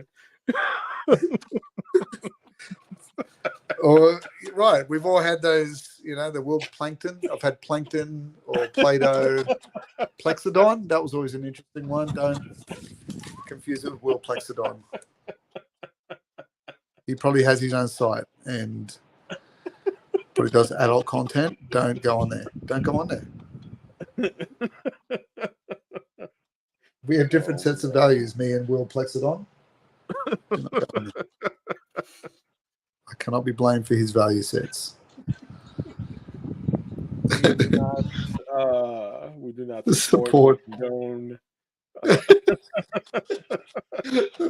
Or right, we've all had those, the Will Plankton. I've had Plankton or Play-Doh Plexodon. That was always an interesting one. Don't confuse it with Will Plexodon. He probably has his own site and probably does adult content. Don't go on there. Don't go on there. We have different sets of values, me and Will Plexodon. I cannot be blamed for his value sets. We do not support condone the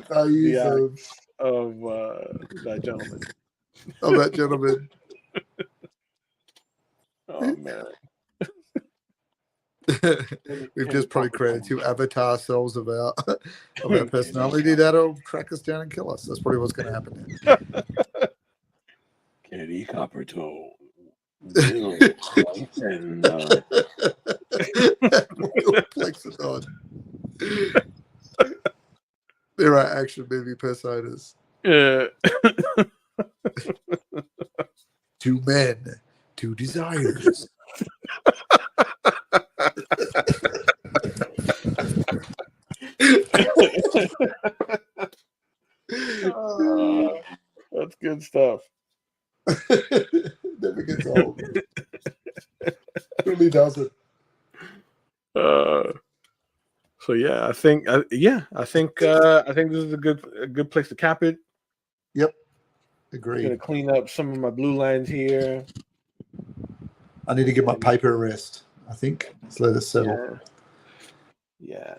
values of that gentleman. Of that gentleman. Oh man. We've just probably created two avatar selves of our personality that'll track us down and kill us. That's probably what's going to happen here. Kenny Coppertone. And Plexodon. There are action movie personas. Two men, two desires. That's good stuff. Never gets old. Really doesn't. So yeah, I think this is a good place to cap it. Yep, agreed. I'm gonna clean up some of my blue lines here. I need to give my paper a rest. I think let's let it settle. Yeah.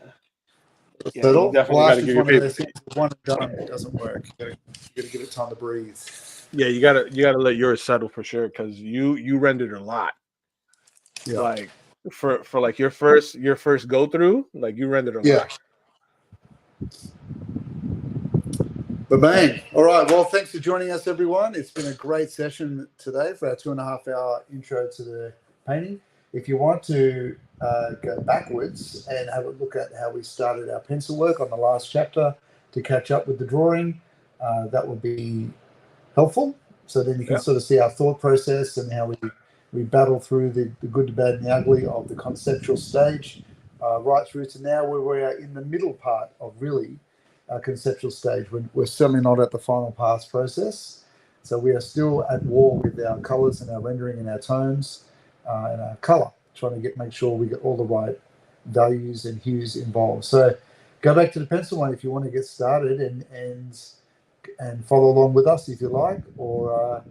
Settle. Definitely One of those things. One and done. It doesn't work. You gotta give it time to breathe. Yeah, you gotta let yours settle for sure because you rendered a lot. Yeah. Like for like your first go through, like you rendered a lot. But bang. All right. Well, thanks for joining us, everyone. It's been a great session today for our 2.5 hour intro to the painting. If you want to go backwards and have a look at how we started our pencil work on the last chapter to catch up with the drawing, that would be helpful. So then you can sort of see our thought process and how we battle through the good, the bad, and the ugly of the conceptual stage, right through to now where we are in the middle part of really conceptual stage. We're certainly not at the final pass process. So we are still at war with our colors and our rendering and our tones and our color, trying to make sure we get all the right values and hues involved. So go back to the pencil one if you want to get started and follow along with us if you like, or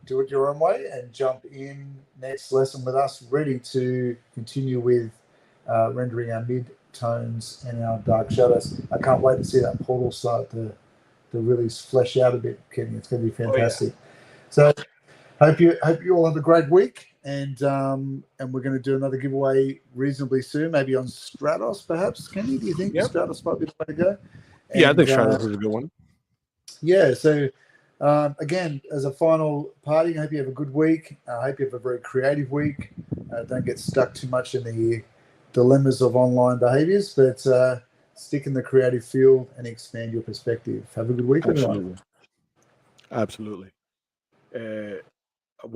do it your own way and jump in next lesson with us, ready to continue with rendering our mid-tones and our dark shadows. I can't wait to see that portal start to really flesh out a bit, Kenny. It's going to be fantastic. So hope you all have a great week, and we're going to do another giveaway reasonably soon, maybe on Stratos, perhaps. Kenny, do you think Stratos might be the way to go? And, I think Stratos is a good one. Yeah, so again, as a final party, I hope you have a good week. I hope you have a very creative week. Don't get stuck too much in the dilemmas of online behaviors, but stick in the creative field and expand your perspective. Have a good week, everyone. Absolutely.